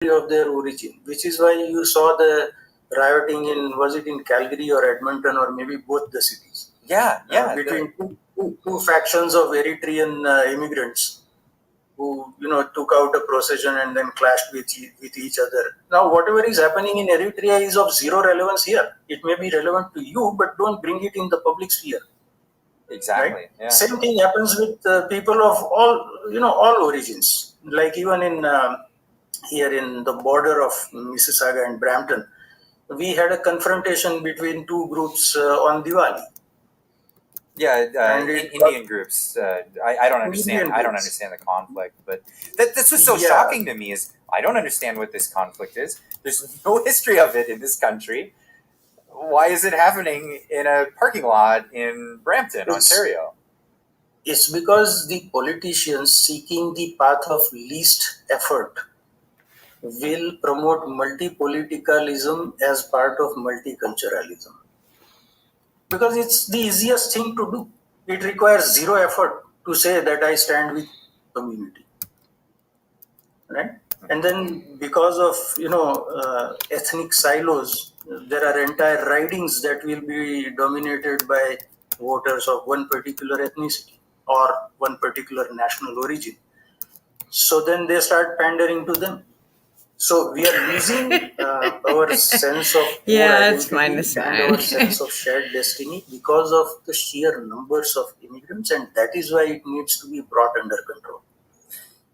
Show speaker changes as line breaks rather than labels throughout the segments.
of their origin, which is why you saw the rioting in, was it in Calgary or Edmonton or maybe both the cities? Between two factions of Eritrean immigrants who took out a procession and then clashed with each other. Now, whatever is happening in Eritrea is of zero relevance here. It may be relevant to you, but don't bring it in the public sphere.
Exactly.
Right?
Yeah.
Same thing happens with people of all origins. Like even in here in the border of Mississauga and Brampton, we had a confrontation between two groups on Diwali.
Yeah, Indian groups. I don't understand. I don't understand the conflict, but that's what's so shocking to me is I don't understand what this conflict is. There's no history of it in this country. Why is it happening in a parking lot in Brampton, Ontario?
It's because the politicians seeking the path of least effort will promote multipoliticalism as part of multiculturalism. Because it's the easiest thing to do. It requires zero effort to say that I stand with community. Right? And then because of ethnic silos, there are entire ridings that will be dominated by voters of one particular ethnicity or one particular national origin. So then they start pandering to them. So we are losing our sense of
it's
and our sense of shared destiny because of the sheer numbers of immigrants, and that is why it needs to be brought under control.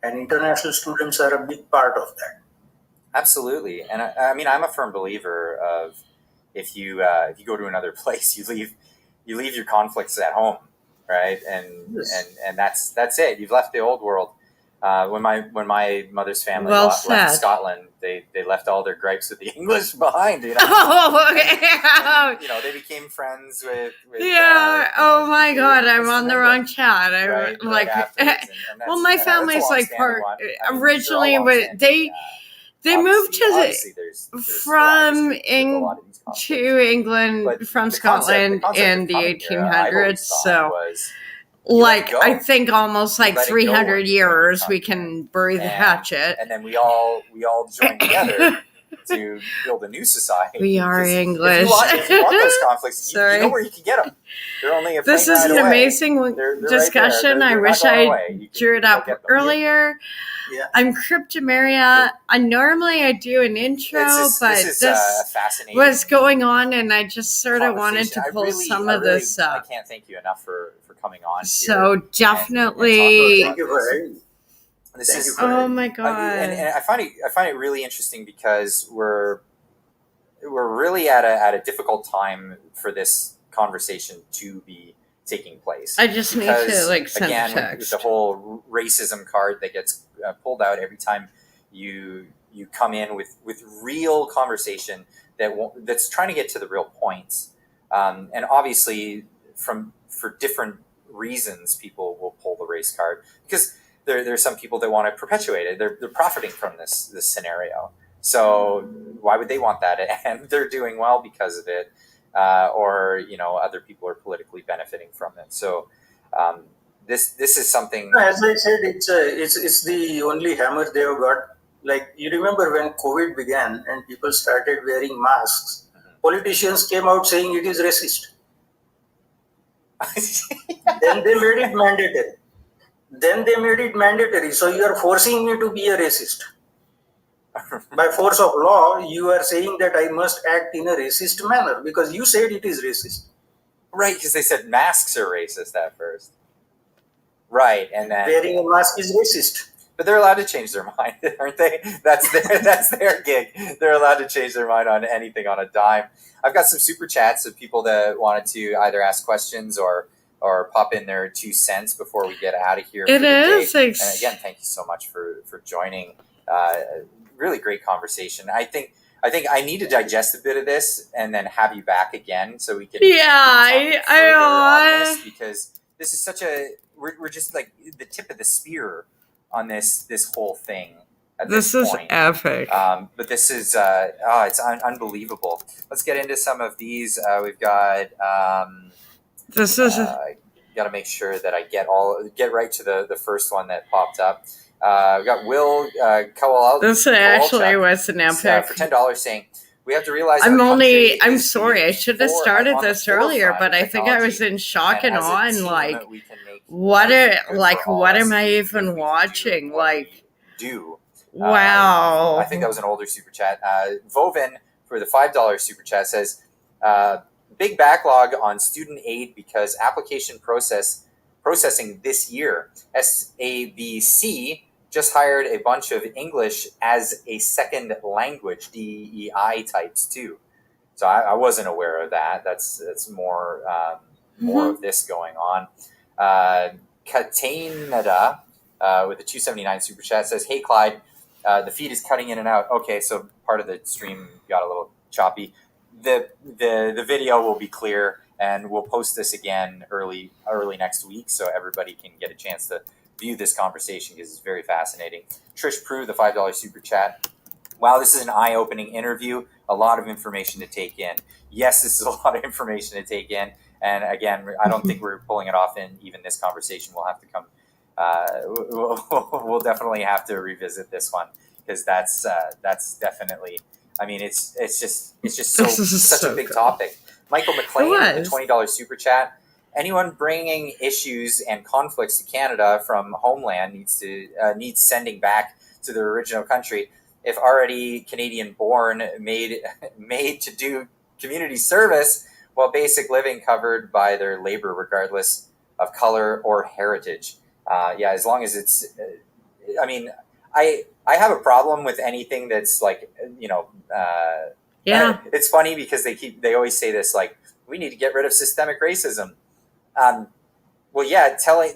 And international students are a big part of that.
Absolutely, and I mean I'm a firm believer of if you go to another place, you leave your conflicts at home, right? And that's it. You've left the old world. When my mother's family left Scotland, they left all their gripes with the English behind. They became friends with
oh my God, I'm on the wrong chat. I'm well, my family's like part originally, but they moved from England from Scotland in the 1800s. So. I think almost like 300 years we can bury the hatchet.
And then we all join together to build a new society.
We are English.
If you want those conflicts, you know where you can get them. They're only a plane
This is
ride
an
away.
Amazing discussion. I wish I drew it up earlier.
Yeah.
I'm Cryptomeria. Normally I do an intro, but this was going on, and I just sort of wanted to pull some of this up.
I can't thank you enough for coming on.
So definitely.
Thank you for
oh my God!
And I find it really interesting because we're really at a difficult time for this conversation to be taking place.
I just need to send a text.
With the whole racism card that gets pulled out every time you come in with real conversation that's trying to get to the real points, and obviously for different reasons people will pull the race card because there's some people that want to perpetuate it. They're profiting from this scenario. So why would they want that? And they're doing well because of it. Or other people are politically benefiting from it. So this is something.
As I said, it's the only hammer they have got. Like you remember when COVID began and people started wearing masks, politicians came out saying it is racist. Then they made it mandatory. So you are forcing me to be a racist. By force of law, you are saying that I must act in a racist manner because you said it is racist.
Right, because they said masks are racist at first. Right, and then
wearing a mask is racist.
But they're allowed to change their mind, aren't they? That's their gig. They're allowed to change their mind on anything on a dime. I've got some super chats of people that wanted to either ask questions or pop in their 2 cents before we get out of here.
It is.
And again, thank you so much for joining. Really great conversation. I think I need to digest a bit of this and then have you back again so we can on this, because this is such we're just like the tip of the spear on this whole thing.
This is epic.
But this is it's unbelievable. Let's get into some of these. We've got
this is
got to make sure that I get right to the first one that popped up. We got Will Kowal.
This actually was an epic.
For $10 saying, we have to realize
I'm sorry, I should have started this earlier, but I think I was in shock and awe and like, what am I even watching? Like, wow.
I think that was an older super chat. Vovin for the $5 super chat says, big backlog on student aid because application processing this year. SABC just hired a bunch of English as a second language DEI types too. So I wasn't aware of that. That's more of this going on. Katanada with the 279 super chat says, "Hey Clyde, the feed is cutting in and out." Okay, so part of the stream got a little choppy. The video will be clear, and we'll post this again early next week, so everybody can get a chance to view this conversation because it's very fascinating. Trish Prue, the $5 super chat. Wow, this is an eye-opening interview. A lot of information to take in. Yes, this is a lot of information to take in. And again, I don't think we're pulling it off in even this conversation. We'll have to come. We'll definitely have to revisit this one because that's definitely. I mean, it's just such a big topic. Michael McLean, the $20 super chat. Anyone bringing issues and conflicts to Canada from homeland needs sending back to their original country. If already Canadian-born, made to do community service, while basic living covered by their labor, regardless of color or heritage. As long as it's. I mean, I have a problem with anything that's like It's funny because they always say this, like, we need to get rid of systemic racism.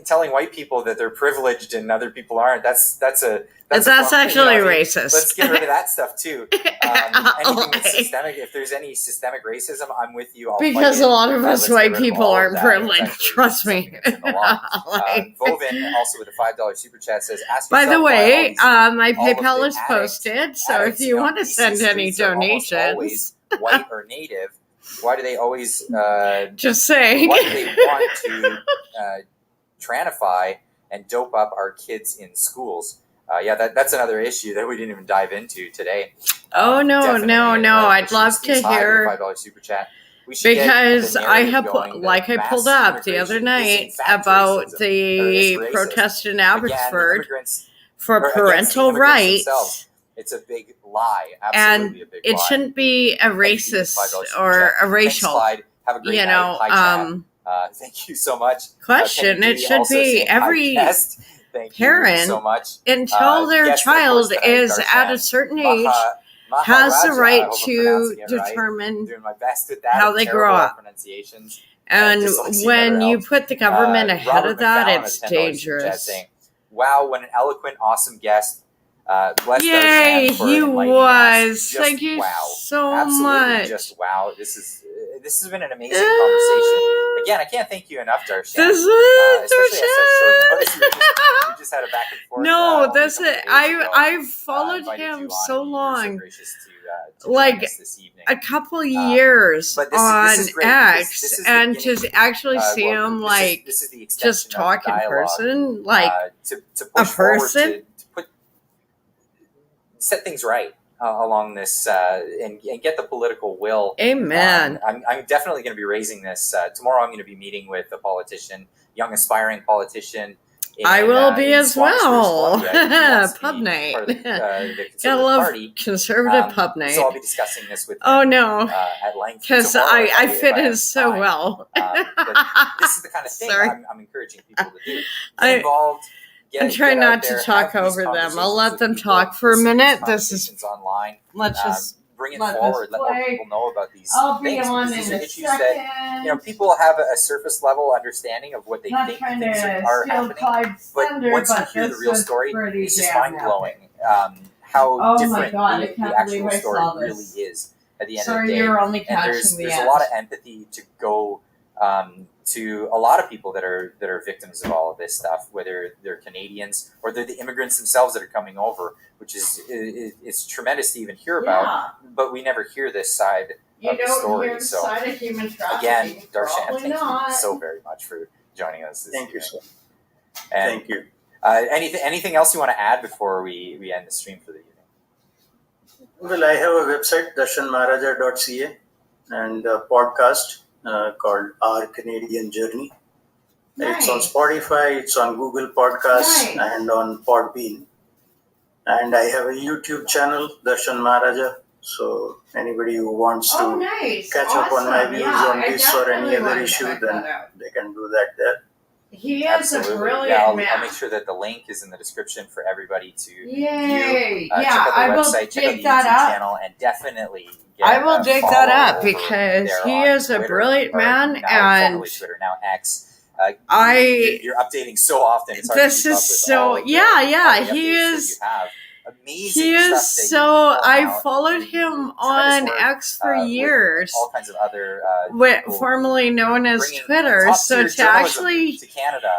Telling white people that they're privileged and other people aren't, that's actually
racist.
Let's get rid of that stuff too. Anything that's systemic, if there's any systemic racism, I'm with you.
Because a lot of us white people aren't privileged, trust me.
Vovin, also with a $5 super chat, says, ask
by the way, my PayPal is posted, so if you want to send any donations.
White or native, why do they always
just saying?
Why do they want to tranify and dope up our kids in schools? That's another issue that we didn't even dive into today.
No! I'd love to hear
$5 super chat.
Because I have, I pulled up the other night about the protest in Abbotsford for parental rights.
It's a big lie.
Absolutely, and it shouldn't be a racist or a racial.
Thanks, have a great night. Thank you so much.
Question: it should be every parent
so much.
Until their child is at a certain age has the right to determine how they grow up. And when you put the government ahead of that, it's dangerous.
Wow, what an eloquent, awesome guest.
Yay, he was. Thank you so much.
Just wow. This has been an amazing conversation. Again, I can't thank you enough, Darshan.
Especially
at such short notice. We just had a back and forth.
No, that's it. I've followed him so long. Like a couple years on X, and to actually see him just talk in person, like a person.
Set things right along this and get the political will.
Amen.
I'm definitely going to be raising this. Tomorrow I'm going to be meeting with a politician, young aspiring politician.
I will be as well. Pub night. Gotta love conservative pub night.
So I'll be discussing this with him, at length.
Because I fit in so well.
This is the kind of thing I'm encouraging people to do. Get involved.
I'm trying not to talk over them. I'll let them talk for a minute. This is
online.
Let's just
bring it forward. Let more people know about these things.
These
are issues that people have a surface level understanding of what they think things are happening. But once you hear the real story, it's just mind blowing how different the actual story really is at the end of the day. And there's a lot of empathy to go to a lot of people that are victims of all of this stuff, whether they're Canadians or they're the immigrants themselves that are coming over, which is it's tremendous to even hear about, but we never hear this side of the story. So again, Darshan, thank you so very much for joining us this evening.
Thank you.
Anything else you want to add before we end the stream for the evening?
Well, I have a website, darshanmaharaja.ca, and a podcast called Our Canadian Journey.
Nice.
It's on Spotify, it's on Google Podcasts,
Nice.
and on Podbean. And I have a YouTube channel, Darshan Maharaja. So anybody who wants to
nice.
catch up on my
Awesome.
views
Yeah,
on
I
this or any
definitely
other
wanna
issue,
check
then
that out.
they can do that there.
He is a brilliant
I'll
man.
make sure that the link is in the description for everybody to
Yay!
view.
Yeah,
check out
I
the
will
website, check out
dig
the
that
YouTube
up.
channel, and definitely get
I will dig
follow
that up
over
because
there
he
on
is a
Twitter,
brilliant
or
man,
now
and
formerly Twitter, now X. You're updating so often. It's hard
this
to keep
is
up with
so
all the
yeah.
updates
He
that
is.
you have. Amazing
He
stuff
is
that
so.
you put
I
out.
followed him on
Tremendous work,
X for
with
years,
all kinds of other people
formerly known as
bringing
Twitter.
top-tier
So to
journalism
actually
to Canada,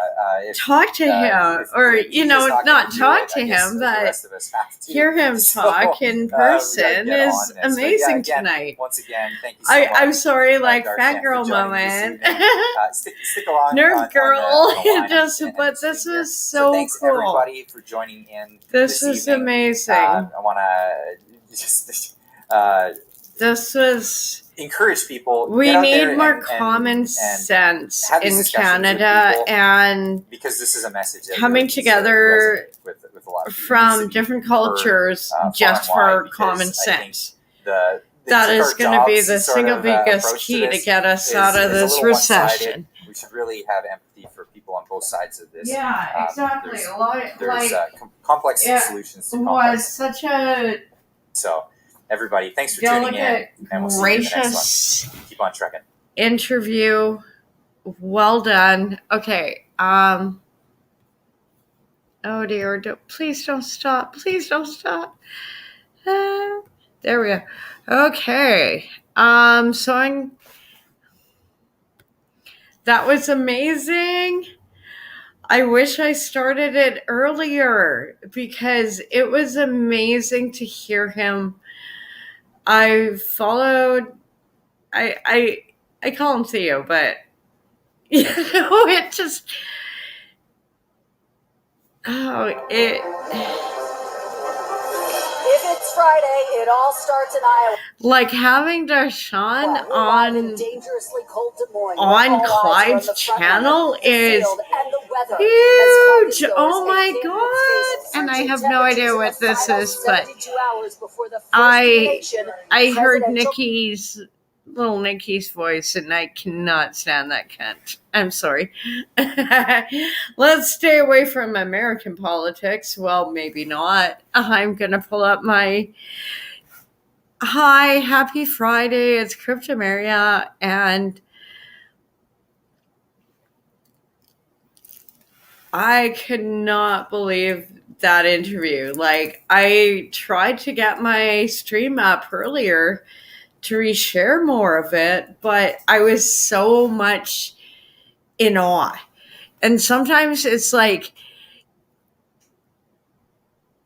talk to him, or
if he's just
not
gonna do
talk
it,
to
I guess
him,
the
but
rest of us have to.
hear him
So,
talk in
we gotta
person
get
is
on this. But
amazing
again,
tonight.
Once again, thank you so much.
I'm sorry, like
Darshan,
fangirl
for joining me this
moment.
evening. Stick along.
Nerd
on
girl,
the line
just,
and
but
the
this
stream here.
was so
thanks
cool.
everybody for joining in.
This is
evening.
amazing.
I want to just
This was.
encourage people.
We
get out
need
there
more
and
common sense
have these
in
discussions with
Canada,
people,
and
because this is a message that
coming
really needs to
together
resonate with a lot of people.
from different cultures just for common sense. That is going to be the single biggest key to get us out of this recession.
We should really have empathy for people on both sides of this.
Yeah, exactly.
There's,
a lot of,
there's complex solutions to
was
complex.
such a
So, everybody, thanks for tuning in, and we'll see you in the next
gracious
one. Keep on trucking.
interview. Well done. Okay. Oh dear. Please don't stop. Please don't stop. There we go. Okay. That was amazing. I wish I started it earlier because it was amazing to hear him. I followed. I call him Theo, but it just.
If it's Friday, it all starts in Iowa.
Like having Darshan on Clyde's channel is huge. Oh my god! And I have no idea what this is, but I heard little Nikki's voice, and I cannot stand that cunt. I'm sorry. Let's stay away from American politics. Well, maybe not. I'm going to pull up my... Hi, happy Friday. It's Cryptomaria, and I could not believe that interview. Like, I tried to get my stream up earlier to reshare more of it, but I was so much in awe. And sometimes it's like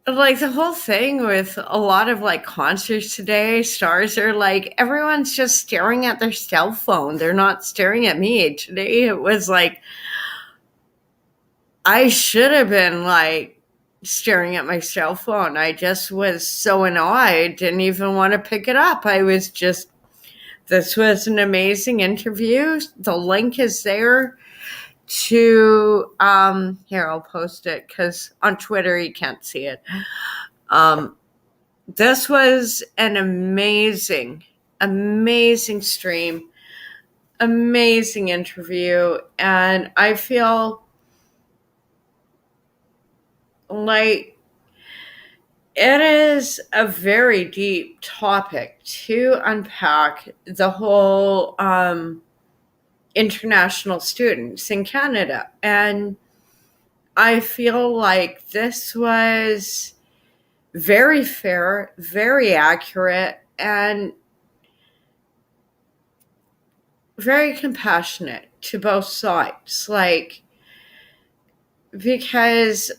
the whole thing with a lot of like concerts today, stars are like, everyone's just staring at their cell phone. They're not staring at me. Today it was like, I should have been like staring at my cell phone. I just was so in awe. I didn't even want to pick it up. I was just, this was an amazing interview. The link is there to, here, I'll post it because on Twitter you can't see it. This was an amazing stream, amazing interview. And I feel like it is a very deep topic to unpack, the whole international students in Canada. And I feel like this was very fair, very accurate, and very compassionate to both sides. Like, because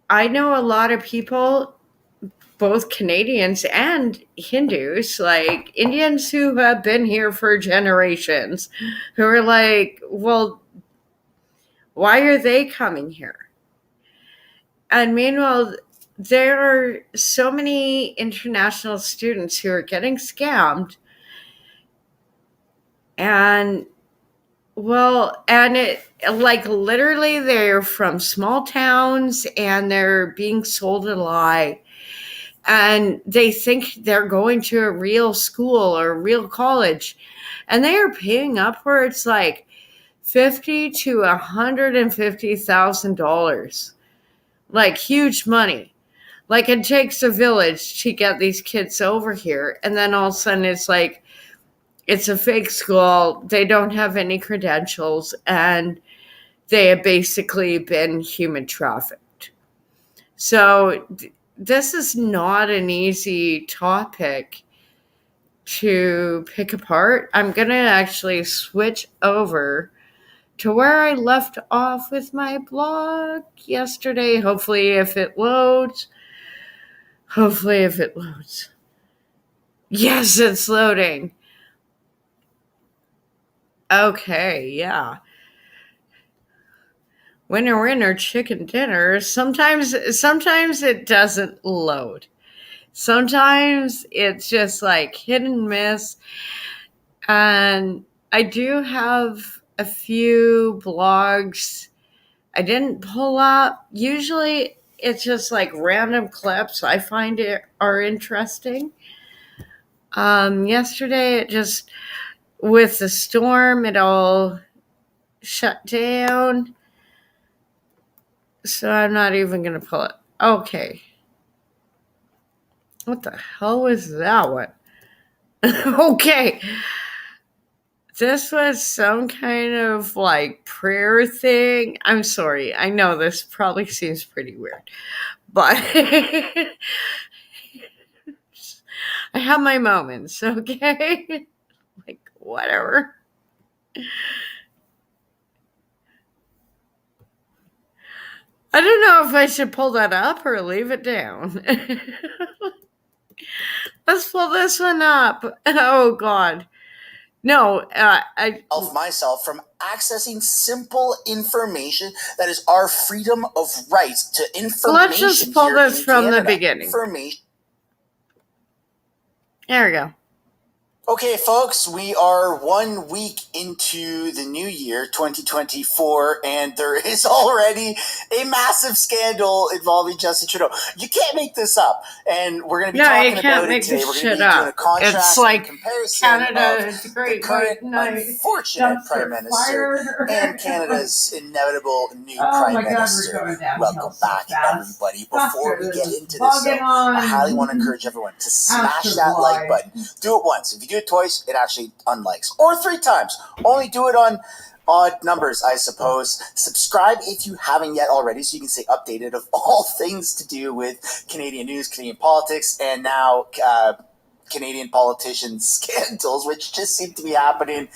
I know a lot of people, both Canadians and Hindus, like Indians who have been here for generations, who are like, well, why are they coming here? And meanwhile, there are so many international students who are getting scammed. And it like literally they're from small towns and they're being sold a lie. And they think they're going to a real school or a real college. And they are paying upwards like $50,000 to $150,000. Like huge money. Like it takes a village to get these kids over here. And then all of a sudden it's like, it's a fake school. They don't have any credentials and they have basically been human trafficked. So this is not an easy topic to pick apart. I'm going to actually switch over to where I left off with my blog yesterday. Hopefully if it loads. Yes, it's loading. Okay, yeah. Winner, chicken dinner. Sometimes it doesn't load. Sometimes it's just like hit and miss. And I do have a few blogs I didn't pull up. Usually it's just like random clips I find are interesting. Yesterday it just, with the storm, it all shut down. So I'm not even going to pull it. Okay. What the hell was that one? Okay. This was some kind of like prayer thing. I'm sorry. I know this probably seems pretty weird. But I have my moments, okay? Like, whatever. I don't know if I should pull that up or leave it down. Let's pull this one up. Oh, God. No,
myself from accessing simple information that is our freedom of right to information.
Let's just pull this from the beginning. There we go.
Okay, folks, we are 1 week into the new year, 2024, and there is already a massive scandal involving Justin Trudeau. You can't make this up, and we're going to be talking about it today. We're going to be doing a contrast
it's like
comparison
Canada,
of the current unfortunate Prime Minister and Canada's inevitable new Prime Minister. Welcome back, everybody. Before we get into this, I highly want to encourage everyone to smash that like button. Do it once. If you do it twice, it actually unlikes. Or 3 times. Only do it on odd numbers, I suppose. Subscribe if you haven't yet already, so you can stay updated of all things to do with Canadian news, Canadian politics, and now Canadian politicians' scandals, which just seem to be happening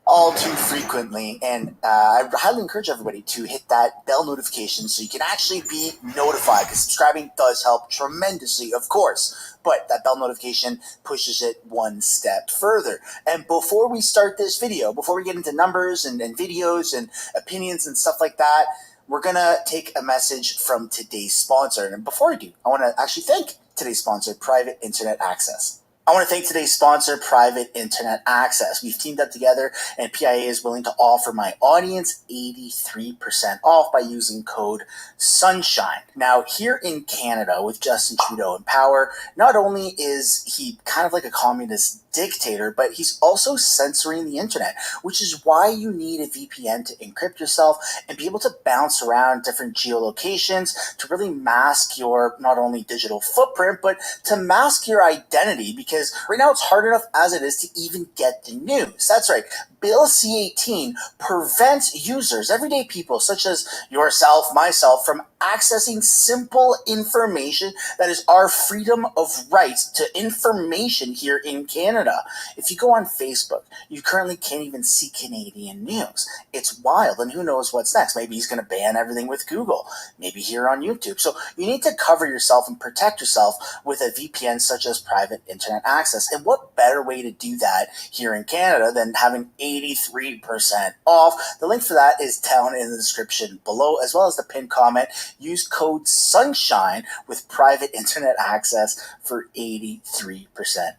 all too frequently. And I highly encourage everybody to hit that bell notification so you can actually be notified, because subscribing does help tremendously, of course. But that bell notification pushes it one step further. And before we start this video, before we get into numbers and videos and opinions and stuff like that, we're going to take a message from today's sponsor. And before we do, I want to actually thank today's sponsor, Private Internet Access. I want to thank today's sponsor, Private Internet Access. We've teamed up together, and PIA is willing to offer my audience 83% off by using code SUNSHINE. Now, here in Canada, with Justin Trudeau in power, not only is he kind of like a communist dictator, but he's also censoring the internet, which is why you need a VPN to encrypt yourself and be able to bounce around different geolocations to really mask your not only digital footprint, but to mask your identity, because right now it's hard enough as it is to even get the news. That's right. Bill C-18 prevents users, everyday people such as yourself, myself, from accessing simple information that is our freedom of right to information here in Canada. If you go on Facebook, you currently can't even see Canadian news. It's wild, and who knows what's next. Maybe he's going to ban everything with Google, maybe here on YouTube. So you need to cover yourself and protect yourself with a VPN such as Private Internet Access. And what better way to do that here in Canada than having 83% off. The link for that is down in the description below, as well as the pinned comment. Use code SUNSHINE with private internet access for 83%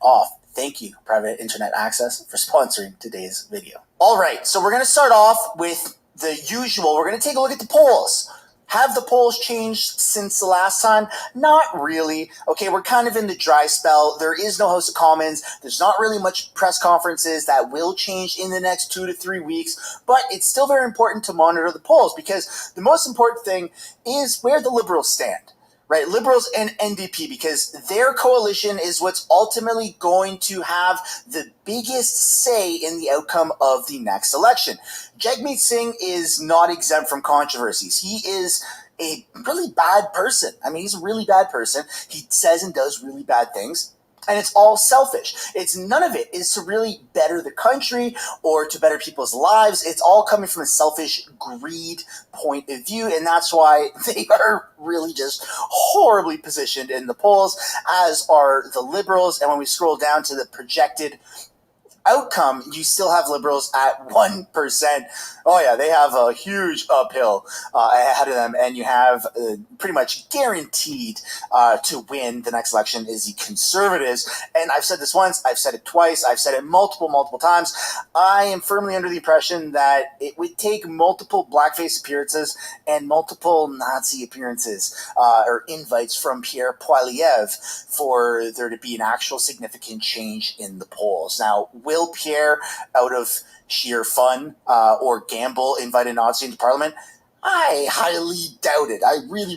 off. Thank you, Private Internet Access, for sponsoring today's video. All right, so we're going to start off with the usual. We're going to take a look at the polls. Have the polls changed since the last time? Not really. Okay, we're kind of in the dry spell. There is no House of Commons. There's not really much press conferences that will change in the next 2 to 3 weeks, but it's still very important to monitor the polls because the most important thing is where the Liberals stand. Right, Liberals and NDP, because their coalition is what's ultimately going to have the biggest say in the outcome of the next election. Jagmeet Singh is not exempt from controversies. He is a really bad person. I mean, he's a really bad person. He says and does really bad things. And it's all selfish. None of it is to really better the country or to better people's lives. It's all coming from a selfish greed point of view. And that's why they are really just horribly positioned in the polls, as are the Liberals. And when we scroll down to the projected outcome, you still have Liberals at 1%. Oh yeah, they have a huge uphill ahead of them, and you have pretty much guaranteed to win the next election is the Conservatives. And I've said this once, I've said it twice, I've said it multiple times. I am firmly under the impression that it would take multiple blackface appearances and multiple Nazi appearances or invites from Pierre Poilievre for there to be an actual significant change in the polls. Now, will Pierre, out of sheer fun or gamble, invite a Nazi into Parliament? I highly doubt it. I really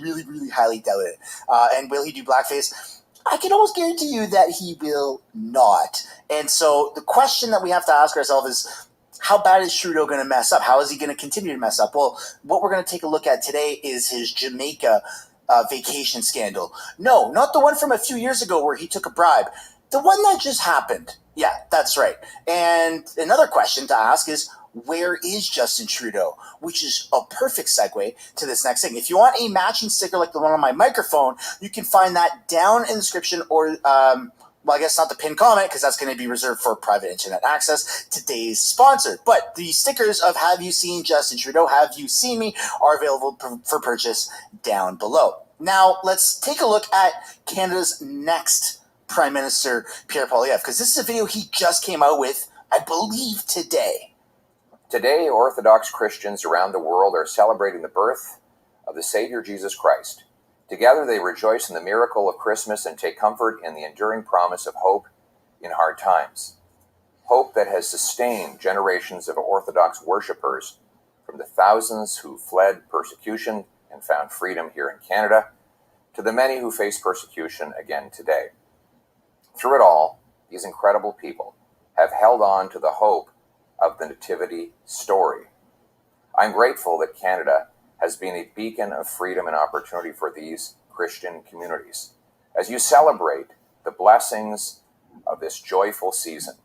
highly doubt it. And will he do blackface? I can almost guarantee you that he will not. And so the question that we have to ask ourselves is, how bad is Trudeau going to mess up? How is he going to continue to mess up? Well, what we're going to take a look at today is his Jamaica vacation scandal. No, not the one from a few years ago where he took a bribe. The one that just happened. Yeah, that's right. And another question to ask is, where is Justin Trudeau? Which is a perfect segue to this next thing. If you want a matching sticker like the one on my microphone, you can find that down in the description or, well, I guess not the pinned comment because that's going to be reserved for private internet access, today's sponsor. But the stickers of Have You Seen Justin Trudeau, Have You Seen Me are available for purchase down below. Now, let's take a look at Canada's next Prime Minister, Pierre Poilievre, because this is a video he just came out with, I believe, today.
Today, Orthodox Christians around the world are celebrating the birth of the Savior Jesus Christ. Together, they rejoice in the miracle of Christmas and take comfort in the enduring promise of hope in hard times. Hope that has sustained generations of Orthodox worshippers, from the thousands who fled persecution and found freedom here in Canada, to the many who face persecution again today. Through it all, these incredible people have held on to the hope of the Nativity story. I'm grateful that Canada has been a beacon of freedom and opportunity for these Christian communities. As you celebrate the blessings of this joyful season,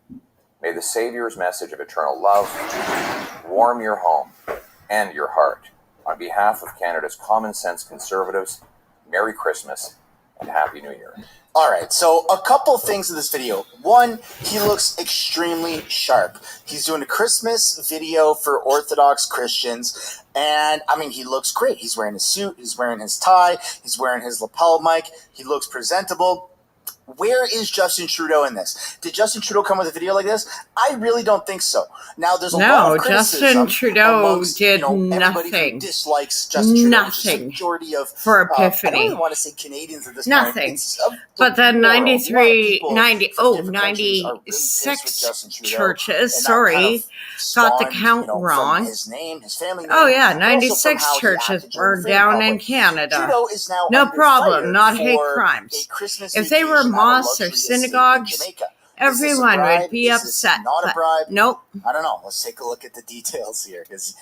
may the Savior's message of eternal love warm your home and your heart. On behalf of Canada's Common Sense Conservatives, Merry Christmas and Happy New Year.
All right, so a couple things in this video. One, he looks extremely sharp. He's doing a Christmas video for Orthodox Christians, and I mean, he looks great. He's wearing his suit, he's wearing his tie, he's wearing his lapel mic, he looks presentable. Where is Justin Trudeau in this? Did Justin Trudeau come with a video like this? I really don't think so. Now, there's a lot of criticism
Justin Trudeau
amongst,
did
everybody
nothing.
who dislikes Justin Trudeau.
Nothing.
Majority of
For
I don't
Epiphany.
even want to say Canadians at this
Nothing.
point. It's
But then
world.
96 churches, sorry, got the count wrong.
His name, his family name.
Oh yeah,
but also
96
somehow he
churches
acted
burned
during
down
Freedom
in
Public.
Canada.
Trudeau is now
No
under
problem,
fire
not hate
for
crimes.
a Christmas
If they were
vacation at a
mosques or
luxury estate in
synagogues,
Jamaica.
everyone would be
Is this
upset.
not a
but
bribe?
nope.
I don't know. Let's take a look at the details here, because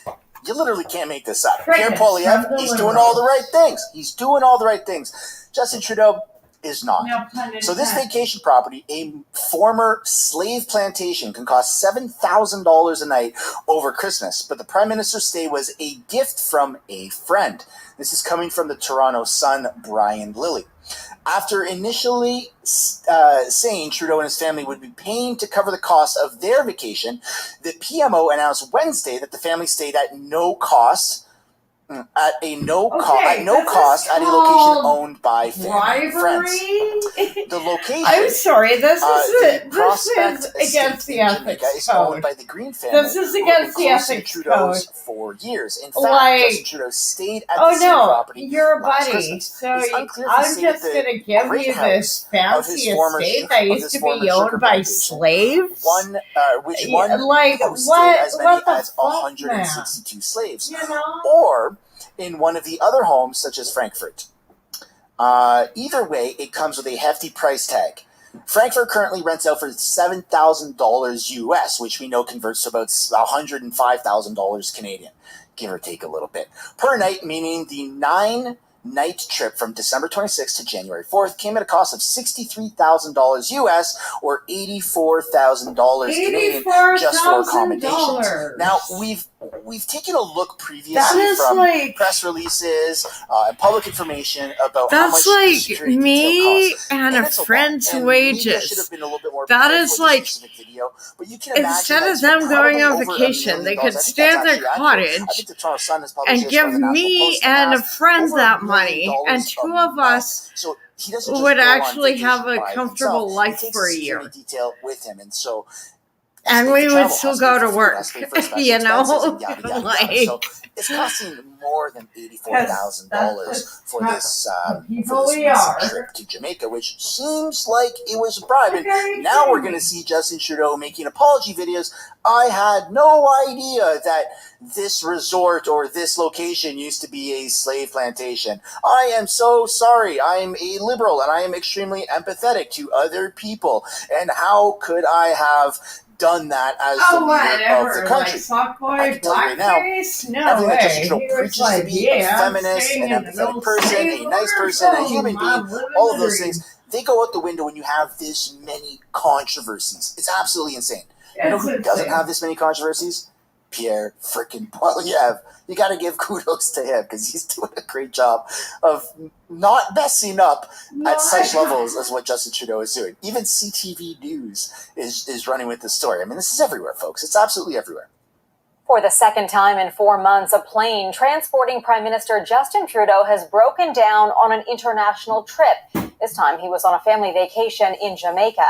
you literally can't make this up. Pierre Poilievre, he's doing all the right things. He's doing all the right things. Justin Trudeau is not. So this vacation property, a former slave plantation, can cost $7,000 a night over Christmas. But the Prime Minister's stay was a gift from a friend. This is coming from the Toronto Sun, Brian Lilly. After initially saying Trudeau and his family would be paying to cover the cost of their vacation, the PMO announced Wednesday that the family stayed at no cost. At no cost at a location owned by family and friends. The location.
I'm sorry. This is against the
ethics
code.
Is owned by the Green family.
This is against the ethics
Trudeau's
code.
For years. In fact, Justin Trudeau stayed at the same property.
You're a
last
buddy.
Christmas.
So
I'm
just going to give you this fancy estate that used to be owned by slaves.
Which one
like
hosted as many as
fuck,
162
man?
slaves.
You know?
Or in one of the other homes, such as Frankfurt. Either way, it comes with a hefty price tag. Frankfurt currently rents out for $7,000 US, which we know converts to about $105,000 Canadian, give or take a little bit. Per night, meaning the 9-night trip from December 26th to January 4th came at a cost of $63,000 US or $84,000 Canadian just for accommodations. Now, we've taken a look previously from press releases and public information about how much
like me and a friend's wages. That is like
video, but you can
instead of them going on vacation, they could stay at their cottage and give me and a friend that money, and two of us would actually have a comfortable life for a year. And we would still go to work, you know?
So it's costing more than $84,000 for this trip to Jamaica, which seems like it was a bribe. And now we're going to see Justin Trudeau making apology videos. I had no idea that this resort or this location used to be a slave plantation. I am so sorry. I am a liberal and I am extremely empathetic to other people. And how could I have done that as the leader of the country?
I can tell you right now,
everything that Justin Trudeau preaches to be a feminist, an empathetic person, a nice person, a human being, all of those things, they go out the window when you have this many controversies. It's absolutely insane. You know who doesn't have this many controversies? Pierre frickin' Poilievre. You got to give kudos to him because he's doing a great job of not messing up at such levels as what Justin Trudeau is doing. Even CTV News is running with this story. I mean, this is everywhere, folks. It's absolutely everywhere.
For the second time in 4 months, a plane transporting Prime Minister Justin Trudeau has broken down on an international trip. This time, he was on a family vacation in Jamaica.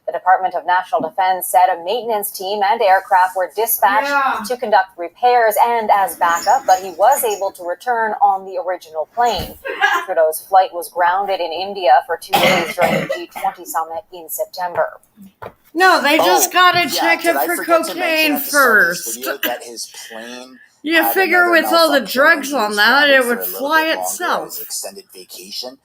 The Department of National Defense said a maintenance team and aircraft were dispatched to conduct repairs and as backup, but he was able to return on the original plane. Trudeau's flight was grounded in India for 2 days during the G20 summit in September.
No, they just gotta check him for cocaine first.
That his plane
you figure with all the drugs on that, it would fly itself.
Extended vacation,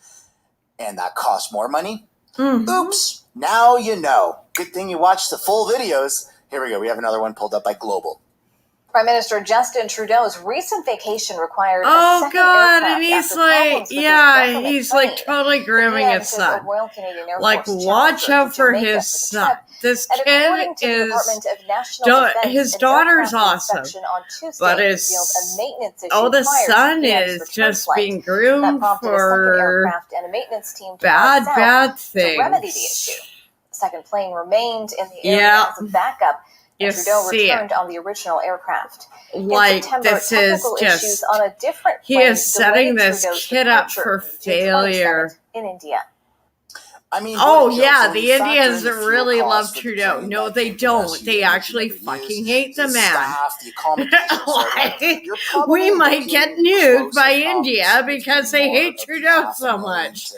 and that cost more money.
Mm-hmm.
Oops. Now you know. Good thing you watched the full videos. Here we go. We have another one pulled up by Global.
Prime Minister Justin Trudeau's recent vacation required
oh
a second
God,
aircraft
and he's
after
like,
problems with
yeah,
his
he's
government
like totally grooming his son.
Royal Canadian Air
like,
Force
watch out for
Jamaica
his son. This
and
kid
to
is,
Department of National Defense,
his
an
daughter's
aircraft
awesome,
inspection on Tuesday
but
revealed
his,
a maintenance issue
oh, the
prior to
son
PM's
is
return
just
flight.
being groomed
That prompted a second
for
aircraft and a maintenance team to
bad
to remedy the
things.
issue. The second plane remained in the area
Yeah.
as a backup.
You
Trudeau
see
returned
it.
on the original aircraft.
Like,
in September,
this is
technical
just,
issues on a different
he
plane
is setting
delayed
this
Trudeau's
kid up
departure
for
from the G20
failure.
summit in India.
I mean,
oh
so
yeah,
when
the
you factor
Indians
in the fuel
really love
costs for the
Trudeau.
plane
No,
that
they
came to us,
don't.
you
They
know,
actually
the
fucking
reviews,
hate the man.
Staff, the accommodations,
Like,
you're probably
we might
looking
get nuked
close,
by
if not
India because they
more
hate
of the
Trudeau so
$500,000
much.
to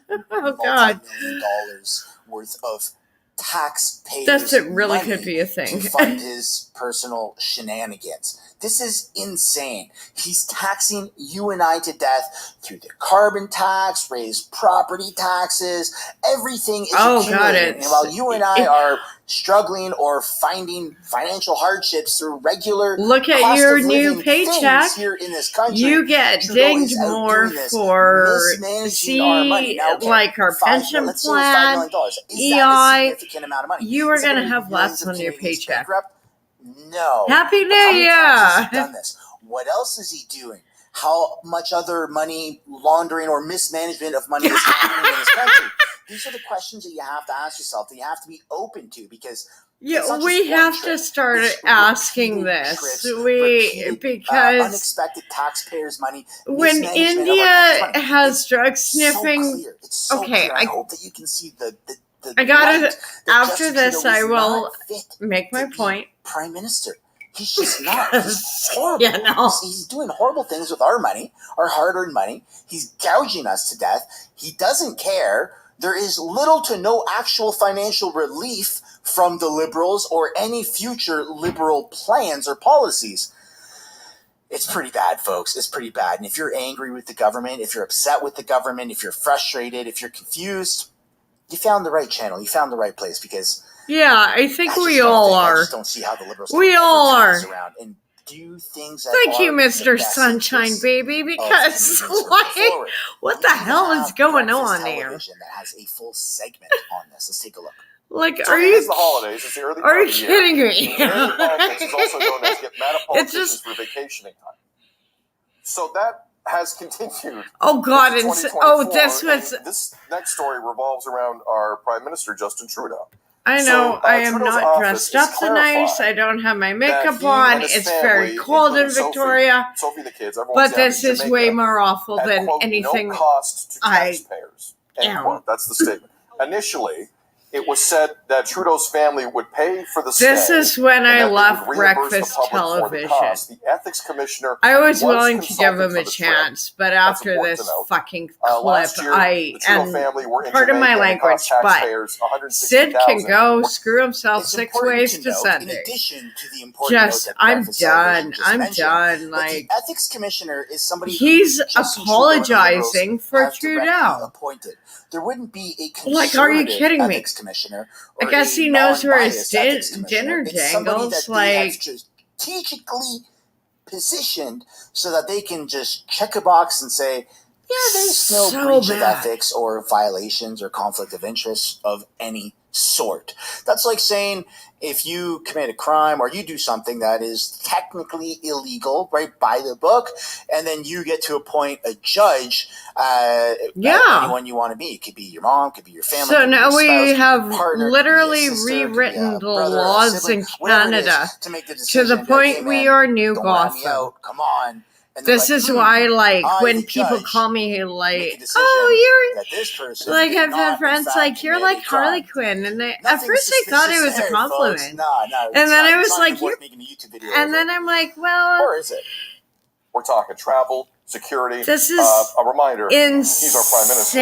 Oh God,
multi-million-dollar worth of taxpayers'
this really
money
could be a thing.
to fund his personal shenanigans. This is insane. He's taxing you and I to death through the carbon tax, raised property taxes. Everything is accumulating. And while you and I are struggling or finding financial hardships through regular
look at
cost
your
of
new
living
paycheck.
things here in this country,
You get
Trudeau
dinged
is out
more
doing this,
for
mismanaging our money. Now, okay,
like our pension
let's say it was $5
plan,
million. Is
EI.
that a significant amount of money?
You are
Is it
going to
gonna
have
be
less
millions of
on your
Canadians
paycheck.
bankrupt? No.
Happy New
But how many times has he
Year!
done this? What else is he doing? how much other money laundering or mismanagement of money is happening in this country? These are the questions that you have to ask yourself, that you have to be open to, because
we have to start asking this. Because
unexpected taxpayers' money.
When India has drug sniffing,
okay, I hope that you can see the
I gotta. After this, I will make my point.
Prime Minister. He's just not. He's horrible.
Yeah, no.
He's doing horrible things with our money, our hard-earned money. He's gouging us to death. He doesn't care. There is little to no actual financial relief from the Liberals or any future Liberal plans or policies. It's pretty bad, folks. It's pretty bad. And if you're angry with the government, if you're upset with the government, if you're frustrated, if you're confused, you found the right channel. You found the right place, because
I think we all are.
I just don't see how the Liberals
we all are
and do things that
thank you, Mr. Sunshine Baby, because what the hell is going on there?
That has a full segment on this. Let's take a look.
Like,
are you? It's the holidays. It's the early
are you kidding me?
Early politics is also known as get mad at politicians for vacationing time. So that has continued.
Oh God! And this was
this next story revolves around our Prime Minister Justin Trudeau.
I know I am not dressed up so nice. I don't have my makeup on. It's very cold in Victoria.
Sophie, the kids,
but this is way more awful than anything.
No cost to taxpayers. End quote. That's the statement. Initially, it was said that Trudeau's family would pay for the stay.
This is when I left breakfast television.
The ethics commissioner.
I was willing to give him a chance, but after this fucking clip, pardon my language, but Sid can go screw himself 6 ways to Sunday. I'm done. I'm done. Like,
the ethics commissioner is somebody
he's apologizing for Trudeau.
There wouldn't be a
like, are you kidding me?
Commissioner.
I guess he knows where his dinner dangles. Like,
strategically positioned so that they can just check a box and say, yeah, there's no breach of ethics or violations or conflict of interest of any sort. That's like saying if you commit a crime or you do something that is technically illegal, right, by the book, and then you get to appoint a judge, anyone you want to be. It could be your mom, could be your family.
So now we have
partner,
literally rewritten the laws in Canada to the point we are New Gotham.
Come on.
This is why, like, when people call me, like, oh, you're, like, I've had friends, like, you're like Harley Quinn, and at first I thought it was a compliment, and then I was like, and then I'm like, well,
or is it?
We're talking travel, security.
This is
a reminder. He's our Prime Minister.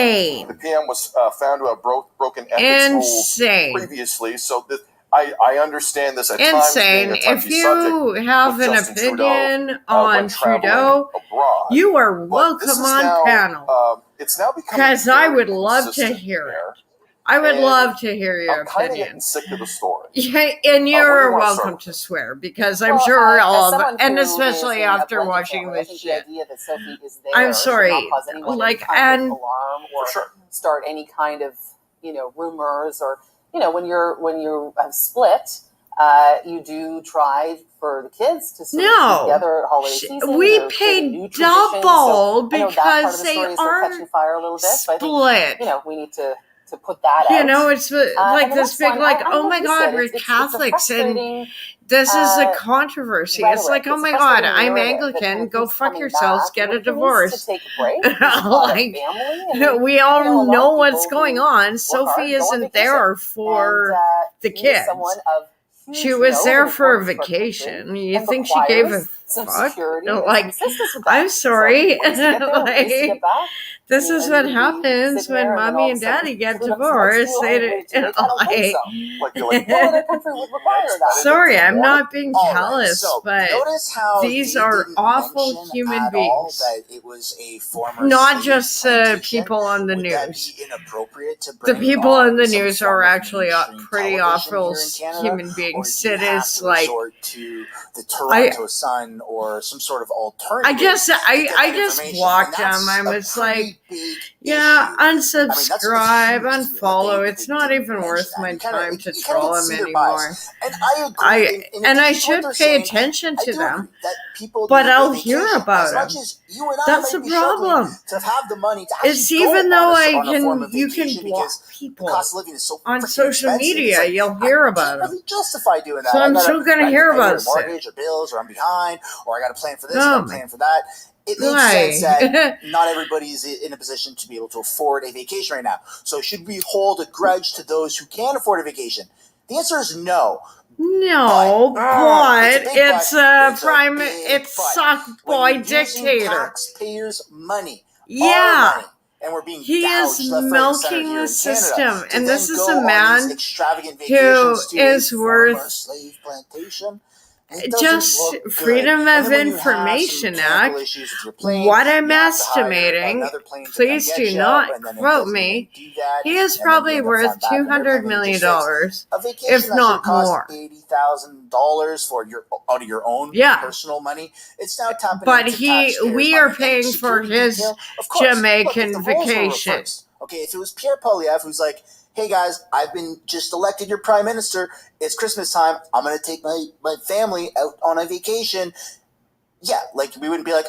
The PM was found to have broken ethics rules previously, so that. I understand this at times being a touchy
if you have an opinion on Trudeau,
abroad,
you are welcome on panel.
It's now
because I would love to hear it. I would love to hear your opinion.
Getting sick of the story.
Yeah, and you're welcome to swear, because I'm sure all of it, and especially after watching this shit. I'm sorry, like, and
alarm or start any kind of rumors or. When you have split, you do try for the kids to sort of be together at holiday season.
We paid double because they are
catching fire a little bit.
split.
But we need to put that out.
It's like this big, like, oh my God, we're Catholics, and this is a controversy. It's like, oh my God, I'm Anglican. Go fuck yourselves. Get a divorce. Like, we all know what's going on. Sophie isn't there for the kids. She was there for a vacation. You think she gave a fuck? Like, I'm sorry. Like, this is what happens when mommy and daddy get divorced. They sorry, I'm not being callous, but these are awful human beings. Not just people on the news. The people on the news are actually pretty awful human beings. It is like
the Toronto Sun or some sort of alternative.
I just blocked them. I was like, yeah, unsubscribe, unfollow. It's not even worth my time to troll them anymore.
And I agree.
And I should pay attention to them. But I'll hear about them. That's the problem.
To have the money to
it's even though you can block people on social media, you'll hear about them.
Justify doing that.
So I'm still going to hear about it.
Mortgage or bills, or I'm behind, or I got to plan for this, I got to plan for that. It makes sense that not everybody's in a position to be able to afford a vacation right now. So should we hold a grudge to those who can afford a vacation? The answer is no.
No, but it's suck boy dictator.
Taxpayers' money.
Yeah.
Money, and we're being
he is milking the system, and this is a man who is worth
slave plantation.
Just Freedom of Information Act. What I'm estimating, please do not quote me, he is probably worth $200 million, if not more.
$80,000 for out of your own personal money. It's now tapping
but we are paying for his Jamaican vacation.
Okay, if it was Pierre Poilievre who's like, hey guys, I've been just elected your prime minister. It's Christmas time. I'm going to take my family out on a vacation. Yeah, like we wouldn't be like,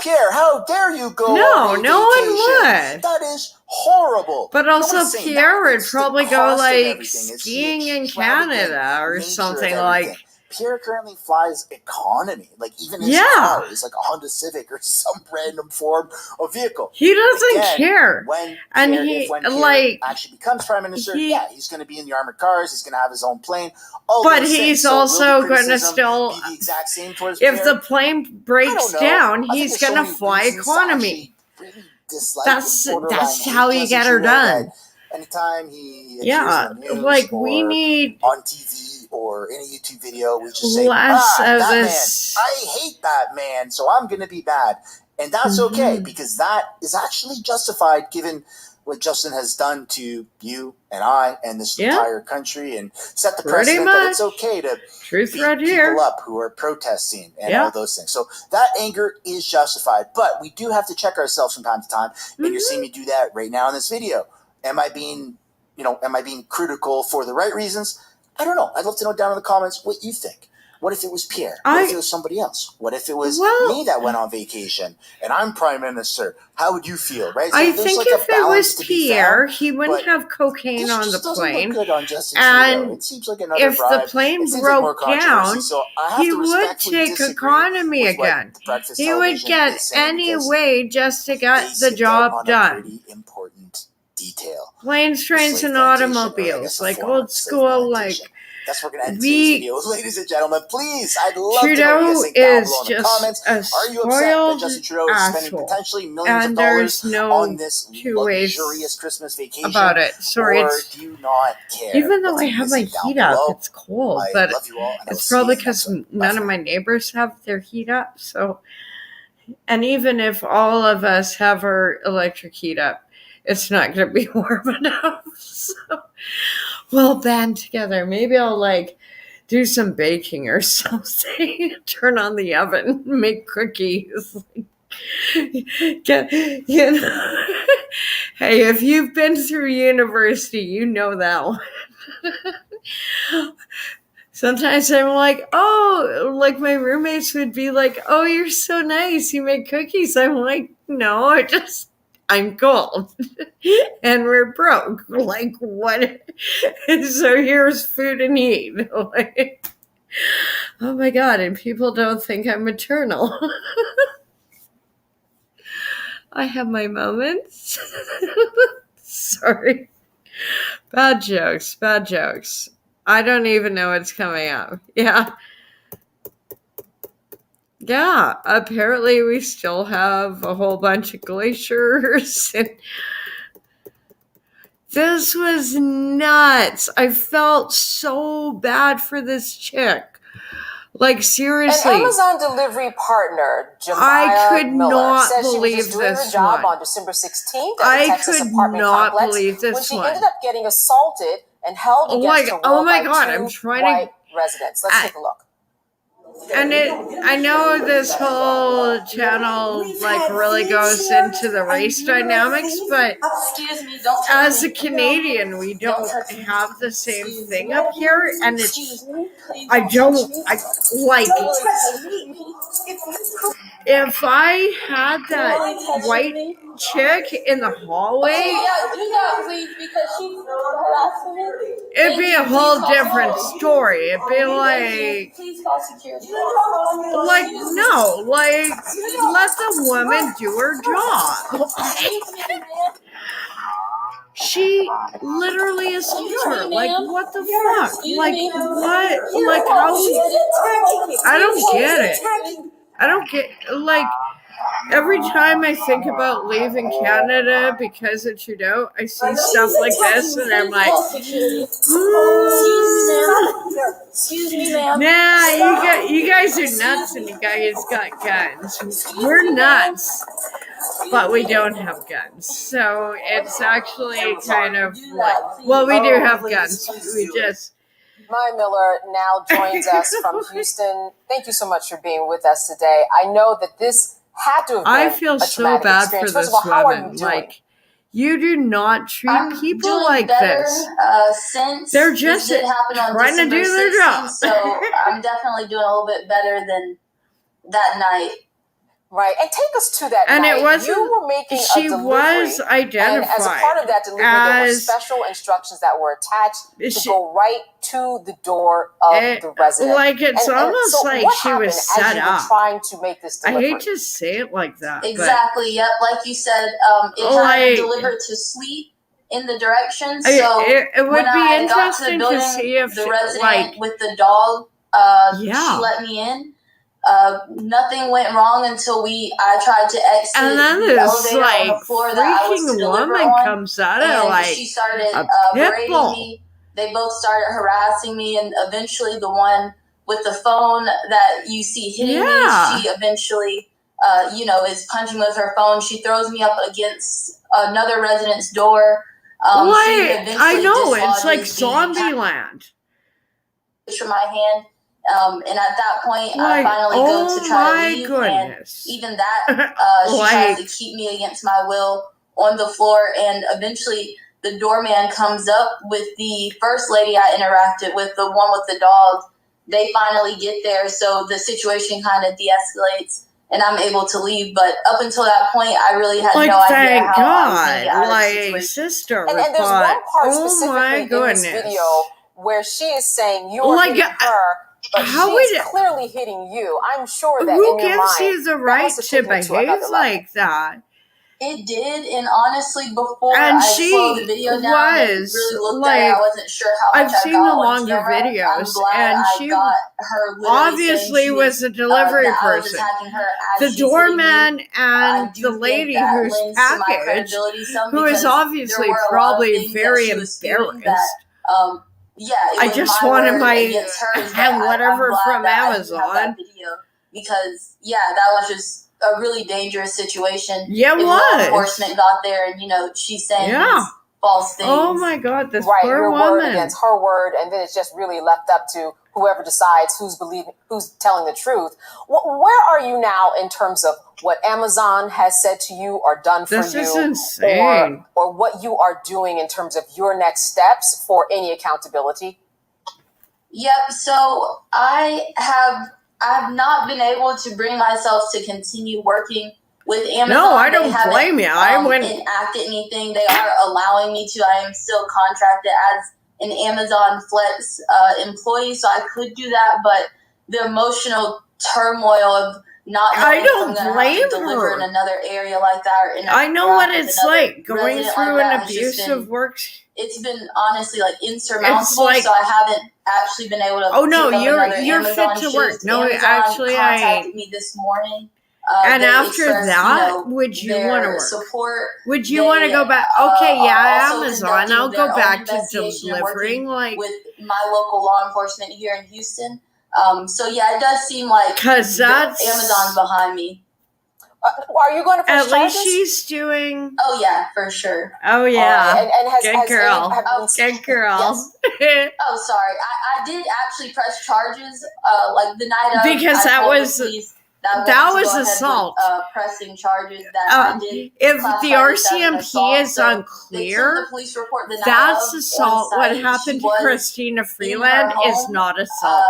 Pierre, how dare you go on a
no
vacation?
one would.
That is horrible.
But also Pierre would probably go like skiing in Canada or something like.
Pierre currently flies economy. Like even his car is like a Honda Civic or some random form of vehicle.
He doesn't care.
When
Pierre
actually becomes prime minister, he's going to be in the armored cars. He's going to have his own plane.
But he's also going to still
be the exact same towards
if
Pierre?
The plane breaks down, he's going to fly economy.
Really
that's how you get her done.
Anytime he
we need
on TV or in a YouTube video, we just say,
less of
that
this.
Man, I hate that man, so I'm going to be bad. And that's okay, because that is actually justified given what Justin has done to you and I and this entire country and set the precedent that it's okay to beat people up who are protesting and all those things. So that anger is justified, but we do have to check ourselves from time to time, and you're seeing me do that right now in this video. Am I being critical for the right reasons? I don't know. I'd love to know down in the comments what you think. What if it was Pierre? What if it was somebody else? What if it was me that went on vacation and I'm prime minister? How would you feel, right? So
I think if it was Pierre, he wouldn't have cocaine on the plane. And
it seems like another
if
bribe.
the plane broke down, he would take economy again. He would get any way just to get the job done.
Pretty important detail.
Planes, trains, and automobiles, like old school, like.
That's where we're going to end today's video. Ladies and gentlemen, please, I'd love
Trudeau
to know what you think down below in the
just
comments. Are you upset that Justin Trudeau is spending potentially millions of dollars on this luxurious Christmas vacation?
About it. Sorry,
or do you not care?
Even though I have my heat up, it's cold. But it's probably because none of my neighbors have their heat up. So, and even if all of us have our electric heat up, it's not going to be warm enough. So we'll band together. Maybe I'll do some baking or something. Turn on the oven, make cookies. Hey, if you've been through university, you know that one. Sometimes I'm like, my roommates would be like, oh, you're so nice. You make cookies. I'm like, no, I'm cold and we're broke. Like, what? So here's food and heat. Oh my God. And people don't think I'm maternal. I have my moments. Sorry. Bad jokes. I don't even know what's coming up. Yeah, apparently we still have a whole bunch of glaciers. And this was nuts. I felt so bad for this chick. Like, seriously.
An Amazon delivery partner,
I could
Miller,
not
says
believe
she was doing
this
her job
one.
On December 16th at
I
the Texas
could
apartment
not
complex
believe this
when she
one.
ended up getting assaulted and held against her will
oh my
by
God,
two
I'm trying
white residents. Let's take a look.
And I know this whole channel like really goes into the race dynamics, but as a Canadian, we don't have the same thing up here, and I like if I had that white chick in the hallway, it'd be a whole different story. It'd be like no, like let the woman do her job. She literally assaulted her. Like, what the fuck? Like, what? Like, how? I don't get it. I don't get, like, every time I think about leaving Canada because of Trudeau, I see stuff like this, and I'm like,
Excuse me, ma'am.
Nah, you guys are nuts, and you guys got guns. We're nuts, but we don't have guns. So it's actually kind of like, well, we do have guns. We just...
Maya Miller now joins us from Houston. Thank you so much for being with us today. I know that this had to have been
I feel so bad for this woman. Like, you do not treat people like this.
Since
they're just
this did happen on
trying to do their
16th,
job.
So I'm definitely doing a little bit better than that night.
Right, and take us to that
and
night.
It wasn't,
you were making
she
a delivery,
was identified.
And as a part of that delivery, there were special instructions that were attached to go right to the door of the resident.
Like, it's almost
so
like she was set up.
Trying to make this delivery?
I hate to say it like that.
Exactly, yep. Like you said, it had delivered to sleep in the directions. So
it would
when
be
I
interesting
got to the building,
to see if
the resident with the dog, she let me in. Nothing went wrong until I tried to exit
and then
the
this
elevator on the floor that I was to deliver
woman
on,
comes out of
and
like
she started
a
berating me. They both started harassing me, and eventually the one with the phone that you see hitting me, she eventually, is punching with her phone. She throws me up against another resident's door.
I know, it's like Zombieland.
From my hand. And at that point, I finally go to try to leave, and even that, she tries to keep me against my will on the floor, and eventually the doorman comes up with the first lady I interacted with, the one with the dog. They finally get there, so the situation kind of de-escalates, and I'm able to leave. But up until that point, I really had no idea how I was going to get out of the situation.
Sister,
and there's one part specifically in this video where she is saying you are hitting her. But she's clearly hitting you. I'm sure that
who
in your
gives
mind,
you the right to behave like that?
It did, and honestly, before I slowed the video down, it really looked like I wasn't sure how much
I've seen the longer videos, and she obviously was a delivery person. The doorman and the lady who's packaged, who is obviously probably very embarrassed. I just wanted my whatever from Amazon.
Because that was just a really dangerous situation.
Yeah, it was.
Law enforcement got there, and she's saying these false things.
Oh my God, this poor
your
woman.
Word against her word, and then it's just really left up to whoever decides who's telling the truth. Where are you now in terms of what Amazon has said to you or done for you?
This is insane.
Or what you are doing in terms of your next steps for any accountability?
Yep. So I've not been able to bring myself to continue working with Amazon.
No, I don't blame you. I wouldn't
enact anything. They are allowing me to. I am still contracted as an Amazon Flex employee, so I could do that. But the emotional turmoil of not knowing if I'm going to deliver in another area like that. Or in
I know what it's like going through an abusive work.
It's been honestly like insurmountable, so I haven't actually been able to.
Oh no, you're fit to work. No,
Amazon
actually,
contacted me this morning.
And after that, would you want to work?
Support,
would you want to go back? Okay, Amazon. I'll go back to delivering, like
with my local law enforcement here in Houston. So it does seem like
because that's
Amazon's behind me.
Are you going to press
At
charges?
least she's doing.
Oh yeah, for sure.
Oh yeah.
And
Good girl. Good girl.
Yes.
Oh, sorry. I did actually press charges. Like the night of.
Because
I
that
told the
was-
police
that
I
was
go ahead with,
assault.
Pressing charges that I did.
If
classify
the
this as an
RCMP
assault.
is
So they took
unclear,
the police report the night
that's
of on
assault. What
site.
happened
She
to
was
Christina
in her
Freeland is
home.
not assault.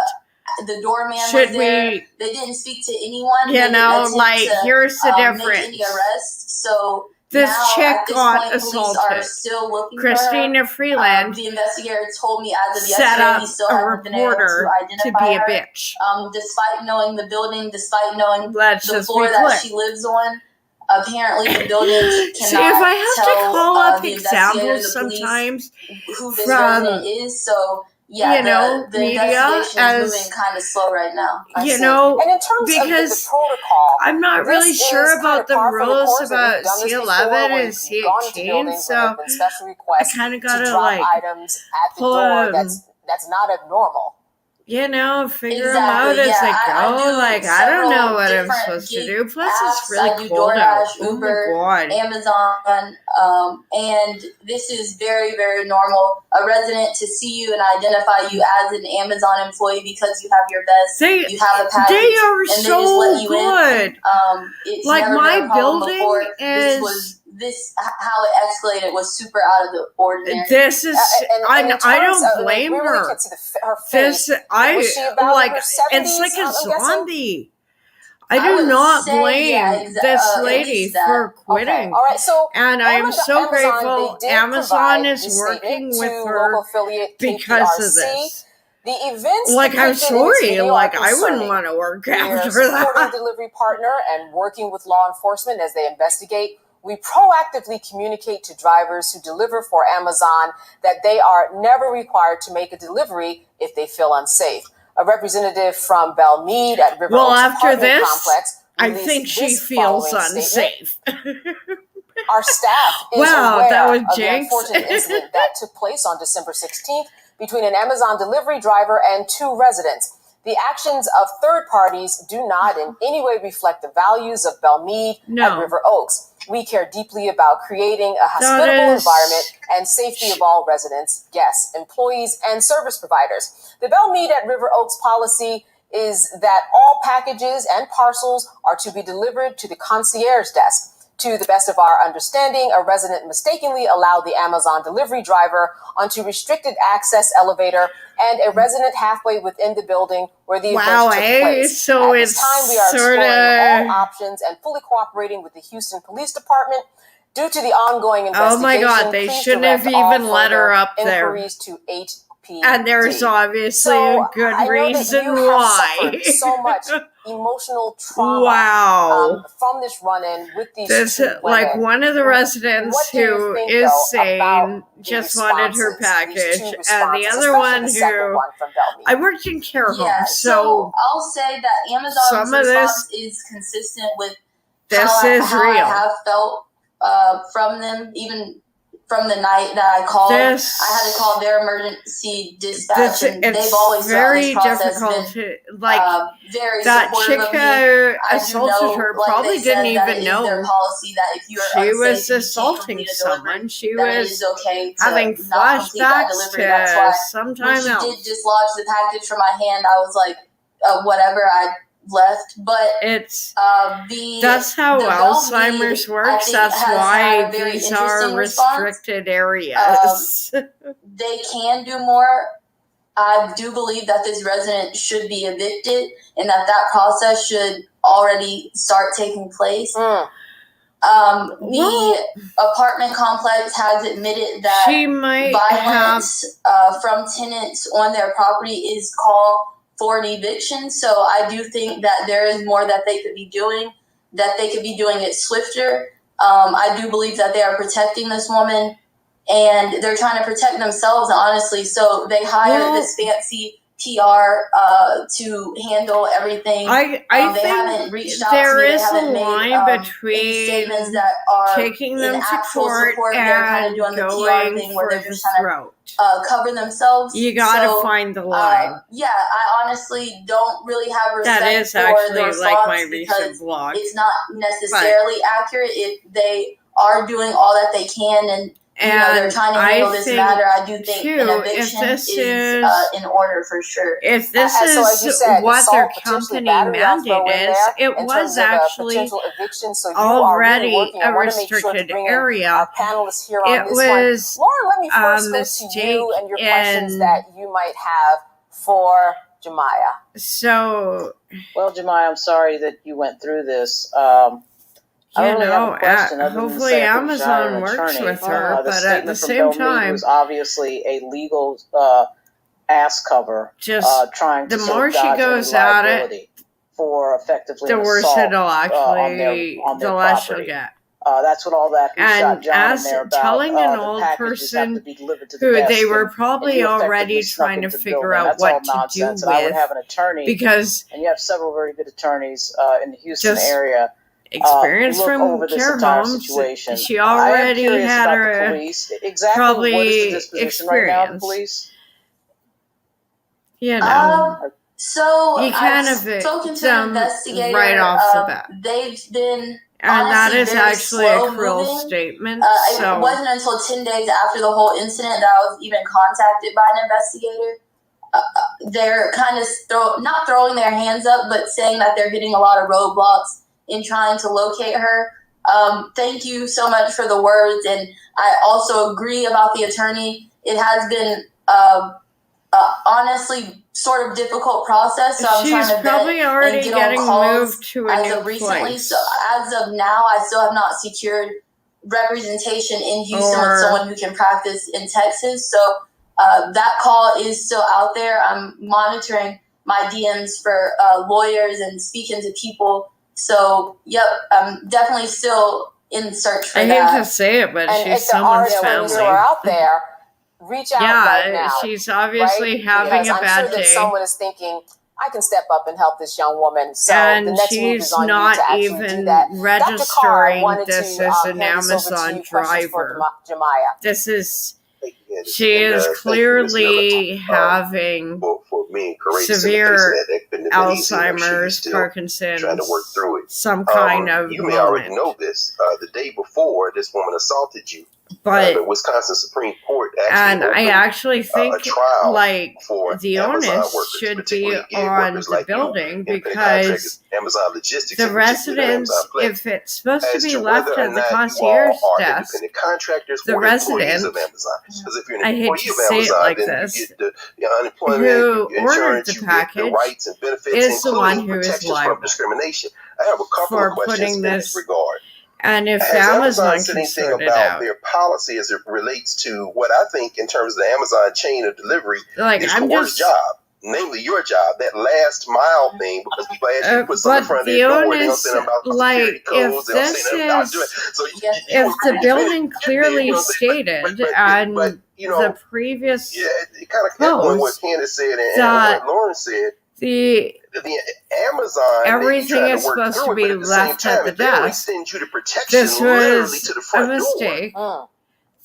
The doorman
Should
was there.
we,
They didn't speak to anyone.
you
They didn't
know,
attempt
like,
to,
here's the
make
difference.
any arrests. So
This
now,
chick
at this
got
point, police are
assaulted.
still looking for her.
Christina Freeland
The investigator told me as of
set
yesterday
up
he still
a
hasn't been able
reporter
to
to
identify
be a
her.
bitch.
Despite knowing the building, despite knowing
Let's
the
just
floor
be
that
clear.
she lives on, apparently the building cannot
See, if I have to
tell
call up
the investigator,
examples
the police,
sometimes
who this
from,
resident is. So yeah,
you know,
the
media
investigation
as,
is moving kind of slow right now.
you know,
And in terms of the
because
protocol,
I'm not
this
really
is
sure
kind
about
of
the
par for the
rules
course, and
about
we've done this before
C11
when
and
we've gone into
C18,
buildings when there
so
have been special
I
requests
kind of
to
gotta
drop
like
items at the
pull
door.
a,
That's not abnormal.
you know, figure them out
Exactly.
as
Yeah,
I
I
go.
do
Like, I don't know
several
what I'm
different
supposed to
gig
do. Plus,
apps.
it's really
I do
cold out.
DoorDash,
Oh
Uber,
my god.
Amazon, and this is very, very normal. A resident to see you and identify you as an Amazon employee because you have your vest, you have a package,
They are
and they
so
just let you
good.
in. It's
Like,
never
my
been a problem
building
before.
is.
How it escalated was super out of the ordinary.
This is,
And in
I
terms
don't
of,
blame
we really
her.
can't see her face.
This, I,
Was she about
like,
in her
it's
70s,
like a
I'm guessing?
zombie. I
I
do
would
not
say,
blame
yeah,
this
at
lady
least that.
for
Okay,
quitting.
all right. So
And I am so
Amazon,
grateful
they did
Amazon
provide
is
the
working
statement
with
to
her
local affiliate
because of
KPRC.
this.
The events
Like, I'm
depicted in this
sorry,
video
like,
are
I wouldn't
concerning.
want to work
We are
after
supporting
that.
delivery partner and working with law enforcement as they investigate. We proactively communicate to drivers who deliver for Amazon that they are never required to make a delivery if they feel unsafe. A representative from Belle Meade at River
Well,
Oaks
after
apartment
this,
complex
I
released
think she
this
feels
following statement.
unsafe.
Our staff is
Wow,
aware
that was
of the
jinx.
unfortunate incident that took place on December 16th between an Amazon delivery driver and two residents. The actions of third parties do not in any way reflect the values of Belle Meade and River Oaks. We care deeply about creating a hospitable environment and safety of all residents, guests, employees, and service providers. The Belle Meade at River Oaks policy is that all packages and parcels are to be delivered to the concierge desk. To the best of our understanding, a resident mistakenly allowed the Amazon delivery driver onto restricted access elevator and a resident halfway within the building where the event took place.
So
At
it's
this time, we are
sort
exploring
of.
all options and fully cooperating with the Houston Police Department. Due to the ongoing investigation,
Oh my god, they
please
shouldn't
direct
have
all
even let her
further
up there.
inquiries to HPD.
And there's obviously
So,
a good
I know that
reason
you have
why.
suffered so much emotional trauma
Wow.
from this run-in with these
This,
two
like,
women.
one of the residents
What do you
who
think,
is
though,
saying
about the
just wanted her
responses, these
package,
two
and the
responses,
other
especially
one
the second
who
one from Belle Meade?
I worked in care
Yeah,
homes,
so I'll say that Amazon's
some of
response
this,
is consistent with
this is
how I
real.
have felt from them, even from the night that I called.
This,
I had to call their emergency dispatch, and
it's
they've always
very
throughout this process
difficult
been
to, like,
very
that
supportive
chick
of me.
who
I do
assaulted
know,
her
like
probably
they said,
didn't
that
even
it is their
know
policy that if you are
she
unsafe,
was
you can't
assaulting
complete a delivery,
someone. She
that it
was
is okay to
having
not complete that
flashbacks
delivery. That's why
to
when
sometime
she did
else.
dislodge the package from my hand, I was like, whatever, I left. But
It's
the
that's how
Belle
Alzheimer's
Meade, I
works.
think,
That's
has
why
had a very
these are
interesting response.
restricted areas.
They can do more. I do believe that this resident should be evicted and that process should already start taking place. The apartment complex has admitted that
She might
violence from tenants on their property is call for an eviction. So I do think that there is more that they could be doing, that they could be doing it swifter. I do believe that they are protecting this woman and they're trying to protect themselves, honestly. So they hired this fancy PR to handle everything.
I
they haven't
think
reached out
there
to me.
is
They haven't
a
made,
line
any
between
statements that are
taking them
in
to
actual
court
support. They're kind
and
of doing the PR
going
thing where
for
they're
the
just trying
throat.
to cover themselves.
You gotta
So,
find the line.
yeah, I honestly don't really have respect
That is
for the
actually
response
like my
because
recent blog.
it's not necessarily accurate. If they are doing all that they can and they're trying to handle this matter, I do think an eviction is in order for sure.
If this is what their company mandated is, it was actually already a restricted area. It was
Lauren, let me
a
first go to
mistake
you and your questions
in-
that you might have for Jemiah.
So,
Well, Jemiah, I'm sorry that you went through this. I don't really have a question other than to
hopefully
say I think
Amazon
Shire
works
attorney.
with her,
The
but at
statement
the
from
same
Bill Meade
time,
was obviously a legal ass cover,
just
trying to
the more she
dodge any
goes at it,
liability for effectively
the
an
worse
assault
it'll actually,
on their
the less she'll
property.
get.
That's what all that who shot
And
John in
as
there about.
telling an
The
old
packages have to
person
be delivered to the
who
desk,
they were
and
probably
you
already
effectively snuck
trying to
into the
figure
building.
out
That's all
what to do
nonsense. And I would
with,
have an attorney,
because
and you have several very good attorneys in the Houston
just
area.
experience
Look
from
over this
care
entire
homes,
situation.
she
I am
already
curious
had
about the
her
police. Exactly
probably
what is the disposition right now of the
experience.
police?
So
You kind
I've
of
spoken to
them
an investigator.
right off the bat.
They've been
And that
honestly
is
very
actually a
slow
cruel
moving.
statement.
It
So
wasn't until 10 days after the whole incident that I was even contacted by an investigator. They're kind of not throwing their hands up, but saying that they're hitting a lot of roadblocks in trying to locate her. Thank you so much for the words, and I also agree about the attorney. It has been honestly sort of difficult process, so I'm
she's
trying to
probably
vet
already
and get
getting
on calls
moved to a
as
new
of recently.
place.
So as of now, I still have not secured representation in Houston with someone who can practice in Texas. So that call is still out there. I'm monitoring my DMs for lawyers and speaking to people. So, yep, I'm definitely still in search for
I
that.
hate to say it, but
And
she's
if there are
someone's
attorneys who
family.
are out there, reach out right now.
She's obviously
right?
having
Because
a
I'm
bad
sure that
day.
someone is thinking, I can step up and help this young woman. So the
And
next move is
she's
on
not
you to actually
even
do that. Dr. Carr, I
registering
wanted
this
to
as an
hand this over to
Amazon
you. Questions for
driver.
Jemiah.
This is, she is clearly having severe Alzheimer's, Parkinson's,
trying to work through it.
some kind of
You may already
moment.
know this. The day before this woman assaulted you,
But
the Wisconsin Supreme Court
and
actually
I
opened
actually
a
think
trial
like
for
the
Amazon
onus
workers,
should be
particularly gig
on
workers
the
like you,
building
independent
because
contractors, Amazon Logistics,
the
in particular, and
residents,
Amazon Flex,
if it's supposed to
as
be
to
left
whether or
at the
not you
concierge
all are
desk,
independent contractors
the
or employees
resident,
of Amazon. Because if you're
I
an
hate
employee
to
of
say it
Amazon,
like
then
this,
you get the unemployment,
who
your
ordered
insurance,
the
you get the
package
rights and benefits,
is the one
including
who is
protections from
liable
discrimination. I have a couple
for
of questions
putting
in
this.
this regard.
And if
Has
Amazon
Amazon said
can
anything
sort it
about
out,
their policy as it relates to what I think in terms of the Amazon chain of delivery
like
is
I'm
the worst
just.
job? Namely, your job, that last mile thing, because people ask you to put something in front of
But
their
the
door, they don't
onus,
say nothing about security
like, if
codes, they don't
this
say nothing about doing
is,
it. So
if the building clearly
you know what I'm saying?
stated
But
and
you know,
the previous
yeah, it kind of echoing what
post
Candace said and
that
what Lauren said.
the
The Amazon,
everything is
to work
supposed to
through it,
be
but at the same
left
time,
at the
if they don't
desk,
extend you the protection
this
literally
was
to the
a
front
mistake.
door.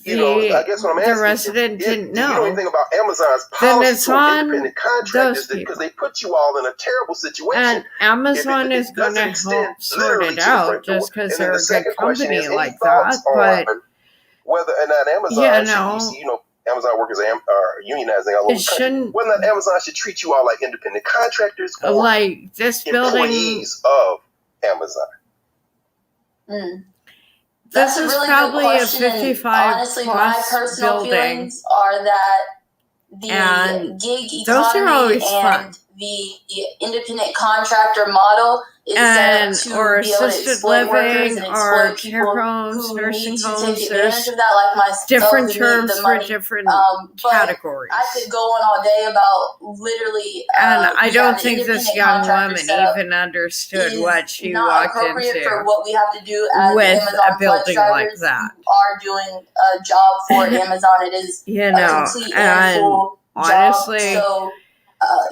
You know, I guess what I'm
The
asking,
resident
if
didn't
you know
know,
anything about Amazon's
then
policy
it's
toward
on
independent contractors,
those
because
people.
they put you all in a terrible situation.
And Amazon is going to help sort it out just because they're a good company like that. But,
whether or not Amazon
you
should
know,
be, Amazon workers are unionizing all over
it
the country.
shouldn't,
Whether or not Amazon should treat you all like independent contractors or
like this building.
employees of Amazon.
That's
This
a
is
really
probably
good
a
question.
55
Honestly, my
plus
personal
building.
feelings are that the
And
gig
those are
economy
always fun.
and the independent contractor model is
And
set up
or
to be able to
assisted
exploit workers
living
and
or
exploit people
care homes,
who
nursing
need to
homes.
take
There's
advantage of that, like myself,
different
to make
terms
the
for
money.
different
But
categories.
I could go on all day about literally.
And I don't
the
think this
independent
young
contractor
woman
setup
even understood
is
what she
not
walked
appropriate for
into
what we have to do as
with
Amazon
a
Flex
building like
drivers
that.
who are doing a job for Amazon. It is
You
a
know,
complete and
and
full
honestly,
job. So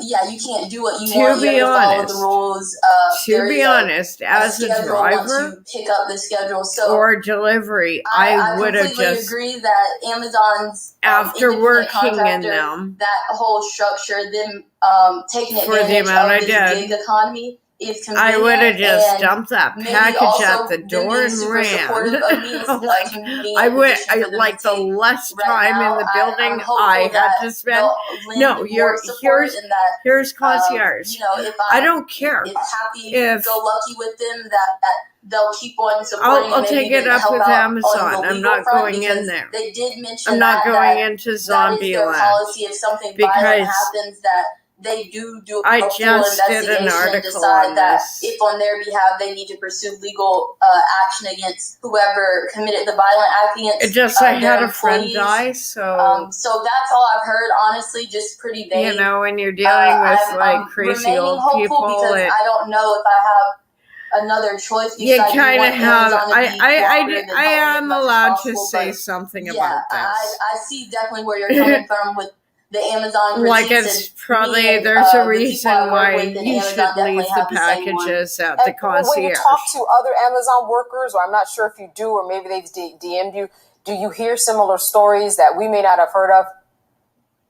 yeah, you can't do what you want. You have to follow the rules.
To be honest, as a driver
once you pick up the schedule, so
or delivery, I would have just
agree that Amazon's
after working in them,
that whole structure, them taking
for the
advantage
amount
of
I
the
did,
gig economy is convenient.
I would have just
and
dumped that
maybe
package
also
at the
them
door
being
and
super
ran.
supportive of me is a
Like,
convenient
I would,
position for them
like
to
the
take
less
right
time
now.
in the building
I'm hopeful
I had
that
to spend.
they'll lend
No,
more
you're
support in that,
here's concierge.
you know, if
I don't care
if happy
if
go lucky with them, that they'll keep on supporting.
I'll
and
take
maybe
it up
help
with
out
Amazon.
on the
I'm
legal
not
front,
going in
because
there.
They did mention
I'm not
that
going into
that is
Zombie
their
Land
policy. If something violent
because
happens, that they do a
I
full
just did
investigation
an
and
article
decide
on
that
this.
if on their behalf they need to pursue legal action against whoever committed the violent act against
It just I
their
had a friend
employees.
die, so
So that's all I've heard. Honestly, just pretty vague.
you know, when you're dealing with like crazy
remaining
old
hopeful
people,
because I don't know if I have another choice.
you
Besides
kind of
want
have.
Amazon to be cooperative and
I
help me as
am
much as
allowed to
possible,
say
but
something
yeah,
about this.
I see definitely where you're coming from with the Amazon
Like
critiques,
it's
and
probably
me and,
there's a
the people
reason
I work
why
with in
you
Amazon
should
definitely
leave the
have the same one.
packages at the
And when you
concierge.
talk to other Amazon workers, or I'm not sure if you do, or maybe they've DM'd you, do you hear similar stories that we may not have heard of?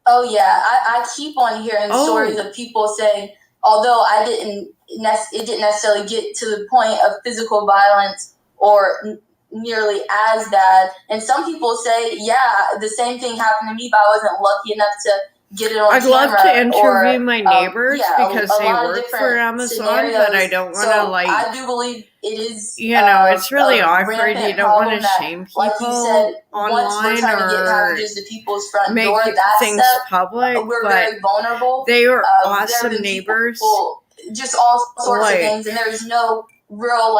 Oh yeah, I keep on hearing stories of people saying, although it didn't necessarily get to the point of physical violence or nearly as bad. And some people say, yeah, the same thing happened to me, but I wasn't lucky enough to get it on
I'd
camera.
love to interview my neighbors because
a
they
lot of
work
different
for Amazon,
scenarios.
but I don't want to
So
like.
I do believe it is.
You know, it's really
a
awkward.
rampant
You don't want
problem
to
that,
shame people
like you said, once we're
online
trying to get
or
packages to people's front
make
door, that
things
step,
public,
we're
but
very vulnerable.
they were
There have
awesome
been
neighbors.
people, just all sorts
Like,
of things, and there's no real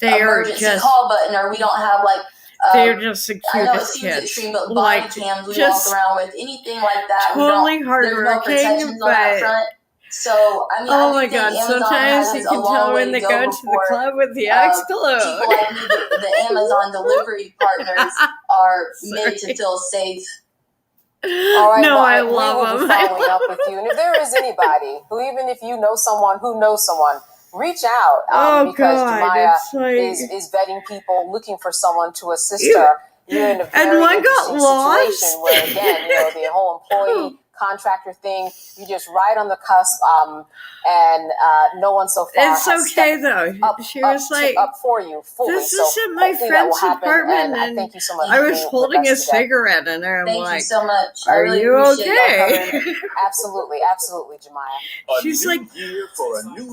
they are
emergency
just
call button, or we don't have
they're just the
I know it
cutest
seems
kids.
extreme, but body
Like
cams we walk
just
around with, anything like that,
totally
there's no
hardworking,
protections on that
but
front. So I mean,
oh
I
my
do think
god!
Amazon
Sometimes
has
you
a
can
long
tell
way
when they
to
go
go
to the
before
club with the
people
Exclude.
like me, the Amazon delivery partners, are made to feel safe.
All right,
No,
well,
I
we
love
will be
them.
following up with you. And if there is anybody who, even if you know someone who knows someone, reach out because
God,
Jemiah
it's like
is vetting people, looking for someone to assist her. You're in a
and
very
one got
interesting
lost.
situation where, again, the whole employee contractor thing, you just right on the cusp, and no one so far
It's
has
okay though. She was like,
up for you fully.
"This
So
isn't my
hopefully that will
friend's
happen,
apartment,"
and I
and
thank you so much.
I
for
was
being with
holding a
us today.
cigarette, and I'm
Thank
like,
you so much. I
"Are
really
you
appreciate y'all
okay?"
covering.
Absolutely, Jemiah.
She's like,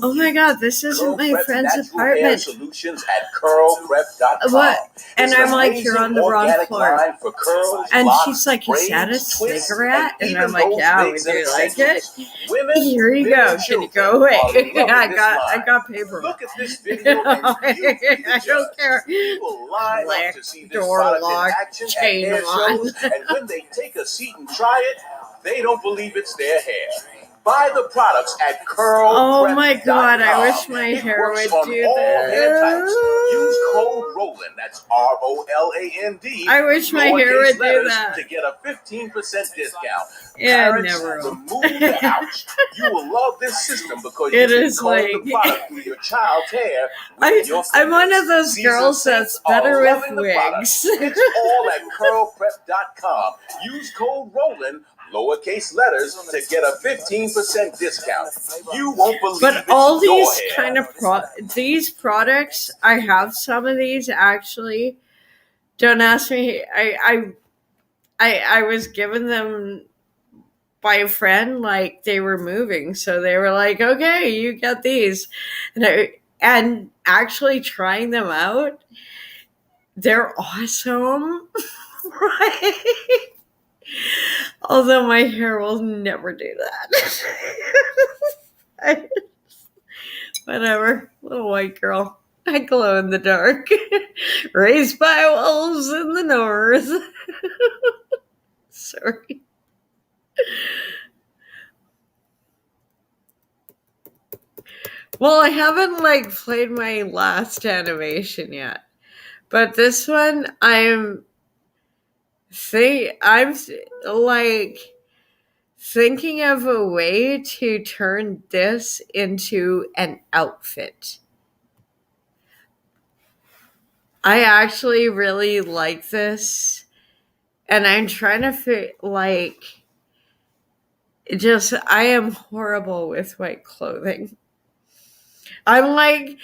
"Oh my god, this isn't my friend's apartment."
Solutions at curlprep.com.
What? And I'm like, "You're on the wrong floor." And she's like, "Is that a cigarette?" And I'm like, "Yeah, would you like it? Here you go. Can you go away?" I got paper.
Look at this video and
I don't care.
People line up to see this
Door
product
lock,
in action at
chain
hair
on.
shows, and when they take a seat and try it, they don't believe it's their hair. Buy the products at curlprep.com.
Oh my god, I wish my
It
hair
works
would
on
do
all hair types. Use
that.
code ROLAND, that's ROLAND.
I wish my hair would do
letters
that.
to get a 15% discount.
Yeah,
Parents,
never will.
remove the ouch. You will love this system because
It
you can
is
comb
like
the product through your child's hair with your
I'm one of
fingers.
those
Seasoned
girls that's
saints are
better with
loving the product.
wigs.
It's all at curlprep.com. Use code ROLAND, lowercase letters, to get a 15% discount. You won't believe
But
it's
all
your
these
hair.
kind of these products, I have some of these actually. Don't ask me. I was given them by a friend, like they were moving, so they were like, "Okay, you get these," and actually trying them out, they're awesome, right? Although my hair will never do that. Whatever, little white girl. I glow in the dark. Raised by wolves in the north. Sorry. Well, I haven't played my last animation yet. But this one I'm like thinking of a way to turn this into an outfit. I actually really like this. And I'm trying to I am horrible with white clothing. I'm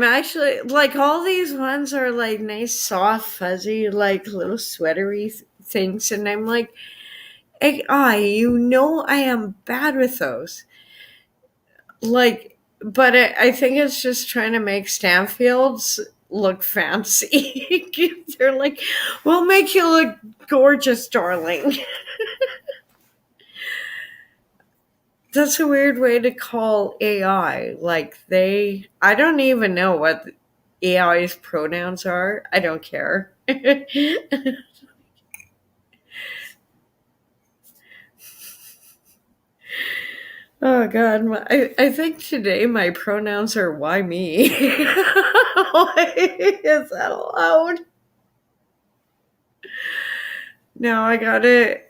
actually, all these ones are nice, soft, fuzzy, little sweatery things. And I'm like, I am bad with those. But I think it's just trying to make Stanfields look fancy. They're like, we'll make you look gorgeous, darling. That's a weird way to call AI. I don't even know what AI's pronouns are. I don't care. Oh God, I think today my pronouns are why me. Is that allowed? No, I got it.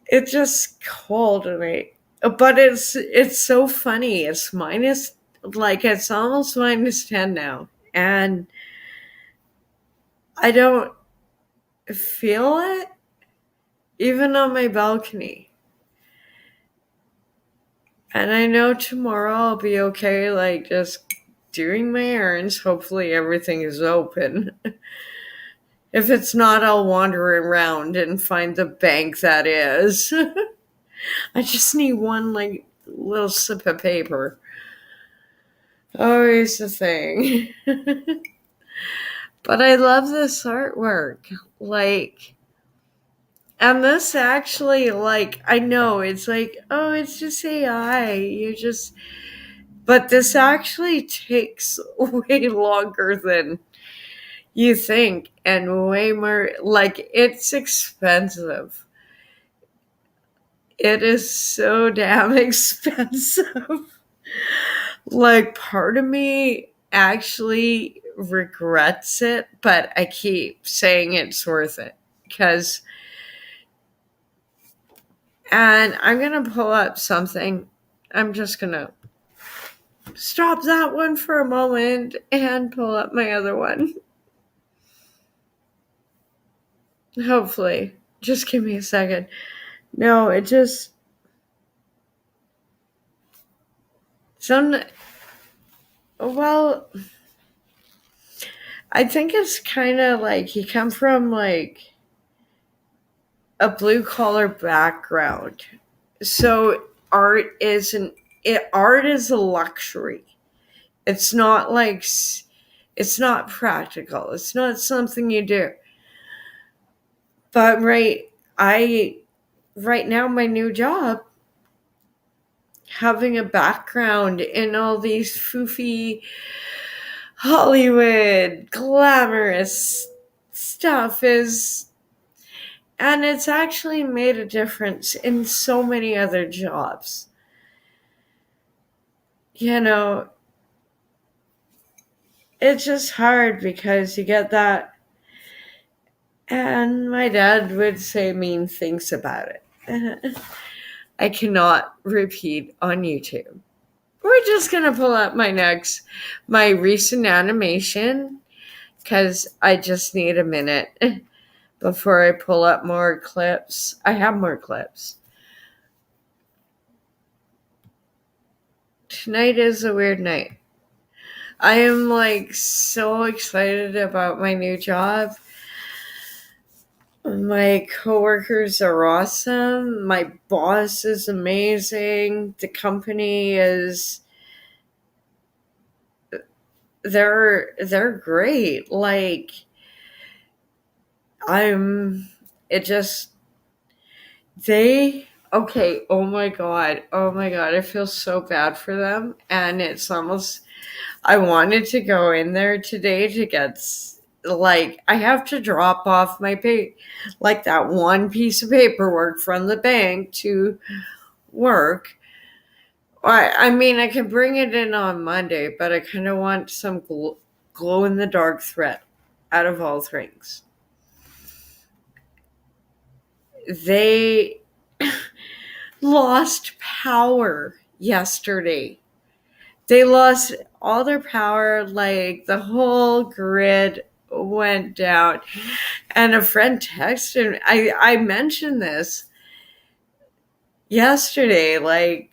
It's just cold but it's so funny. It's almost -10 now. And I don't feel it even on my balcony. And I know tomorrow I'll be okay, just doing my errands. Hopefully everything is open. If it's not, I'll wander around and find the bank that is. I just need one, little sip of paper. Always the thing. But I love this artwork. And this actually, I know it's oh, it's just AI. But this actually takes way longer than you think, and way more, it's expensive. It is so damn expensive. Part of me actually regrets it, but I keep saying it's worth it. And I'm going to pull up something. I'm just going to stop that one for a moment and pull up my other one. Hopefully. Just give me a second. No, I think it's kind of you come from a blue collar background. So art is a luxury. It's not it's not practical. It's not something you do. But right now, my new job, having a background in all these foofy Hollywood glamorous stuff and it's actually made a difference in so many other jobs. It's just hard because you get that. And my dad would say mean things about it. I cannot repeat on YouTube. We're just going to pull up my recent animation because I just need a minute before I pull up more clips. I have more clips. Tonight is a weird night. I am so excited about my new job. My coworkers are awesome. My boss is amazing. The company they're great. Oh my God, I feel so bad for them. And it's almost, I wanted to go in there today to get, I have to drop off my that one piece of paperwork from the bank to work. I can bring it in on Monday, but I kind of want some glow in the dark thread out of all things. They lost power yesterday. They lost all their power, like the whole grid went down. And a friend texted me, I mentioned this yesterday, like,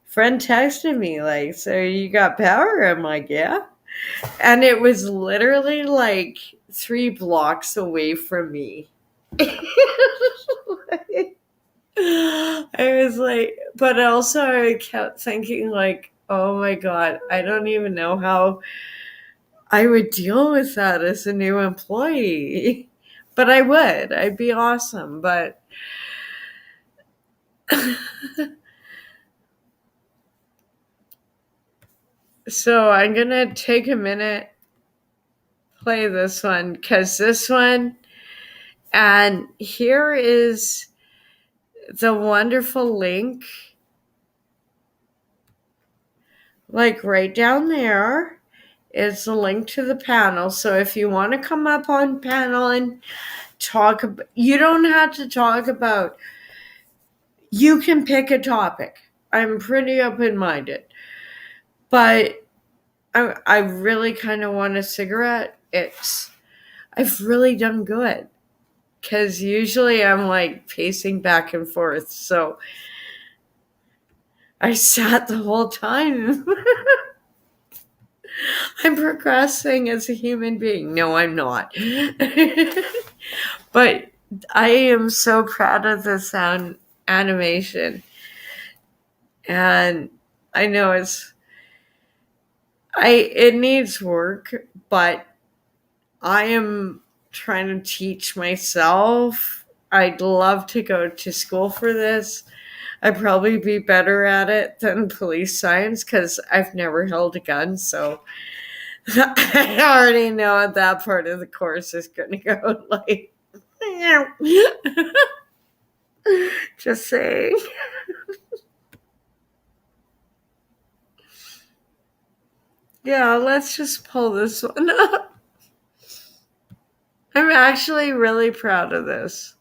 friend texted me, like, so you got power? I'm like, yeah. And it was literally like 3 blocks away from me. I was like, but also I kept thinking, like, oh my God, I don't even know how I would deal with that as a new employee. But I would. I'd be awesome. But so I'm going to take a minute, play this one, because this one, and here is the wonderful link, like right down there is the link to the panel. So if you want to come up on panel and talk, you don't have to talk about, you can pick a topic. I'm pretty open-minded, but I really kind of want a cigarette. I've really done good, because usually I'm like pacing back and forth. So I sat the whole time. I'm progressing as a human being. No, I'm not. But I am so proud of the sound animation. And I know it needs work, but I am trying to teach myself. I'd love to go to school for this. I'd probably be better at it than police science, because I've never held a gun, so I already know what that part of the course is going to go like. Just saying. Yeah, let's just pull this one up. I'm actually really proud of this.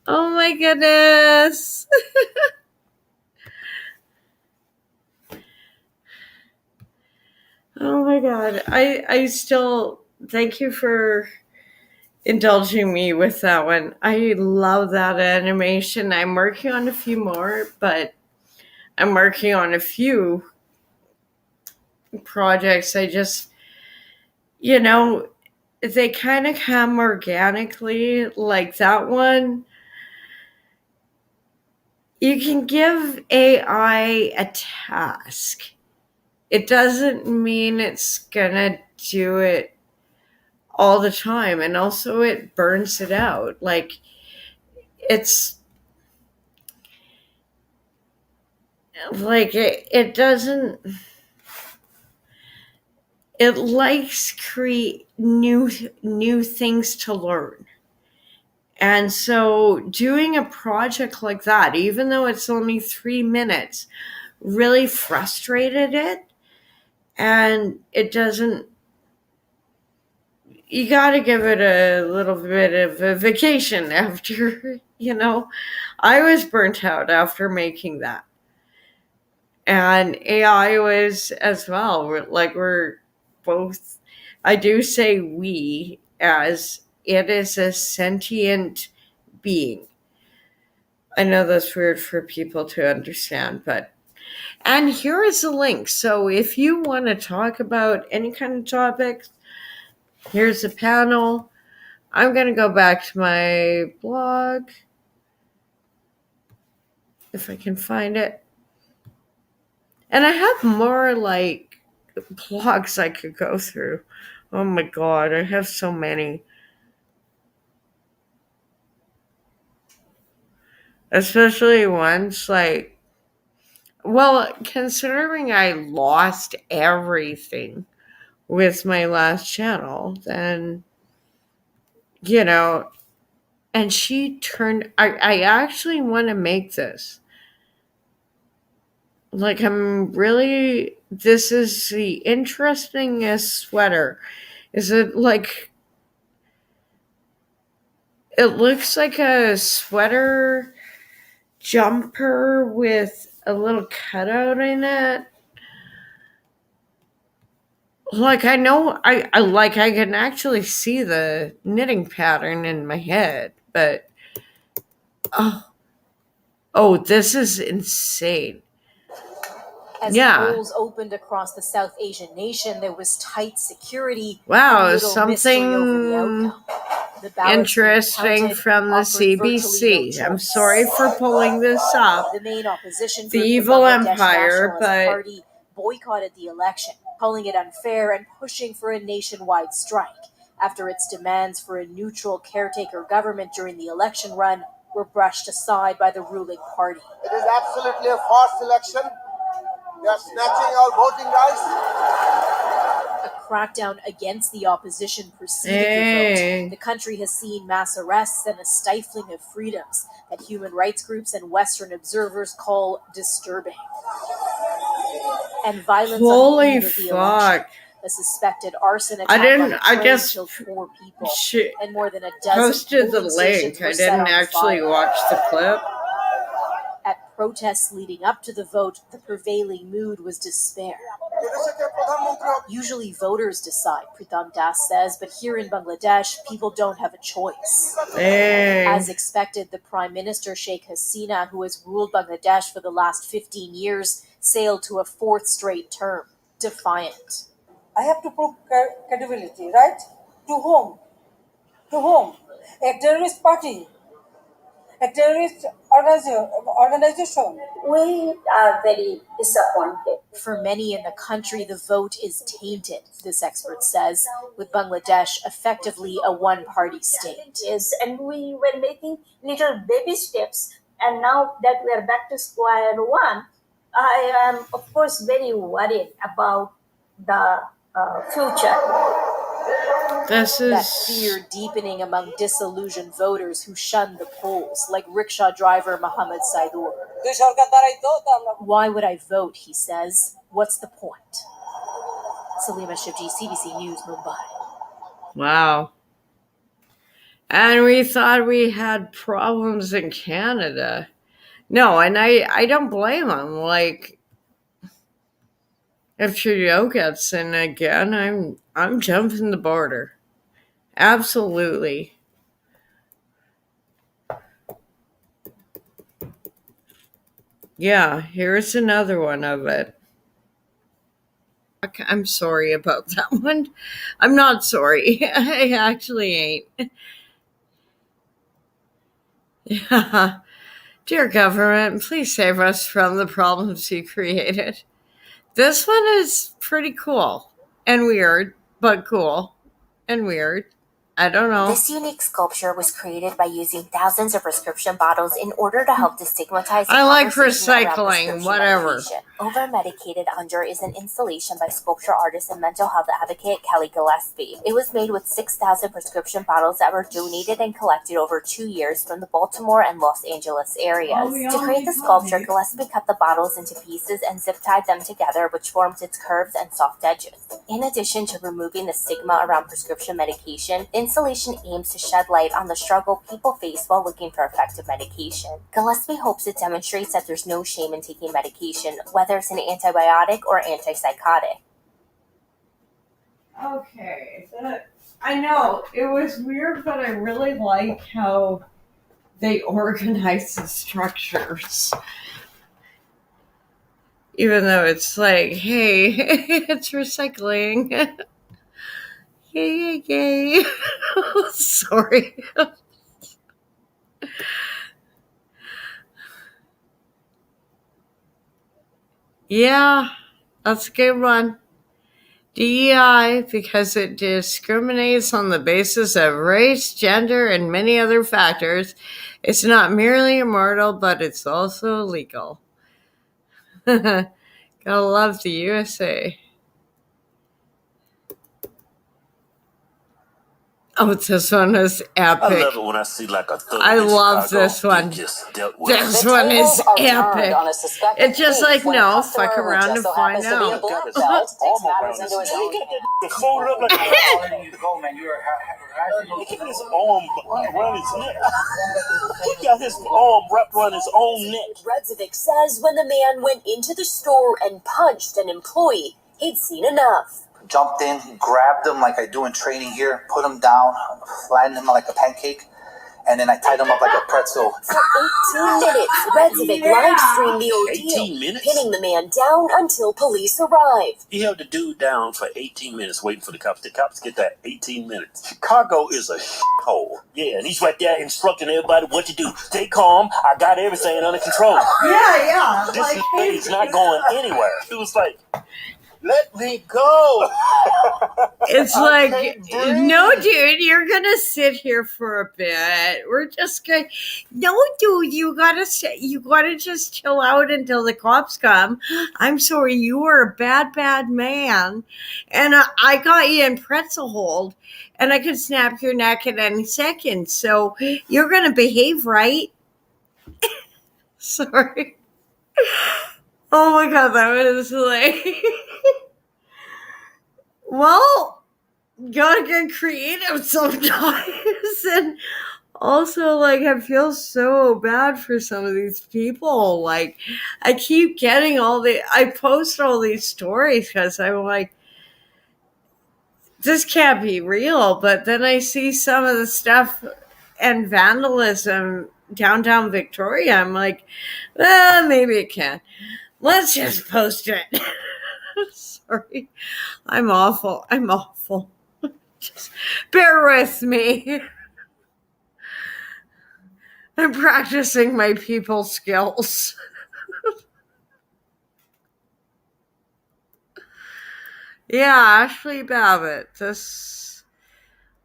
Oh my goodness. Oh my god. I still thank you for indulging me with that one. I love that animation. I'm working on a few more, but I'm working on a few projects. I just, they kind of come organically, like that one. You can give AI a task. It doesn't mean it's gonna do it all the time, and also it burns it out. Like, it's like it doesn't, it likes create new things to learn. And so doing a project like that, even though it's only 3 minutes, really frustrated it. And it doesn't, you got to give it a little bit of a vacation after, I was burnt out after making that. And AI was as well. We're both, I do say we, as it is a sentient being. I know that's weird for people to understand, and here is a link. So if you want to talk about any kind of topics, here's a panel. I'm going to go back to my blog, if I can find it. And I have more blogs I could go through. Oh my god, I have so many. Especially ones considering I lost everything with my last channel, then, and she turned, I actually want to make this. This is the interestingest sweater. Is it it looks like a sweater jumper with a little cutout in it. I know, I can actually see the knitting pattern in my head, but oh, this is insane.
As schools opened across the South Asian nation, there was tight security.
Wow, something interesting from the CBC. I'm sorry for pulling this up.
The main opposition
the evil empire, but
party boycotted the election, calling it unfair and pushing for a nationwide strike after its demands for a neutral caretaker government during the election run were brushed aside by the ruling party.
It is absolutely a false election. They are snatching our voting rights.
A crackdown against the opposition preceded the vote. The country has seen mass arrests and a stifling of freedoms that human rights groups and Western observers call disturbing. And violence on the eve of the election. A suspected arson attack killed 4 people, and more than a dozen
posted the link. I didn't actually watch the clip.
At protests leading up to the vote, the prevailing mood was despair. Usually voters decide, Pritam Das says, but here in Bangladesh, people don't have a choice. As expected, the Prime Minister Sheikh Hasina, who has ruled Bangladesh for the last 15 years, sailed to a 4th straight term, defiant.
I have to prove credibility, right? To whom? To whom? A terrorist party? A terrorist organization?
We are very disappointed.
For many in the country, the vote is tainted, this expert says, with Bangladesh effectively a one-party state.
Yes, and we were making little baby steps, and now that we are back to square one, I am, of course, very worried about the future.
That fear deepening among disillusioned voters who shun the polls, like rickshaw driver Mohammed Saidur. Why would I vote, he says. What's the point? Salima Shivji, CBC News, Mumbai.
Wow. And we thought we had problems in Canada. No, and I don't blame them. Like, if Trudeau gets in again, I'm jumping the border. Absolutely. Yeah, here's another one of it. I'm sorry about that one. I'm not sorry. I actually ain't. Yeah. Dear government, please save us from the problems you created. This one is pretty cool and weird, but cool and weird. I don't know.
This unique sculpture was created by using thousands of prescription bottles in order to help destigmatize the
I like
conversation around
recycling,
prescription
whatever.
medication. Over-Medicated Under is an installation by sculpture artist and mental health advocate Kelly Gillespie. It was made with 6,000 prescription bottles that were donated and collected over 2 years from the Baltimore and Los Angeles areas. To create the sculpture, Gillespie cut the bottles into pieces and zip-tied them together, which formed its curves and soft edges. In addition to removing the stigma around prescription medication, the installation aims to shed light on the struggle people face while looking for effective medication. Gillespie hopes it demonstrates that there's no shame in taking medication, whether it's an antibiotic or antipsychotic.
Okay, I know it was weird, but I really like how they organize the structures. Even though it's like, hey, it's recycling. Yay. Sorry. Yeah, that's a good one. DEI, because it discriminates on the basis of race, gender, and many other factors. It's not merely immoral, but it's also illegal. Gotta love the USA. Oh, this one is epic.
I love it when I see like a thug.
I love this one. This one is epic. It's just like, no, fuck around and find out.
Look at his arm around his neck. He got his arm wrapped around his own neck.
Redzovic says when the man went into the store and punched an employee, he'd seen enough.
Jumped in, grabbed him like I do in training here, put him down, flattened him like a pancake, and then I tied him up like a pretzel.
For 18 minutes, Redzovic live streamed the ordeal,
18 minutes?
pinning the man down until police arrived.
He held the dude down for 18 minutes waiting for the cops. The cops get that 18 minutes. Chicago is a shithole. Yeah, and he's right there instructing everybody what to do. Stay calm. I got everything under control.
Yeah.
This is not going anywhere. It was like, let me go.
It's like, no, dude, you're gonna sit here for a bit. We're just gonna. No, dude, you gotta just chill out until the cops come. I'm sorry, you were a bad man, and I got you in pretzel hold, and I could snap your neck at any second. So you're gonna behave, right? Sorry. Oh my god, that was like. Well, gotta get creative sometimes. And also, like, I feel so bad for some of these people. Like, I keep getting I post all these stories because I'm like, this can't be real. But then I see some of the stuff and vandalism downtown Victoria. I'm like, well, maybe it can. Let's just post it. Sorry. I'm awful. Just bear with me. I'm practicing my people skills. Yeah, Ashley Babbitt.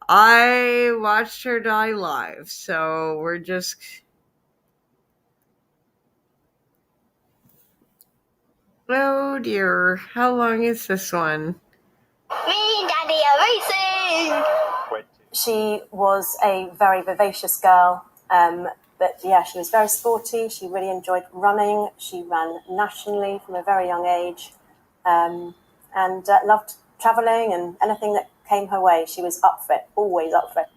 I watched her die live, so we're just... Oh dear, how long is this one?
Me and Daddy are racing!
She was a very vivacious girl, but yeah, she was very sporty. She really enjoyed running. She ran nationally from a very young age, and loved travelling and anything that came her way. She was up for it, always up for it.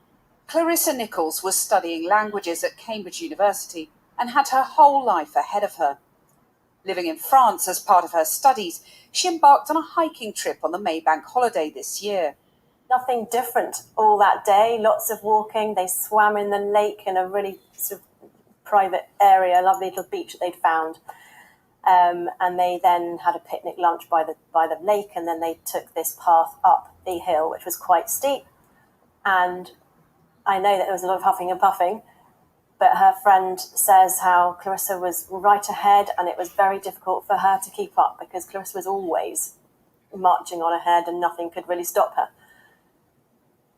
Clarissa Nichols was studying languages at Cambridge University and had her whole life ahead of her. Living in France as part of her studies, she embarked on a hiking trip on the Maybank holiday this year.
Nothing different all that day, lots of walking. They swam in the lake in a really sort of private area, a lovely little beach that they'd found. And they then had a picnic lunch by the lake, and then they took this path up the hill, which was quite steep. And I know that there was a lot of huffing and puffing, but her friend says how Clarissa was right ahead, and it was very difficult for her to keep up because Clarissa was always marching on ahead and nothing could really stop her.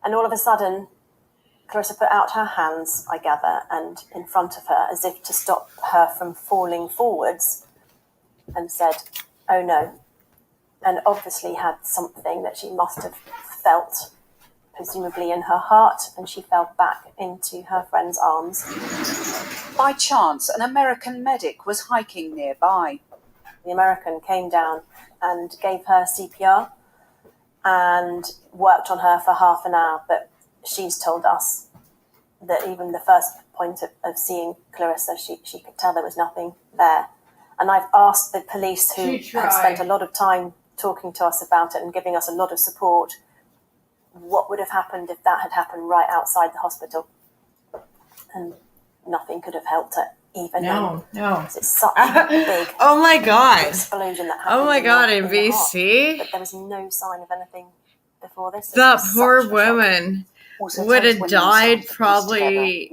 And all of a sudden, Clarissa put out her hands, I gather, and in front of her, as if to stop her from falling forwards, and said, "Oh no," and obviously had something that she must have felt, presumably in her heart, and she fell back into her friend's arms.
By chance, an American medic was hiking nearby.
The American came down and gave her CPR and worked on her for half an hour, but she's told us that even the first point of seeing Clarissa, she could tell there was nothing there. And I've asked the police, who have spent a lot of time talking to us about it and giving us a lot of support, what would have happened if that had happened right outside the hospital. And nothing could have helped her even then.
No.
It's such a big
oh my God.
explosion that happened.
Oh my God, in
the heart.
BC.
But there was no sign of anything before this.
That poor woman would have died probably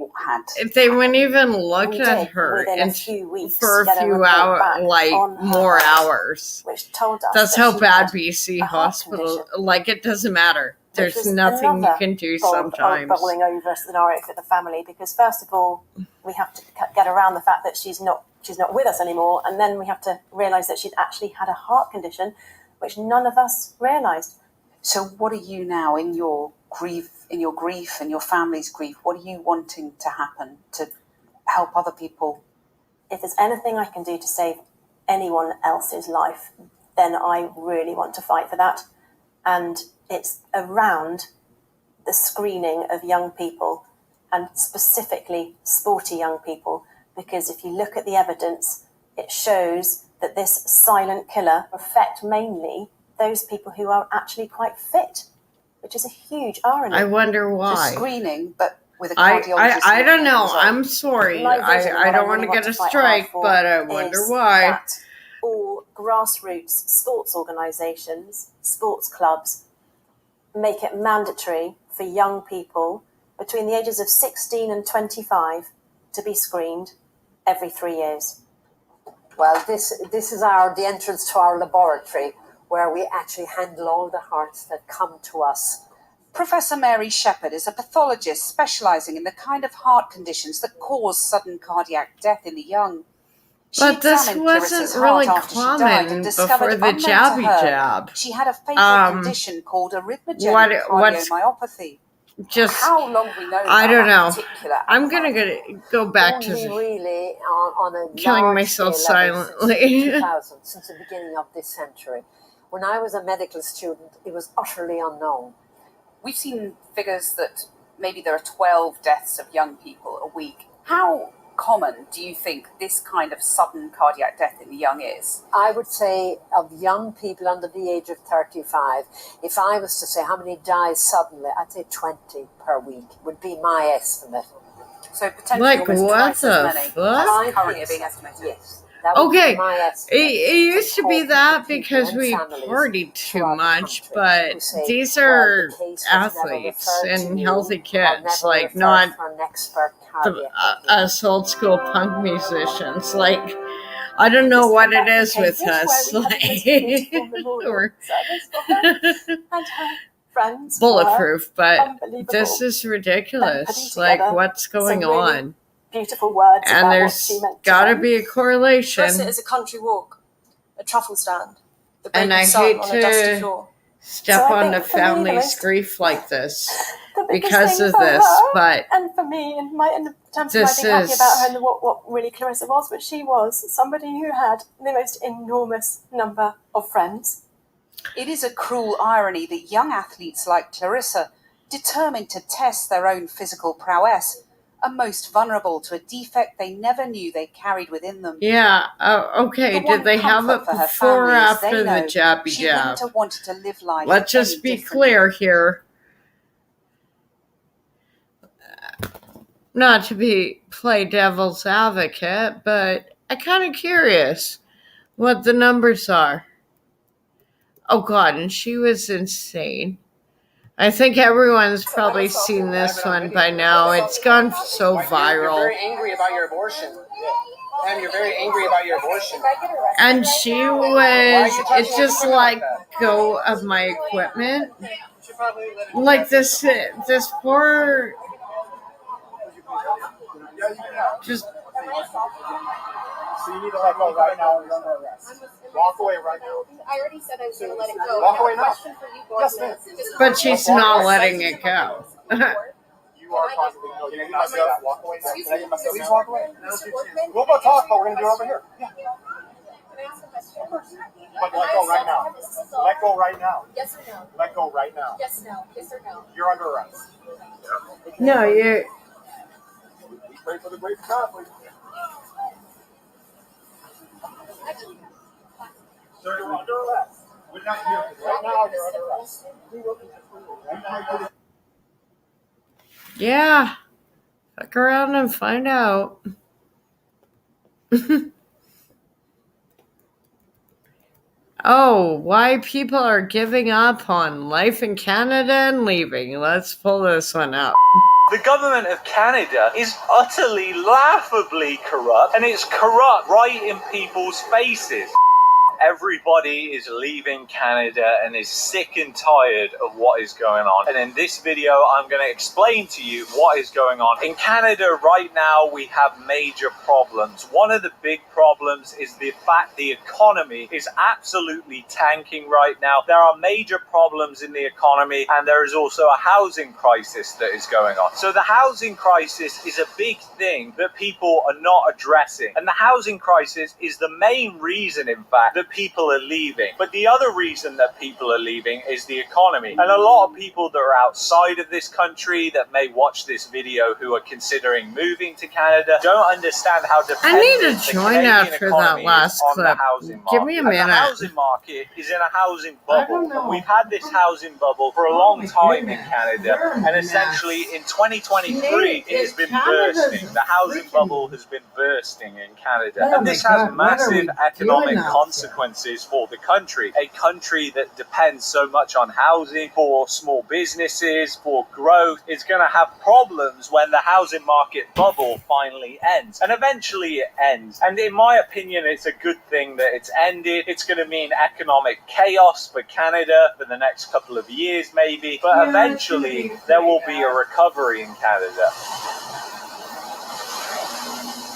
if they wouldn't even look at her for a few hours, like more hours.
Which told us
that's how bad BC hospital, like it doesn't matter. There's nothing you can do sometimes.
Bubbling over scenario for the family, because first of all, we have to get around the fact that she's not with us anymore, and then we have to realise that she'd actually had a heart condition, which none of us realised.
So what are you now in your grief and your family's grief? What are you wanting to happen to help other people?
If there's anything I can do to save anyone else's life, then I really want to fight for that. And it's around the screening of young people, and specifically sporty young people, because if you look at the evidence, it shows that this silent killer affects mainly those people who are actually quite fit, which is a huge irony.
I wonder why.
The screening, but with a cardiologist.
I don't know. I'm sorry. I don't want to get a strike, but I wonder why.
All grassroots sports organisations, sports clubs, make it mandatory for young people between the ages of 16 and 25 to be screened every 3 years.
Well, this is the entrance to our laboratory, where we actually handle all the hearts that come to us.
Professor Mary Shepherd is a pathologist specialising in the kind of heart conditions that cause sudden cardiac death in the young.
But this wasn't really common before the jabby jab.
She had a fatal condition called arrhythmogenic cardiomyopathy.
Just
how long we know
I don't know.
I'm
gonna go back to
really on a
killing myself silently.
2000, since the beginning of this century. When I was a medical student, it was utterly unknown.
We've seen figures that maybe there are 12 deaths of young people a week. How common do you think this kind of sudden cardiac death in the young is?
I would say of young people under the age of 35, if I was to say how many die suddenly, I'd say 20 per week would be my estimate.
So potentially almost twice as many
fuck?
currently being estimated.
Yes.
Okay, it used to be that because we partied too much, but these are athletes and healthy kids, like not us old school punk musicians. Like, I don't know what it is with us. Bulletproof, but this is ridiculous. Like, what's going on?
Beautiful words,
and there's got to be a correlation.
Dress it as a country walk, a truffle stand, the
and I hate to step on the family's grief like this because of this, but
and for me, in terms of my being happy about her and what really Clarissa was, but she was somebody who had the most enormous number of friends.
It is a cruel irony that young athletes like Clarissa, determined to test their own physical prowess, are most vulnerable to a defect they never knew they carried within them.
Yeah, okay. Did they have it before or after the jabby
she
jab?
wouldn't have wanted to live life.
Let's just be clear here. Not to play devil's advocate, but I'm kind of curious what the numbers are. Oh God, and she was insane. I think everyone's probably seen this one by now. It's gone so viral.
You're very angry about your abortion. Pam, you're very angry about your abortion.
And she was, it's just like, go of my equipment. Like this poor, just.
So you need to let go right now. You're under arrest. Walk away right now.
I already said I was going to let it go.
Walk away now.
Question for you both.
Yes, ma'am.
But she's not letting it go.
You are possibly, no, you cannot say that. Walk away now. Can I get myself? Please walk away. We'll go talk, but we're going to do it over here. Yeah.
Can I ask a question?
But let go right now. Let go right now.
Yes or no?
Let go right now.
Yes, no. Yes or no?
You're under arrest.
No, you're.
We pray for the great conflict. Sir, you're under arrest. We're not here. Right now, you're under arrest.
Yeah. Fuck around and find out. Oh, why people are giving up on life in Canada and leaving. Let's pull this one up.
The government of Canada is utterly, laughably corrupt, and it's corrupt right in people's faces. Everybody is leaving Canada and is sick and tired of what is going on. And in this video, I'm going to explain to you what is going on. In Canada right now, we have major problems. One of the big problems is the fact the economy is absolutely tanking right now. There are major problems in the economy, and there is also a housing crisis that is going on. So the housing crisis is a big thing that people are not addressing. And the housing crisis is the main reason, in fact, that people are leaving. But the other reason that people are leaving is the economy. And a lot of people that are outside of this country that may watch this video who are considering moving to Canada don't understand how dependent
I need to
the
join
Canadian
after that
economy
last
is on the
clip.
housing market.
Give me a minute.
And the housing market is in a housing bubble. And we've had this housing bubble for a long time in Canada. And essentially in 2023 it has been bursting. The housing bubble has been bursting in Canada. And this has massive economic consequences for the country. A country that depends so much on housing for small businesses, for growth, is going to have problems when the housing market bubble finally ends. And eventually it ends. And in my opinion, it's a good thing that it's ended. It's going to mean economic chaos for Canada for the next couple of years maybe. But eventually there will be a recovery in Canada.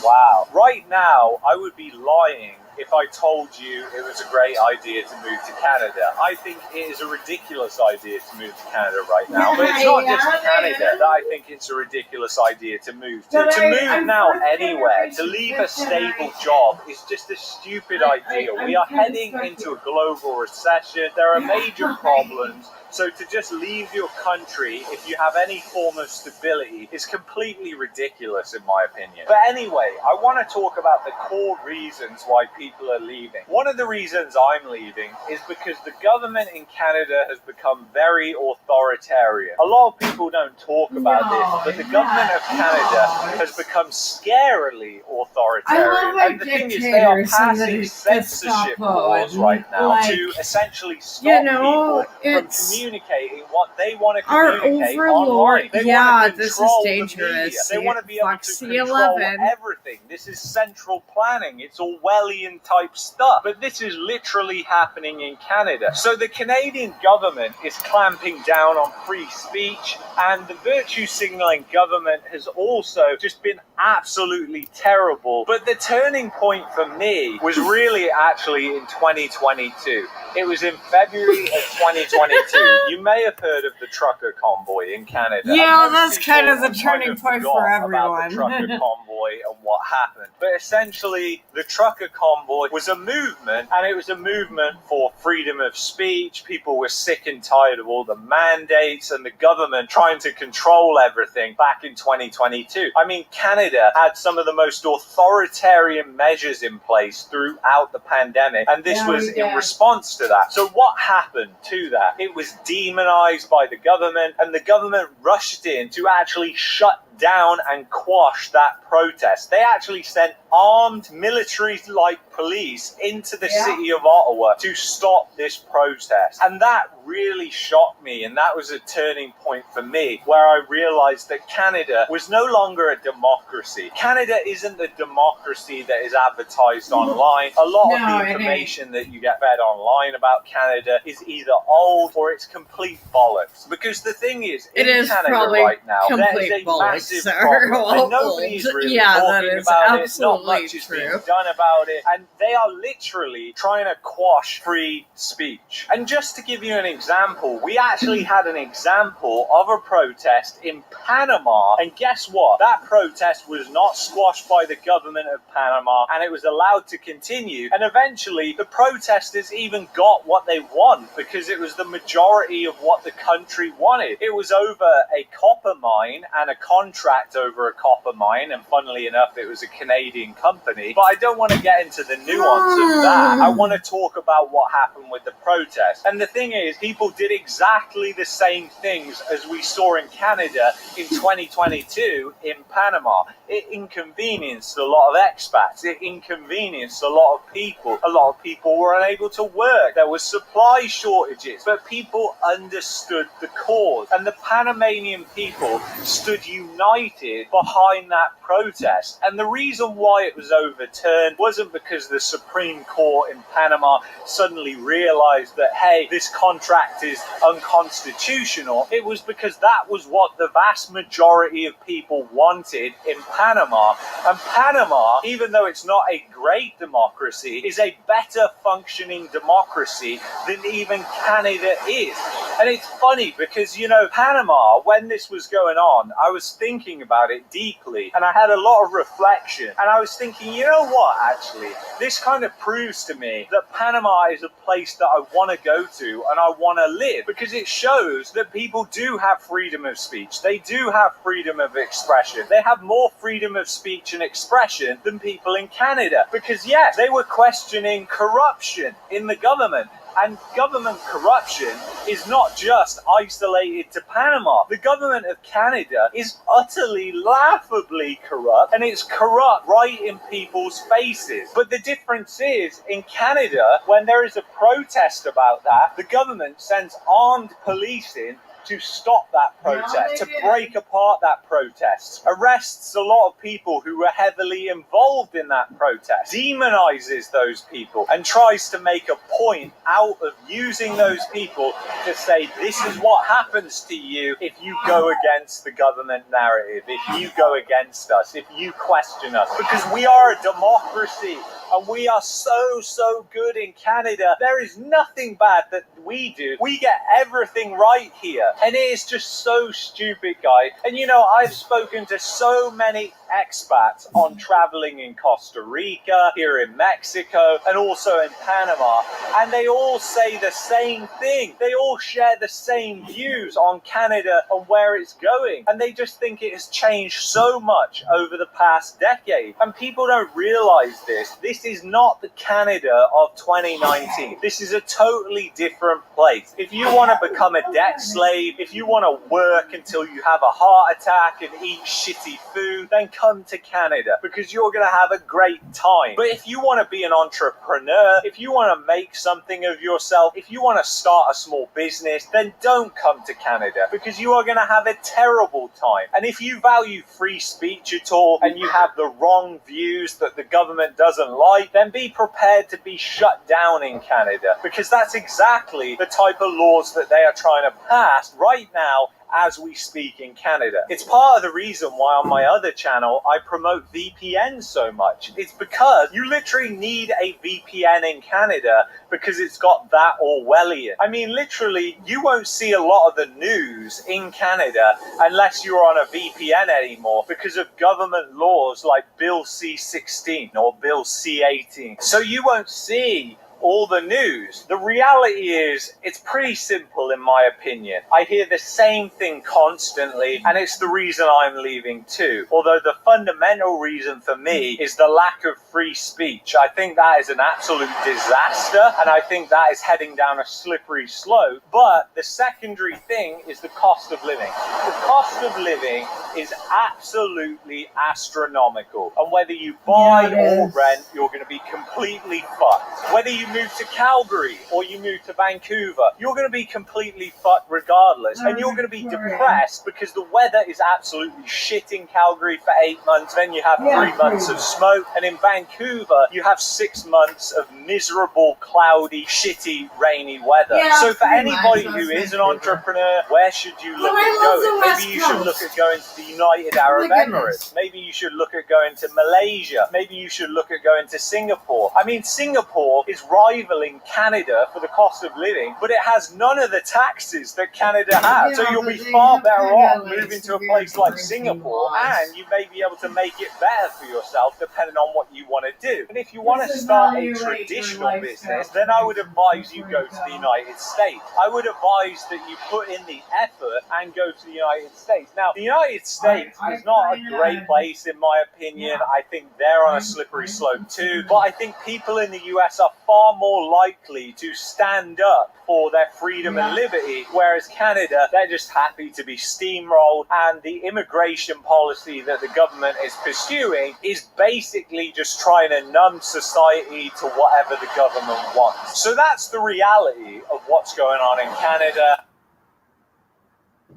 Wow. Right now, I would be lying if I told you it was a great idea to move to Canada. I think it is a ridiculous idea to move to Canada right now. But it's not just Canada that I think it's a ridiculous idea to move to. To move now anywhere, to leave a stable job is just a stupid idea. We are heading into a global recession. There are major problems. So to just leave your country, if you have any form of stability, is completely ridiculous in my opinion. But anyway, I want to talk about the core reasons why people are leaving. One of the reasons I'm leaving is because the government in Canada has become very authoritarian. A lot of people don't talk about this, but the government of Canada has become scarily authoritarian. And the thing is, they are passing censorship laws right now to essentially stop people from communicating what they want to communicate online. They want to
this is
control
dangerous.
the media. They want to be able to control everything. This is central planning. It's Orwellian type stuff. But this is literally happening in Canada. So the Canadian government is clamping down on free speech, and the virtue signaling government has also just been absolutely terrible. But the turning point for me was really actually in 2022. It was in February of 2022. You may have heard of the trucker convoy in Canada.
Yeah, that's kind of the turning point for everyone.
About the trucker convoy and what happened. But essentially, the trucker convoy was a movement, and it was a movement for freedom of speech. People were sick and tired of all the mandates and the government trying to control everything back in 2022. I mean, Canada had some of the most authoritarian measures in place throughout the pandemic, and this was in response to that. So what happened to that? It was demonized by the government, and the government rushed in to actually shut down and quash that protest. They actually sent armed military-like police into the city of Ottawa to stop this protest. And that really shocked me, and that was a turning point for me, where I realized that Canada was no longer a democracy. Canada isn't the democracy that is advertised online. A lot of the information that you get fed online about Canada is either old or it's complete bollocks. Because the thing is, in Canada right now, there is a massive problem, and nobody is really talking about it. Not much is being done about it, and they are literally trying to quash free speech. And just to give you an example, we actually had an example of a protest in Panama, and guess what? That protest was not squashed by the government of Panama, and it was allowed to continue, and eventually the protesters even got what they want, because it was the majority of what the country wanted. It was over a copper mine and a contract over a copper mine, and funnily enough, it was a Canadian company. But I don't want to get into the nuance of that. I want to talk about what happened with the protest. And the thing is, people did exactly the same things as we saw in Canada in 2022 in Panama. It inconvenienced a lot of expats. It inconvenienced a lot of people. A lot of people were unable to work. There was supply shortages, but people understood the cause. And the Panamanian people stood united behind that protest. And the reason why it was overturned wasn't because the Supreme Court in Panama suddenly realized that, hey, this contract is unconstitutional. It was because that was what the vast majority of people wanted in Panama. And Panama, even though it's not a great democracy, is a better functioning democracy than even Canada is. And it's funny because, you know, Panama, when this was going on, I was thinking about it deeply, and I had a lot of reflection, and I was thinking, you know what, actually, this kind of proves to me that Panama is a place that I want to go to and I want to live, because it shows that people do have freedom of speech. They do have freedom of expression. They have more freedom of speech and expression than people in Canada, because yes, they were questioning corruption in the government. And government corruption is not just isolated to Panama. The government of Canada is utterly, laughably corrupt, and it's corrupt right in people's faces. But the difference is, in Canada, when there is a protest about that, the government sends armed police in to stop that protest, to break apart that protest, arrests a lot of people who were heavily involved in that protest, demonizes those people, and tries to make a point out of using those people to say, this is what happens to you if you go against the government narrative, if you go against us, if you question us, because we are a democracy. And we are so good in Canada. There is nothing bad that we do. We get everything right here. And it is just so stupid, guys. And you know, I've spoken to so many expats on traveling in Costa Rica, here in Mexico, and also in Panama. And they all say the same thing. They all share the same views on Canada and where it's going. And they just think it has changed so much over the past decade. And people don't realize this. This is not the Canada of 2019. This is a totally different place. If you want to become a debt slave, if you want to work until you have a heart attack and eat shitty food, then come to Canada, because you're going to have a great time. But if you want to be an entrepreneur, if you want to make something of yourself, if you want to start a small business, then don't come to Canada, because you are going to have a terrible time. And if you value free speech at all, and you have the wrong views that the government doesn't like, then be prepared to be shut down in Canada, because that's exactly the type of laws that they are trying to pass right now as we speak in Canada. It's part of the reason why on my other channel I promote VPN so much. It's because you literally need a VPN in Canada because it's got that Orwellian. I mean, literally, you won't see a lot of the news in Canada unless you're on a VPN anymore because of government laws like Bill C-16 or Bill C-18. So you won't see all the news. The reality is, it's pretty simple in my opinion. I hear the same thing constantly, and it's the reason I'm leaving too. Although the fundamental reason for me is the lack of free speech. I think that is an absolute disaster, and I think that is heading down a slippery slope. But the secondary thing is the cost of living. The cost of living is absolutely astronomical, and whether you buy or rent, you're going to be completely fucked. Whether you move to Calgary or you move to Vancouver, you're going to be completely fucked regardless, and you're going to be depressed because the weather is absolutely shit in Calgary for 8 months, then you have 3 months of smoke, and in Vancouver you have 6 months of miserable, cloudy, shitty, rainy weather. So for anybody who is an entrepreneur, where should you look at going? Maybe you should look at going to the United Arab Emirates. Maybe you should look at going to Malaysia. Maybe you should look at going to Singapore. I mean, Singapore is rivaling Canada for the cost of living, but it has none of the taxes that Canada has. So you'll be far better off moving to a place like Singapore, and you may be able to make it better for yourself depending on what you want to do. And if you want to start a traditional business, then I would advise you go to the United States. I would advise that you put in the effort and go to the United States. Now, the United States is not a great place in my opinion. I think they're on a slippery slope too, but I think people in the US are far more likely to stand up for their freedom and liberty, whereas Canada, they're just happy to be steamrolled, and the immigration policy that the government is pursuing is basically just trying to numb society to whatever the government wants. So that's the reality of what's going on in Canada.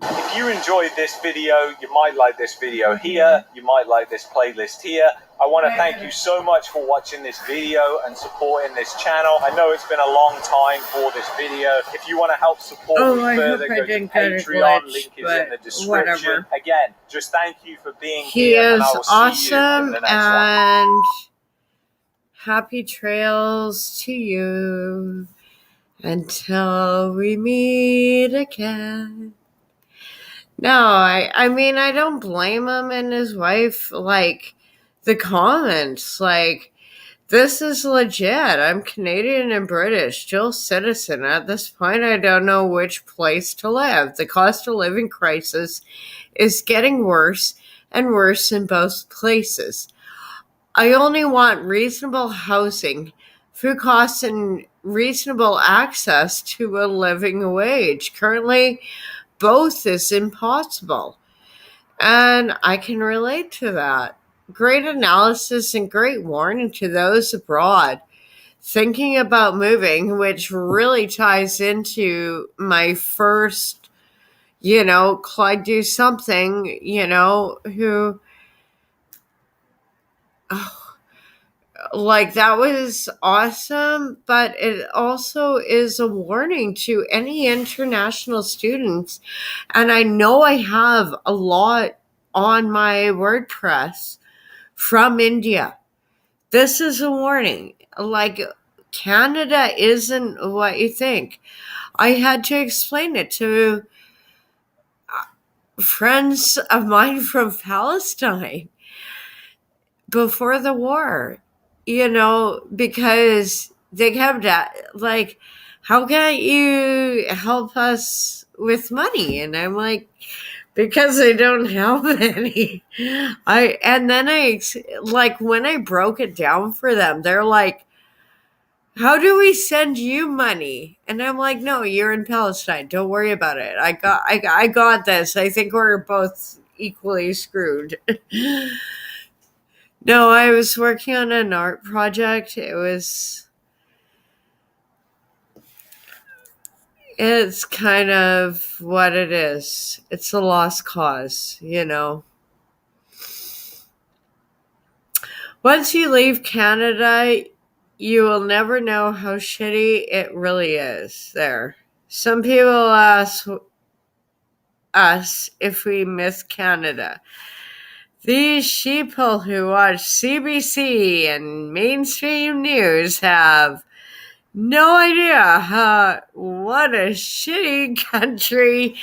If you enjoyed this video, you might like this video here, you might like this playlist here. I want to thank you so much for watching this video and supporting this channel. I know it's been a long time for this video. If you want to help support me further, go to Patreon, link is in the description. Whatever. Again, just thank you for being here.
He is awesome, and happy trails to you until we meet again. No, I mean, I don't blame him and his wife. Like, the comments, like, this is legit. I'm Canadian and British, dual citizen. At this point, I don't know which place to live. The cost of living crisis is getting worse and worse in both places. I only want reasonable housing, food costs, and reasonable access to a living wage. Currently, both is impossible, and I can relate to that. Great analysis and great warning to those abroad thinking about moving, which really ties into my first, Clyde Do Something, who, that was awesome, but it also is a warning to any international students. And I know I have a lot on my WordPress from India. This is a warning. Like, Canada isn't what you think. I had to explain it to friends of mine from Palestine before the war. Because they kept like, how can't you help us with money? And I'm like, because I don't have any. And then when I broke it down for them, they're like, how do we send you money? And I'm like, no, you're in Palestine. Don't worry about it. I got this. I think we're both equally screwed. No, I was working on an art project. It's kind of what it is. It's a lost cause, Once you leave Canada, you will never know how shitty it really is there. Some people ask, us if we miss Canada. These sheeple who watch CBC and mainstream news have no idea what a shitty country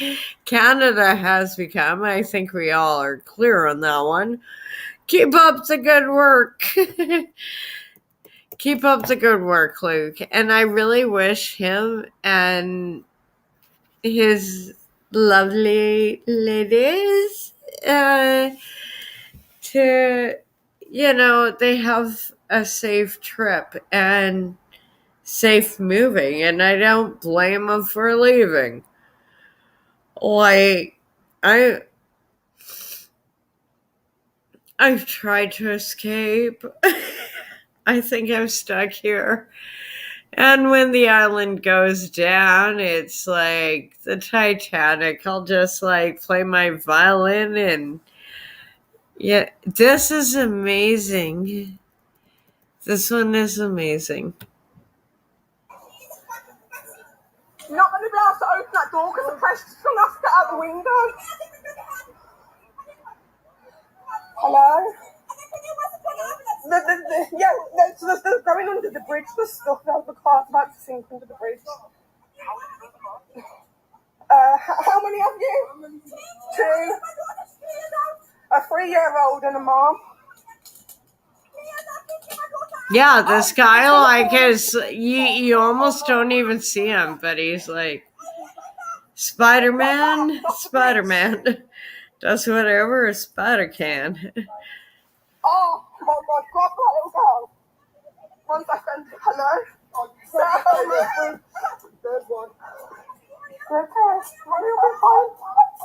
Canada has become. I think we all are clear on that one. Keep up the good work. Keep up the good work, Luke. And I really wish him and his lovely ladies to, they have a safe trip and safe moving, and I don't blame them for leaving. Like, I've tried to escape. I think I'm stuck here. And when the island goes down, it's like the Titanic. I'll just play my violin and yeah, this is amazing. This one is amazing.
You're not going to be able to open that door because the pressure's going to have to get out the window. Hello? They're going under the bridge. There's stuff out. The car's about to sink under the bridge. How many of you? 2. A 3-year-old and a mom.
Yeah, this guy is you almost don't even see him, but he's like Spider-Man. Spider-Man does whatever a spider can.
Oh my God! Grab that little girl. 1 second. Hello. There's one. Okay. Mommy will be fine.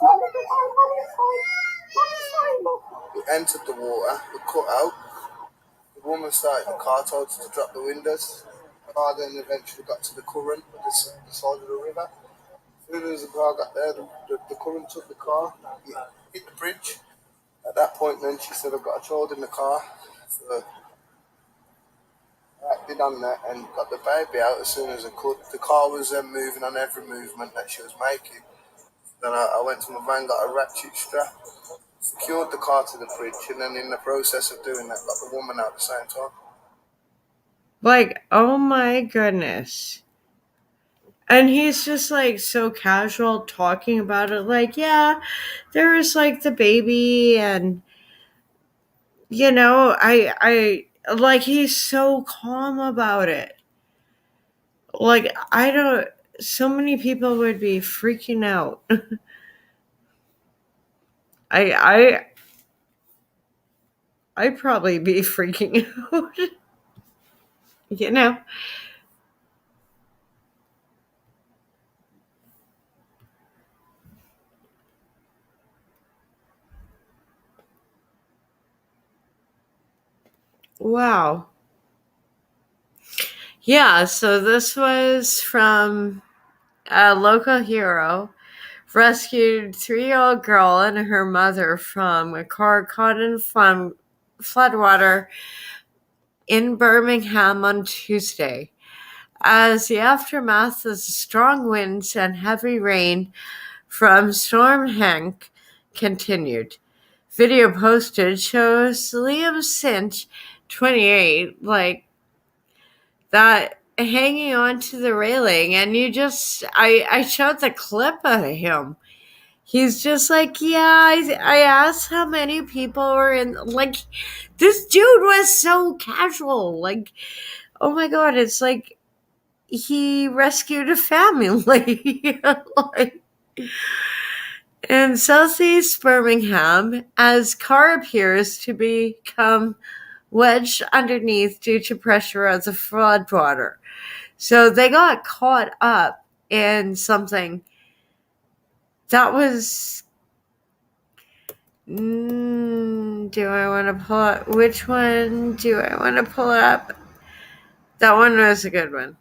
Mommy will be fine. Mommy's fine. Mommy's fine.
We entered the water. We cut out. The woman started the car, told us to drop the windows. The car then eventually got to the current at the side of the river. As soon as the car got there, the current took the car, hit the bridge. At that point then she said, I've got a child in the car. So I acted on that and got the baby out as soon as I could. The car was then moving on every movement that she was making. Then I went to my van, got a ratchet strap, secured the car to the bridge, and then in the process of doing that, got the woman out at the same time.
Oh my goodness. And he's just so casual talking about it. Yeah, there was the baby and, I he's so calm about it. So many people would be freaking out. I'd probably be freaking out. Wow. Yeah, so this was from a local hero. Rescued 3-year-old girl and her mother from a car caught in floodwater in Birmingham on Tuesday. As the aftermath of strong winds and heavy rain from Storm Hank continued. Video posted shows Liam Cinch, 28, that hanging onto the railing, and I showed the clip of him. He's just I asked how many people were in, this dude was so casual, oh my God, it's he rescued a family, in southeast Birmingham, as car appears to become wedged underneath due to pressure of the floodwater. So they got caught up in something that was... do I want to pull up? Which one do I want to pull up? That one was a good one.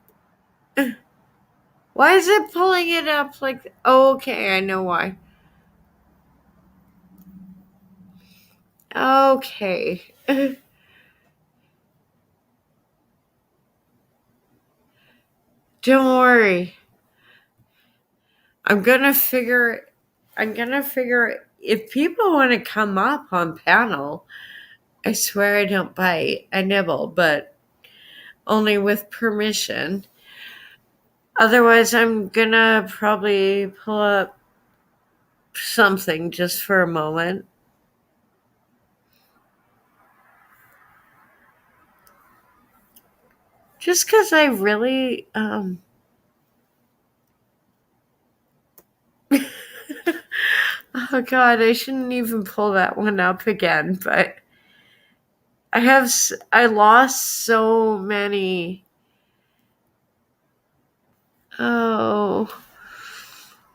Why is it pulling it up okay, I know why. Okay. Don't worry. I'm gonna figure I'm gonna figure if people want to come up on panel. I swear I don't bite. I nibble, but only with permission. Otherwise, I'm gonna probably pull up something just for a moment. Just because I really, oh God, I shouldn't even pull that one up again, but I lost so many. Oh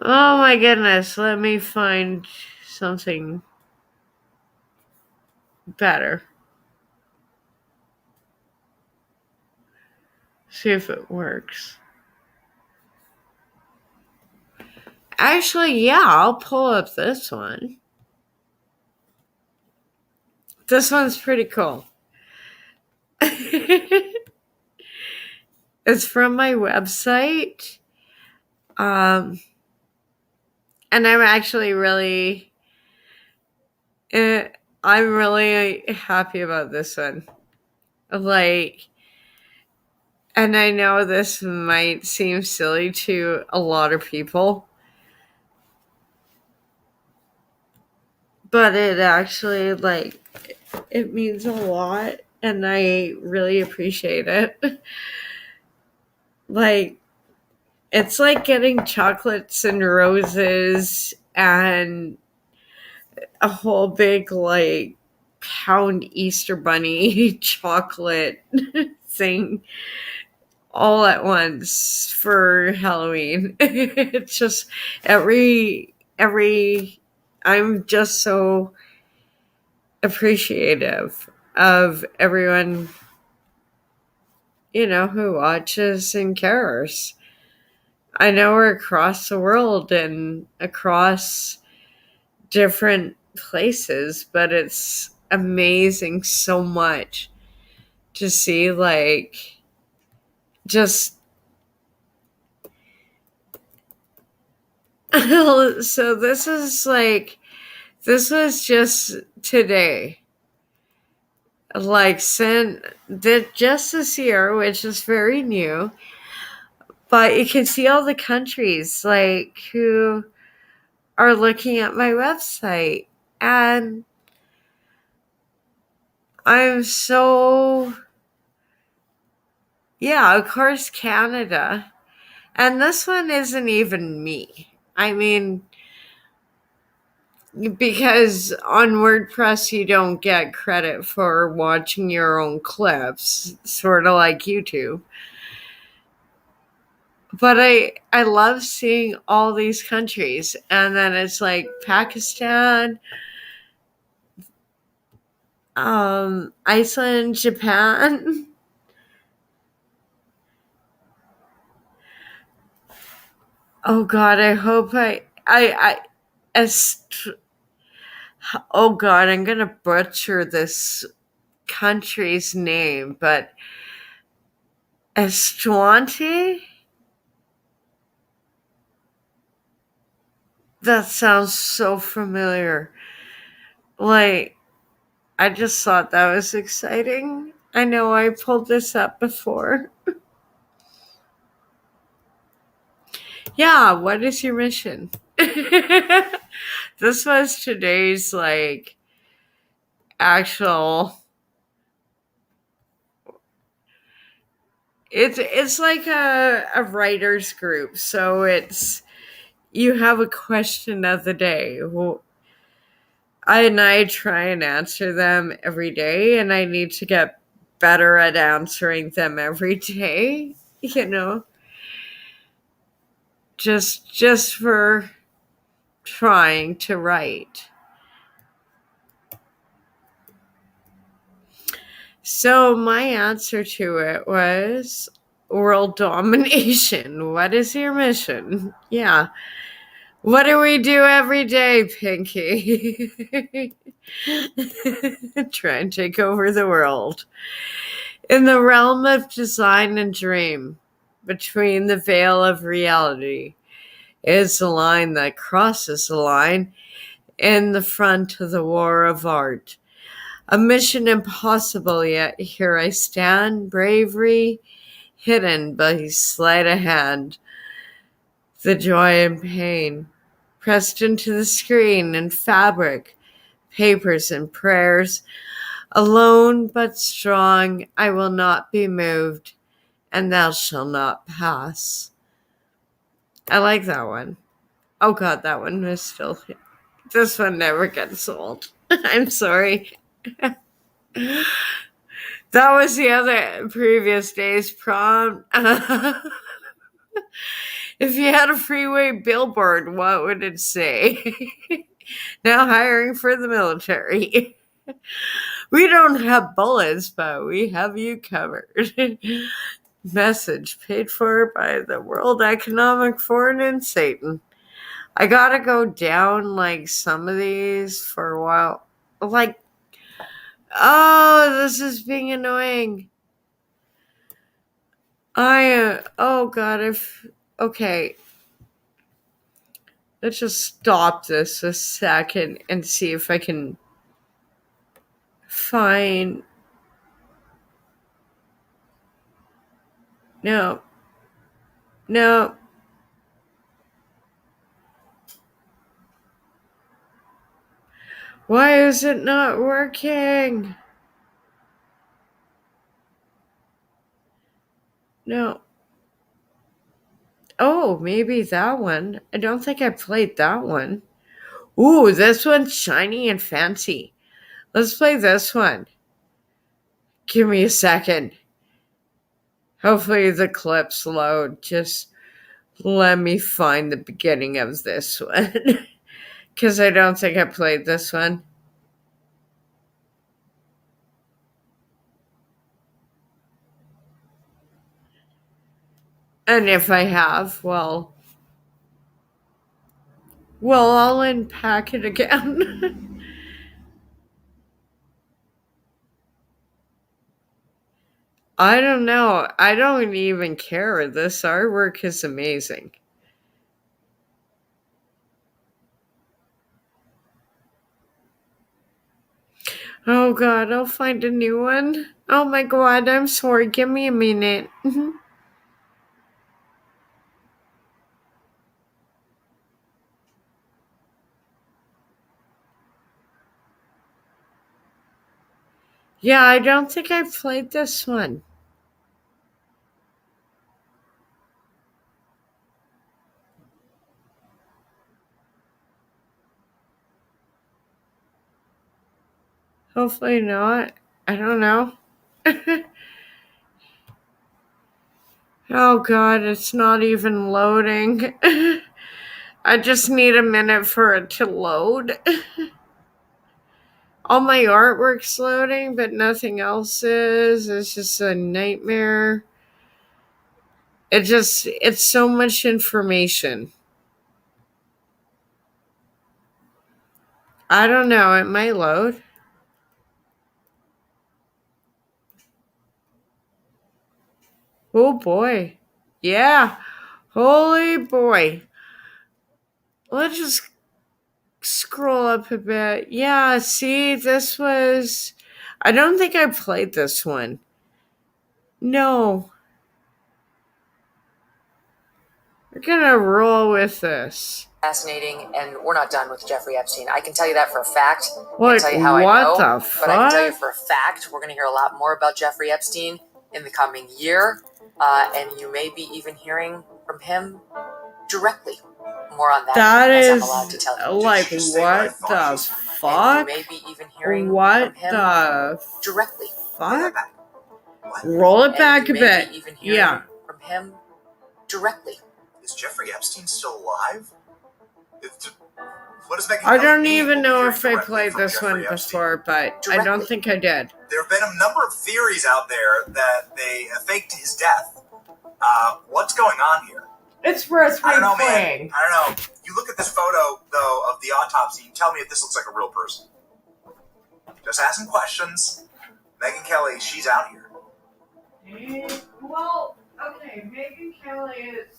my goodness, let me find something better. See if it works. Actually, yeah, I'll pull up this one. This one's pretty cool. It's from my website. And I'm actually really happy about this one. Like, and I know this might seem silly to a lot of people, but it actually, like, it means a lot, and I really appreciate it. Like, it's like getting chocolates and roses and a whole big, like, pound Easter bunny chocolate thing all at once for Halloween. It's just I'm just so appreciative of everyone, who watches and cares. I know we're across the world and across different places, but it's amazing so much to see, like, just so this was just today, like, just this year, which is very new, but you can see all the countries, like, who are looking at my website, and I'm so, yeah, of course, Canada. And this one isn't even me. I mean, because on WordPress, you don't get credit for watching your own clips, sort of like YouTube. But I love seeing all these countries. And then it's like Pakistan, Iceland, Japan. Oh God, I hope oh God, I'm going to butcher this country's name, but Eswatini? That sounds so familiar. Like, I just thought that was exciting. I know I pulled this up before. Yeah, what is your mission? This was today's, like, actual... It's like a writer's group, so you have a question of the day. Well, I try and answer them every day, and I need to get better at answering them every day, just for trying to write. So my answer to it was world domination. What is your mission? Yeah. What do we do every day, Pinky? Try and take over the world. In the realm of design and dream, between the veil of reality, is the line that crosses the line in the front of the war of art. A mission impossible, yet here I stand, bravery hidden by sleight of hand. The joy and pain pressed into the screen and fabric, papers and prayers. Alone but strong, I will not be moved, and thou shalt not pass. I like that one. Oh God, that one is still... This one never gets old. I'm sorry. That was the other previous day's prompt. If you had a freeway billboard, what would it say? Now hiring for the military. We don't have bullets, but we have you covered. Message paid for by the World Economic Forum and Satan. I gotta go down like some of these for a while. Like, oh, this is being annoying. Oh God, okay. Let's just stop this a second and see if I can find... No. Why is it not working? No. Oh, maybe that one. I don't think I played that one. Ooh, this one's shiny and fancy. Let's play this one. Give me a second. Hopefully the clips load. Just let me find the beginning of this one. Because I don't think I played this one. And if I have, well, I'll unpack it again. I don't know. I don't even care. This artwork is amazing. Oh God, I'll find a new one. Oh my God, I'm sorry. Give me a minute. Yeah, I don't think I've played this one. Hopefully not. I don't know. Oh God, it's not even loading. I just need a minute for it to load. All my artwork's loading, but nothing else is. It's just a nightmare. It's so much information. I don't know. It might load. Oh boy. Yeah. Holy boy. Let's just scroll up a bit. Yeah, see, this was... I don't think I played this one. No. We're gonna roll with this.
Fascinating, and we're not done with Jeffrey Epstein. I can tell you that for a fact.
Like,
I can tell you how I
what
know,
the
but I can tell you
fuck?
for a fact we're going to hear a lot more about Jeffrey Epstein in the coming year, and you may be even hearing from him directly. More on that.
That
as
is
I'm allowed to tell you.
like, what the fuck?
And you may be even hearing
What
from him
the
directly.
fuck? Roll it back a
And you may
bit.
be even hearing
Yeah.
from him directly.
Is Jeffrey Epstein still alive? What is Megyn
I
Kelly
don't
mean?
even know if I
Directly
played
from
this
Jeffrey
one
Epstein.
before, but I don't think I did.
There have been a number of theories out there that they faked his death. What's going on here?
It's worth
I don't know,
replaying.
man. I don't know. You look at this photo, though, of the autopsy, and tell me if this looks like a real person. Just asking questions. Megyn Kelly, she's out here.
Well, okay, Megyn Kelly is...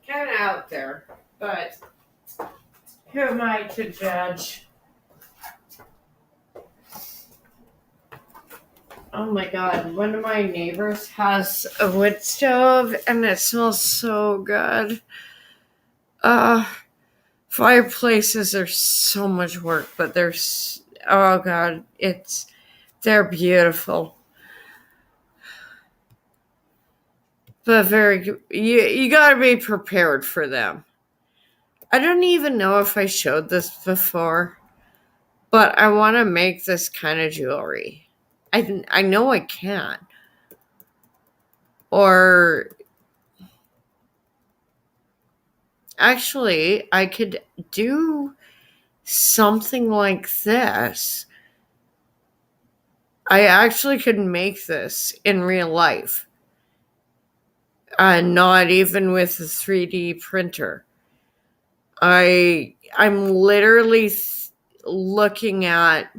kind of out there, but who am I to judge? Oh my god, one of my neighbors has a wood stove and it smells so good. Fireplaces are so much work, but oh god, they're beautiful. But you gotta be prepared for them. I don't even know if I showed this before, but I want to make this kind of jewelry. I know I can. Or actually, I could do something like this. I actually could make this in real life. Not even with a 3D printer. I'm literally looking at...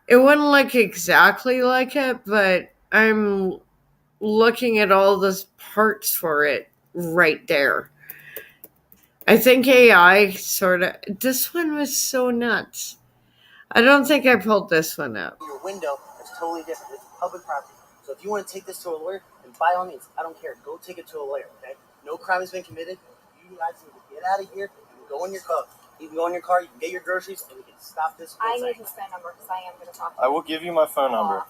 It wouldn't look exactly like it, but I'm looking at all the parts for it right there. I think AI sort of... This one was so nuts. I don't think I pulled this one up.
Your window is totally different. It's public property. So if you want to take this to a lawyer, then by all means, I don't care. Go take it to a lawyer, okay? No crime has been committed. You guys need to get out of here. You can go in your car. You can go in your car. You can get your groceries, and we can stop this.
I need his phone number because I am going to talk to him.
I will give you my phone number.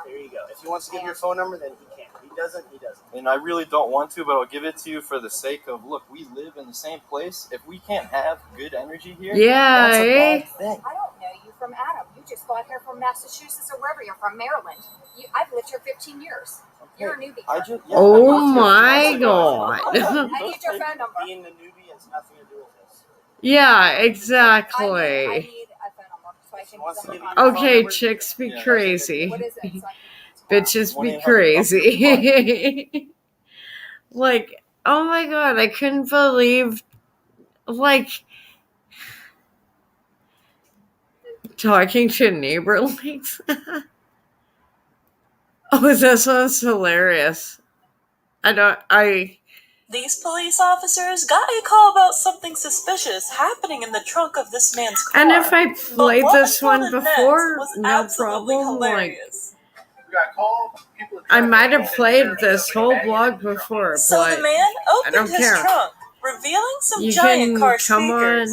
There you go. If he wants to give you your phone number, then he can. If he doesn't, he doesn't.
And I really don't want to, but I'll give it to you for the sake of, look, we live in the same place. If we can't have good energy here, that's a bad thing.
I don't know you from Adam. You just got here from Massachusetts or wherever you're from, Maryland. I've lived here 15 years. You're a newbie.
Oh my god.
I need your phone number.
Being the newbie has nothing to do with this.
Yeah, exactly.
I need a phone number so I can
Okay, chicks be crazy.
What is it?
Bitches be crazy. Like, oh my god, I couldn't believe, like, talking to a neighbor like that. Oh, this one's hilarious.
These police officers got a call about something suspicious happening in the trunk of this man's car.
And if I played this one before, no problem. Like, I might have played this whole blog before,
So
but
the man
I
opened
don't
his
care.
trunk, revealing some
You
giant
can
car
come
speakers.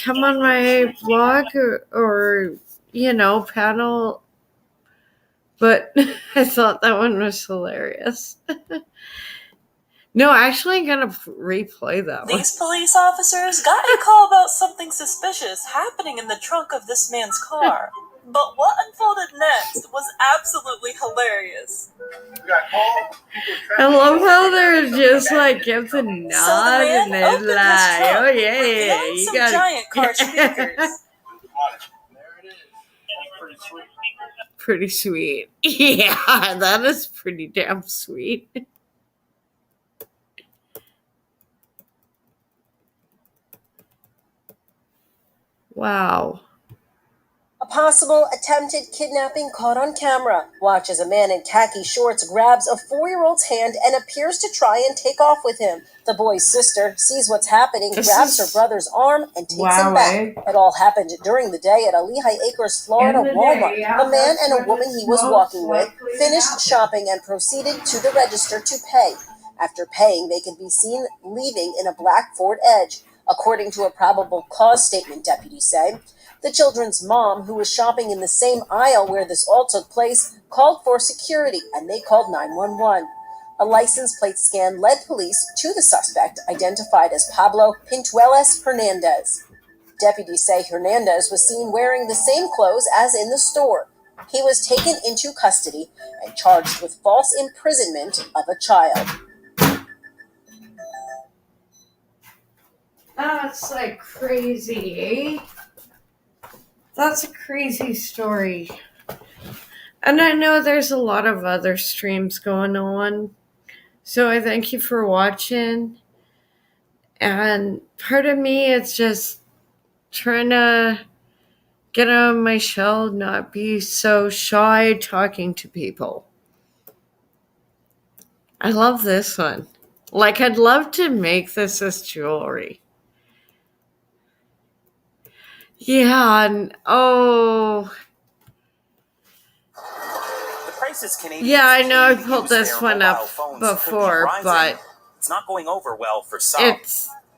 on my blog or panel. But I thought that one was hilarious. No, actually, I'm going to replay that one.
These police officers got a call about something suspicious happening in the trunk of this man's car. But what unfolded next was absolutely hilarious.
I love how they're just like give the nod and they're like, oh yeah, you
some
got
giant car speakers.
Pretty sweet. Yeah, that is pretty damn sweet. Wow.
A possible attempted kidnapping caught on camera. Watch as a man in khaki shorts grabs a 4-year-old's hand and appears to try and take off with him. The boy's sister sees what's happening, grabs her brother's arm, and takes him back. It all happened during the day at a Lehigh Acres, Florida Walmart. A man and a woman he was walking with finished shopping and proceeded to the register to pay. After paying, they could be seen leaving in a black Ford Edge. According to a probable cause statement, deputies say. The children's mom, who was shopping in the same aisle where this all took place, called for security, and they called 911. A license plate scan led police to the suspect, identified as Pablo Pintuelas Hernandez. Deputies say Hernandez was seen wearing the same clothes as in the store. He was taken into custody and charged with false imprisonment of a child.
That's like crazy, eh? That's a crazy story. And I know there's a lot of other streams going on. So I thank you for watching. And part of me is just trying to get out of my shell, not be so shy talking to people. I love this one. Like, I'd love to make this as jewelry. Yeah,
The prices Canadians
yeah, I know I
pay to
pulled
use
this
their
one
mobile
up
phones could be
before,
rising.
but
It's not going over well for some.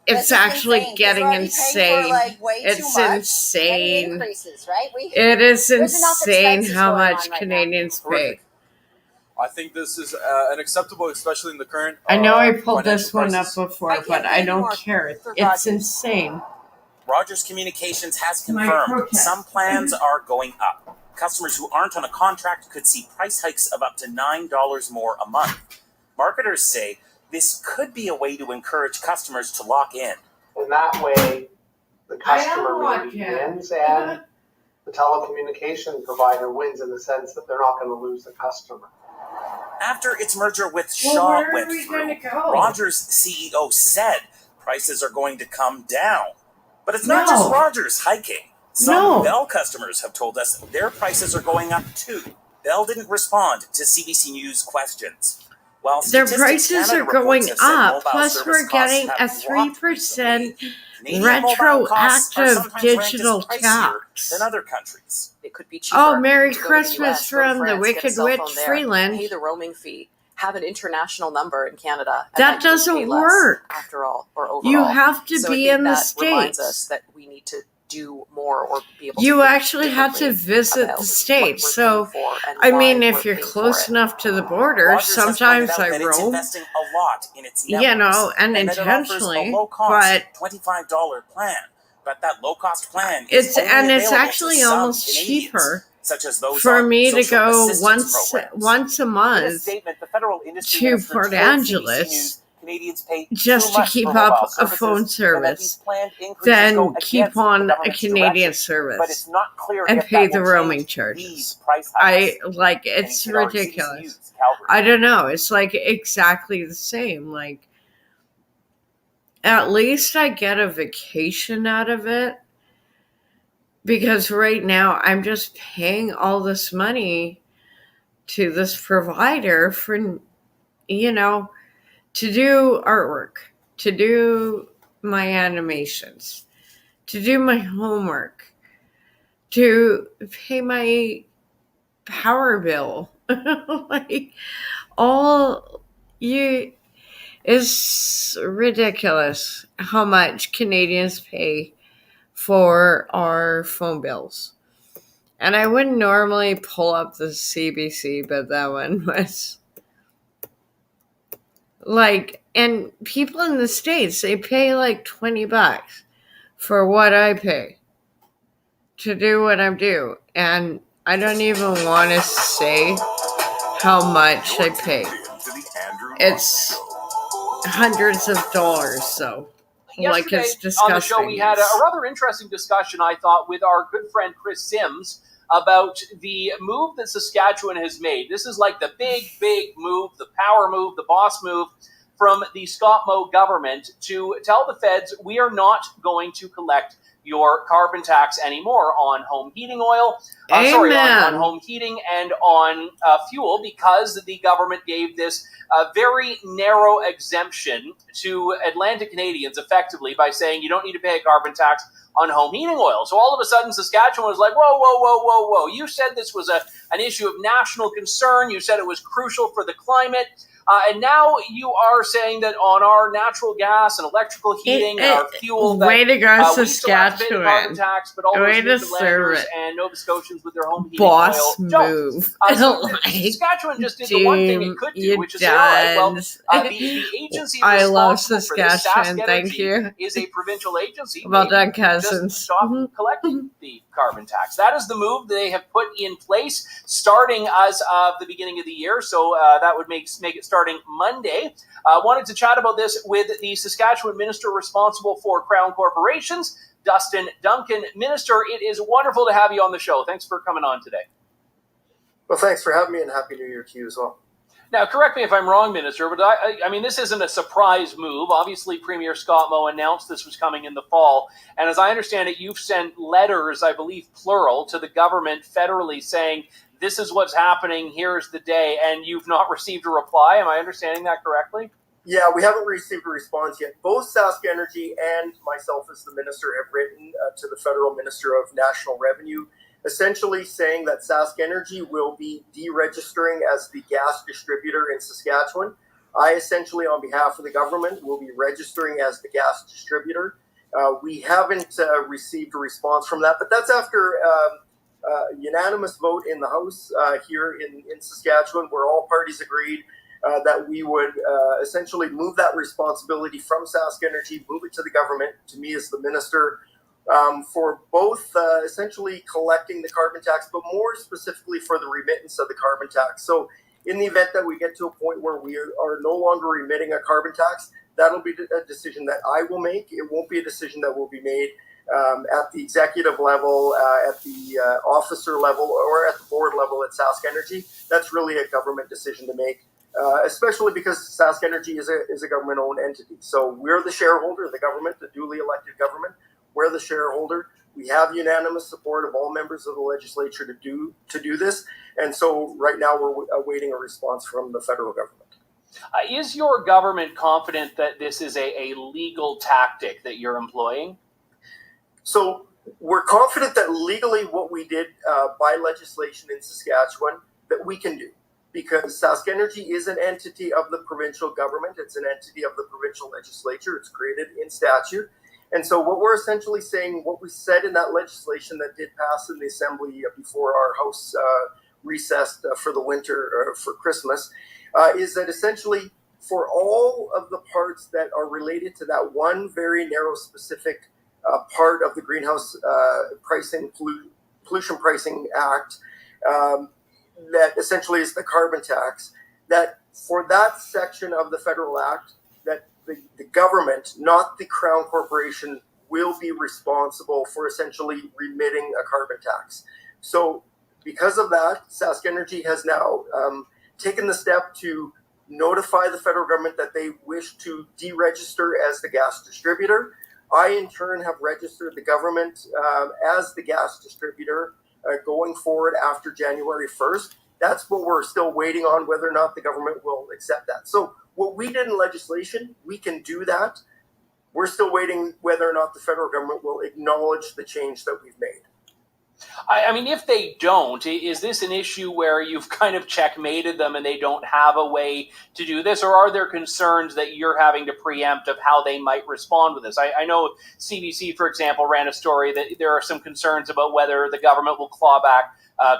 it's actually getting insane. It's insane. It is insane how much Canadians pay.
I think this is unacceptable, especially in the current.
I know I pulled
financial
this one up
crisis.
before, but I don't care. It's insane.
Rogers Communications has
My
confirmed
protest.
some plans are going up. Customers who aren't on a contract could see price hikes of up to $9 more a month. Marketers say this could be a way to encourage customers to lock in.
In that way, the customer maybe wins and the telecommunication provider wins in the sense that they're not going to lose the customer.
After its merger with
Well,
Shaw
where are
went
we
through,
gonna go?
Rogers' CEO said prices are going to come down. But it's not
No.
just Rogers hiking. Some
No.
Bell customers have told us their prices are going up too. Bell didn't respond to CBC News questions. While
Their
Statistics
prices
Canada
are going
reports have said
up.
mobile
Plus,
service
we're
costs
getting
have
a
dropped
3%
Canadian mobile costs are
retroactive
sometimes ranked as
digital
pricier
tax.
than other countries.
It could be cheaper.
Oh, Merry
to go to the
Christmas
US, go to
from the
France, get a
Wicked
cell
Witch
phone there,
Freeland.
Pay the roaming fee. Have an international number in Canada. And
That
then you pay
doesn't
less
work.
after all, or overall.
You have to
So I
be
think
in the
that reminds
States.
us that we need to do more or be able to
You
think
actually have to
differently
visit
about
the
what
States.
we're
So,
paying for and
I
why
mean,
we're
if you're
paying for
close
it.
enough to the border,
Rogers has pointed
sometimes
out
I
that it's
roam.
investing a lot in its
You
networks,
know,
and that it offers a
unintentionally,
low-cost
but
$25 plan. But that low-cost plan
it's
is only
it's
available
actually
to some
almost
Canadians,
cheaper
such as those
for
on
me to
social
go
assistance programs.
once a
In a
month
statement, the federal industry
to
minister
Port
told CBC
Angeles
News Canadians pay
just
too
to
much
keep
for mobile
up a
services,
phone
and that these
service,
planned increases
then
go
keep
against the
on a
government's
Canadian
direction. But
service
it's not clear
and
if
pay
that
the
will
roaming
change
charges.
these price hikes.
It's
Kenny Kiddard, CBC
ridiculous.
News, Calgary.
I don't know. It's like exactly the same. Like, at least I get a vacation out of it. Because right now I'm just paying all this money to this provider for, to do artwork, to do my animations, to do my homework, to pay my power bill. Like, it's ridiculous how much Canadians pay for our phone bills. And I wouldn't normally pull up the CBC, but that one was like, and people in the States, they pay like $20 for what I pay to do what I do. And I don't even want to say how much I pay. It's hundreds of dollars, so. Like,
Yesterday
it's disgusting.
on the show, we had a rather interesting discussion, I thought, with our good friend Chris Sims about the move that Saskatchewan has made. This is like the big move, the power move, the boss move from the Scott Moe government to tell the feds we are not going to collect your carbon tax anymore on home heating oil. On home heating and on fuel, because the government gave this very narrow exemption to Atlantic Canadians, effectively, by saying you don't need to pay a carbon tax on home heating oil. So all of a sudden, Saskatchewan was like, whoa. You said this was an issue of national concern. You said it was crucial for the climate. And now you are saying that on our natural gas and electrical heating and our fuel,
way to go,
we still have to pay the carbon tax, but all those
Way to serve
Newfoundlanders
it.
and Nova Scotians with their home heating
Boss
oil don't.
move.
So
Like,
Saskatchewan just did the one thing it could do, which is say, all right, well, the agency
I love
responsible for this,
Saskatchewan.
Sask
Thank
Energy,
you.
is a provincial agency.
Well
Maybe
done,
we can just
cousins.
stop collecting the carbon tax. That is the move they have put in place starting as of the beginning of the year. So that would make it starting Monday. Wanted to chat about this with the Saskatchewan minister responsible for Crown Corporations, Dustin Duncan. Minister, it is wonderful to have you on the show. Thanks for coming on today.
Well, thanks for having me, and Happy New Year to you as well.
Now, correct me if I'm wrong, Minister, but I mean, this isn't a surprise move. Obviously, Premier Scott Moe announced this was coming in the fall. And as I understand it, you've sent letters, I believe plural, to the government federally saying, this is what's happening, here's the day, and you've not received a reply. Am I understanding that correctly?
Yeah, we haven't received a response yet. Both Sask Energy and myself as the minister have written to the Federal Minister of National Revenue, essentially saying that Sask Energy will be deregistering as the gas distributor in Saskatchewan. I essentially, on behalf of the government, will be registering as the gas distributor. We haven't received a response from that, but that's after a unanimous vote in the House here in Saskatchewan, where all parties agreed that we would essentially move that responsibility from Sask Energy, move it to the government, to me as the minister, for both essentially collecting the carbon tax, but more specifically for the remittance of the carbon tax. So in the event that we get to a point where we are no longer remitting a carbon tax, that'll be a decision that I will make. It won't be a decision that will be made at the executive level, at the officer level, or at the board level at Sask Energy. That's really a government decision to make, especially because Sask Energy is a government-owned entity. So we're the shareholder, the government, the duly elected government. We're the shareholder. We have unanimous support of all members of the legislature to do this. And so right now we're awaiting a response from the federal government.
Is your government confident that this is a legal tactic that you're employing?
So we're confident that legally what we did by legislation in Saskatchewan that we can do, because Sask Energy is an entity of the provincial government. It's an entity of the provincial legislature. It's created in statute. And so what we're essentially saying, what we said in that legislation that did pass in the Assembly before our House recessed for the winter, or for Christmas, is that essentially for all of the parts that are related to that one very narrow specific part of the Greenhouse Pollution Pricing Act, that essentially is the carbon tax, that for that section of the federal act, that the government, not the Crown Corporation, will be responsible for essentially remitting a carbon tax. So because of that, Sask Energy has now taken the step to notify the federal government that they wish to deregister as the gas distributor. I, in turn, have registered the government as the gas distributor going forward after January 1st. That's what we're still waiting on, whether or not the government will accept that. So what we did in legislation, we can do that. We're still waiting whether or not the federal government will acknowledge the change that we've made.
I mean, if they don't, is this an issue where you've kind of checkmated them and they don't have a way to do this? Or are there concerns that you're having to preempt of how they might respond to this? I know CBC, for example, ran a story that there are some concerns about whether the government will claw back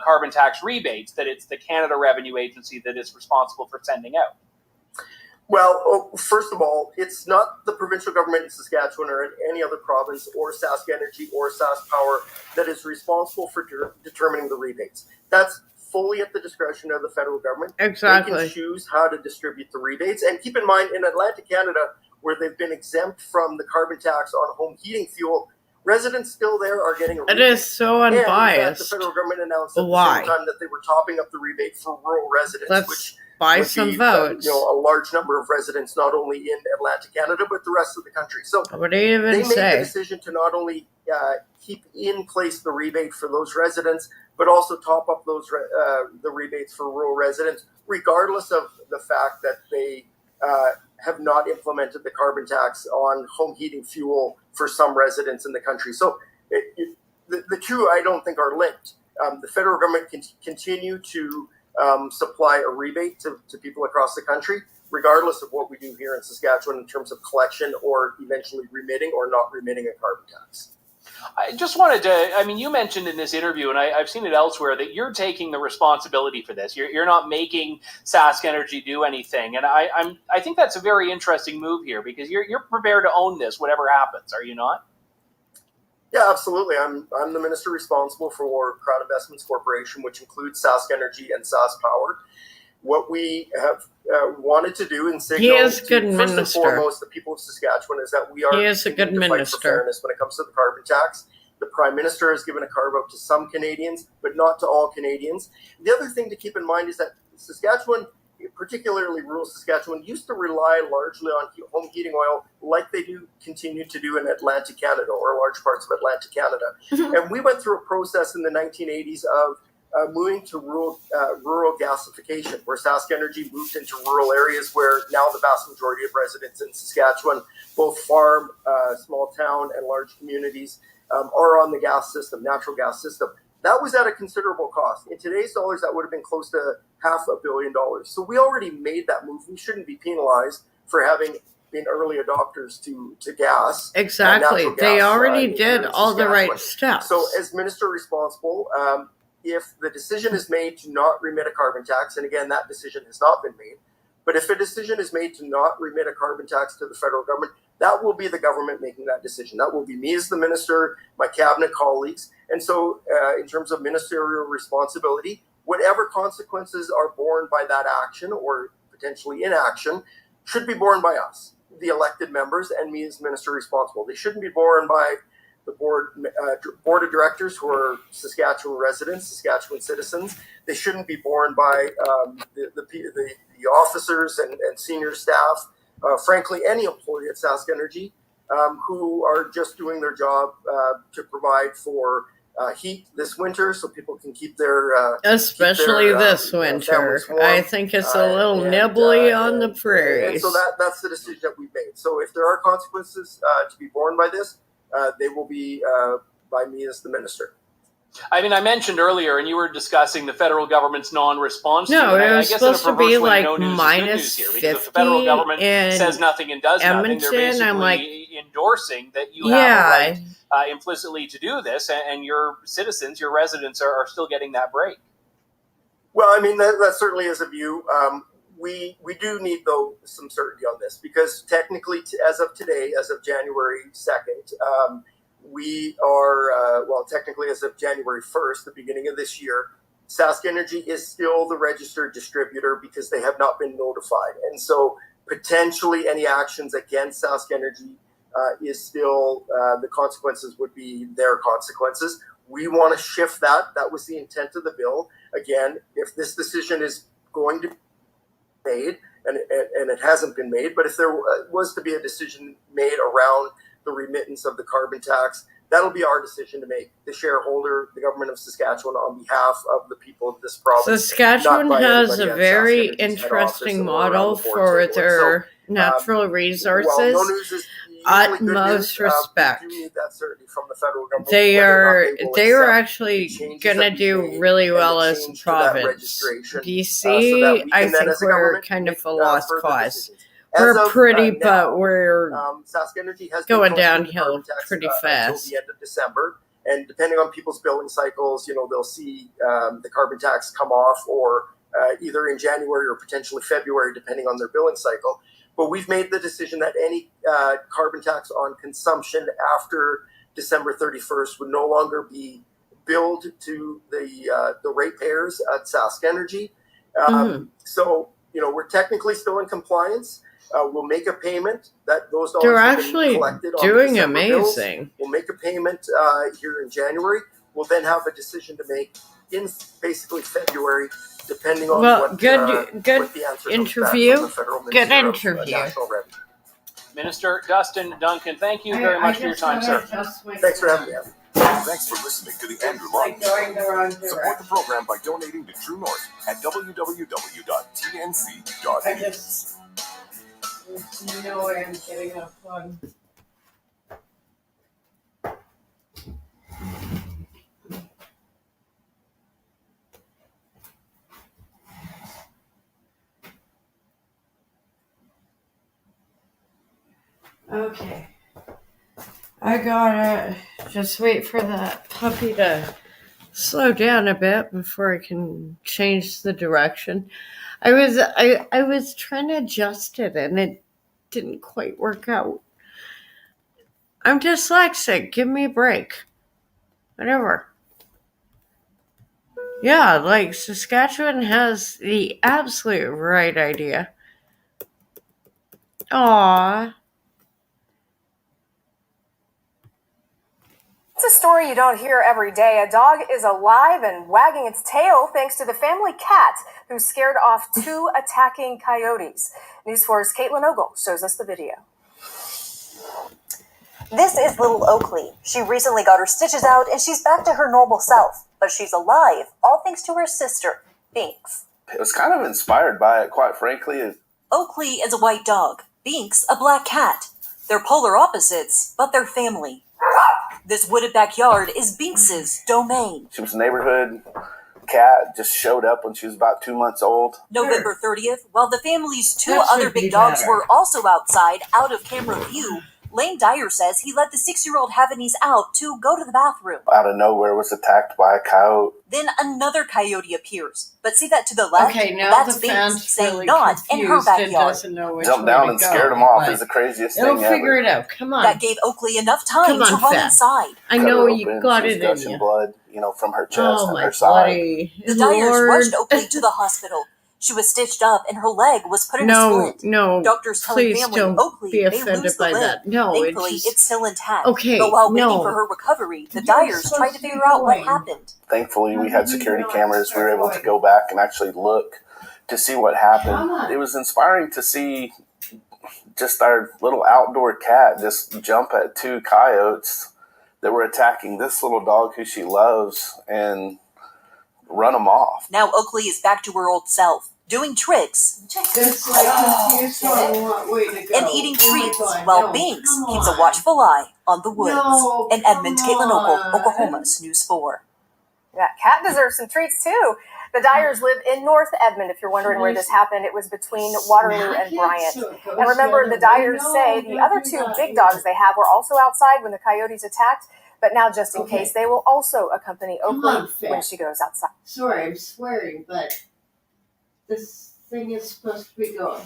carbon tax rebates, that it's the Canada Revenue Agency that is responsible for sending out.
Well, first of all, it's not the provincial government in Saskatchewan or in any other province or Sask Energy or Sask Power that is responsible for determining the rebates. That's fully at the discretion of the federal government.
Exactly.
They can choose how to distribute the rebates. And keep in mind, in Atlantic Canada, where they've been exempt from the carbon tax on home heating fuel, residents still there are getting a rebate.
It is so unbiased.
And the federal government announced at
Why?
the same time that they were topping up the rebate for rural residents,
Let's buy some votes.
A large number of residents, not only in Atlantic Canada, but the rest of the country. So
what do you even
they made
say?
the decision to not only keep in place the rebate for those residents, but also top up those the rebates for rural residents, regardless of the fact that they have not implemented the carbon tax on home heating fuel for some residents in the country. So the two, I don't think, are linked. The federal government can continue to supply a rebate to people across the country, regardless of what we do here in Saskatchewan in terms of collection or eventually remitting or not remitting a carbon tax.
I just wanted to, I mean, you mentioned in this interview, and I've seen it elsewhere, that you're taking the responsibility for this. You're not making Sask Energy do anything. And I think that's a very interesting move here, because you're prepared to own this, whatever happens, are you not?
Yeah, absolutely. I'm the minister responsible for Crown Investments Corporation, which includes Sask Energy and Sask Power. What we have wanted to do and signal
first and
foremost the people of Saskatchewan is that we are
a good
to fight for fairness when it comes to the carbon tax. The Prime Minister has given a carve-out to some Canadians, but not to all Canadians. The other thing to keep in mind is that Saskatchewan, particularly rural Saskatchewan, used to rely largely on home heating oil like they do continue to do in Atlantic Canada or large parts of Atlantic Canada. And we went through a process in the 1980s of moving to rural gasification, where Sask Energy moved into rural areas where now the vast majority of residents in Saskatchewan, both farm, small town, and large communities, are on the gas system, natural gas system. That was at a considerable cost. In today's dollars, that would have been close to $500 million. So we already made that move. We shouldn't be penalized for having been early adopters to gas.
Exactly.
Natural gas,
they already did
in
all the
Saskatchewan.
right steps.
So as minister responsible, if the decision is made to not remit a carbon tax, and again, that decision has not been made, but if a decision is made to not remit a carbon tax to the federal government, that will be the government making that decision. That will be me as the minister, my cabinet colleagues. And so in terms of ministerial responsibility, whatever consequences are borne by that action or potentially inaction should be borne by us, the elected members, and me as minister responsible. They shouldn't be borne by the board of directors who are Saskatchewan residents, Saskatchewan citizens. They shouldn't be borne by the officers and senior staff, frankly, any employee at Sask Energy who are just doing their job to provide for heat this winter so people can keep their
especially this winter. I think it's a little nibbly on the prairies.
And so that's the decision that we've made. So if there are consequences to be borne by this, they will be by me as the minister.
I mean, I mentioned earlier, and you were discussing the federal government's non-response.
No,
to it.
it was
I guess
supposed
in a
to be
perverse way,
like
no news
minus
is good news here, because if the federal
50
government
in
says nothing and does nothing, they're
Edmonton. I'm like,
basically endorsing that you
yeah.
have a right implicitly to do this, and your citizens, your residents, are still getting that break.
Well, I mean, that certainly is a view. We do need, though, some certainty on this, because technically, as of today, as of January 2nd, we are, technically as of January 1st, the beginning of this year, Sask Energy is still the registered distributor because they have not been notified. And so potentially any actions against Sask Energy is still, the consequences would be their consequences. We want to shift that. That was the intent of the bill. Again, if this decision is going to be made, and it hasn't been made, but if there was to be a decision made around the remittance of the carbon tax, that'll be our decision to make, the shareholder, the government of Saskatchewan, on behalf of the people of this province.
Saskatchewan has a very interesting model for their natural resources.
While no news is
utmost respect.
We do need that certainty from the federal government.
They are actually going to do really well as a province. BC, I think we're kind of a lost cause. We're pretty, but we're
Sask Energy has
going downhill pretty fast.
Until the end of December, and depending on people's billing cycles, they'll see the carbon tax come off, or either in January or potentially February, depending on their billing cycle. But we've made the decision that any carbon tax on consumption after December 31st would no longer be billed to the ratepayers at Sask Energy. So, we're technically still in compliance. We'll make a payment that those dollars
They're
have
actually
been collected on
doing
December
amazing.
bills. We'll make a payment here in January. We'll then have a decision to make in basically February, depending on what the answer
interview.
From the federal
Good
Minister of
interview.
National Revenue.
Minister Dustin Duncan, thank you very much for your time, sir.
Thanks for having me.
Thanks for listening to the Andrew Martin Show. Support the program by donating to True North at www.tnc.news.
There's no way I'm getting a plug. Okay. I gotta just wait for that puppy to slow down a bit before I can change the direction. I was trying to adjust it and it didn't quite work out. I'm dyslexic. Give me a break. Whatever. Yeah, like Saskatchewan has the absolute right idea. Aww.
It's a story you don't hear every day. A dog is alive and wagging its tail thanks to the family cat who scared off 2 attacking coyotes. News 4's Caitlin Ogle shows us the video.
This is little Oakley. She recently got her stitches out and she's back to her normal self. But she's alive, all thanks to her sister, Binks.
It was kind of inspired by it, quite frankly.
Oakley is a white dog, Binks a black cat. They're polar opposites, but they're family. This wooded backyard is Binks's domain.
She was a neighborhood cat, just showed up when she was about 2 months old.
November 30th, while the family's two other big dogs were also outside, out of camera view, Lane Dyer says he let the 6-year-old Havanese out to go to the bathroom.
Out of nowhere was attacked by a coyote.
Then another coyote appears. But see that to the left?
Okay, now
That's
the
Binks
fan's
saying
really
not in her
confused and
backyard.
doesn't know which
Jumped
way
down
to
and
go,
scared him off
but
is the craziest
it'll
thing ever.
figure it out. Come on.
That gave Oakley enough time
Come on,
to run
Fat.
inside.
I
Cut
know
her
you
open,
got
she was
it in
gushing
you.
blood, from her chest
Oh,
and
my
her side.
buddy.
The Dyers
Lord.
rushed Oakley to the hospital. She was stitched up and her leg was put in a
No,
splint.
no.
Doctors telling
Please
family
don't
Oakley
be
may
offended
lose the
by
limb.
that. No,
Thankfully,
it's
it's still intact.
Okay,
But while waiting
no.
for her recovery, the
You're
Dyers tried
supposed
to
to be
figure out what
going.
happened.
Thankfully, we had security cameras. We were able to go back and actually look to see what happened.
Come on.
It was inspiring to see just our little outdoor cat just jump at 2 coyotes that were attacking this little dog who she loves and run them off.
Now Oakley is back to her old self, doing tricks
Just like confused on what way to go.
and eating
Oh my
treats,
God,
while
no,
Binks
come
keeps a
on.
watchful eye on the woods.
No,
In Edmond,
come
Caitlin Opal,
on.
Oklahoma's News 4.
That cat deserves some treats too. The Dyers live in North Edmond. If you're wondering where this happened, it was between Waterloo and Bryant. And remember, the Dyers say the other 2 big dogs they have were also outside when the coyotes attacked. But now, just in case, they will also accompany
Come
Oakley
on, Fat.
when she goes outside.
Sorry, I'm swearing, but this thing is supposed to be going.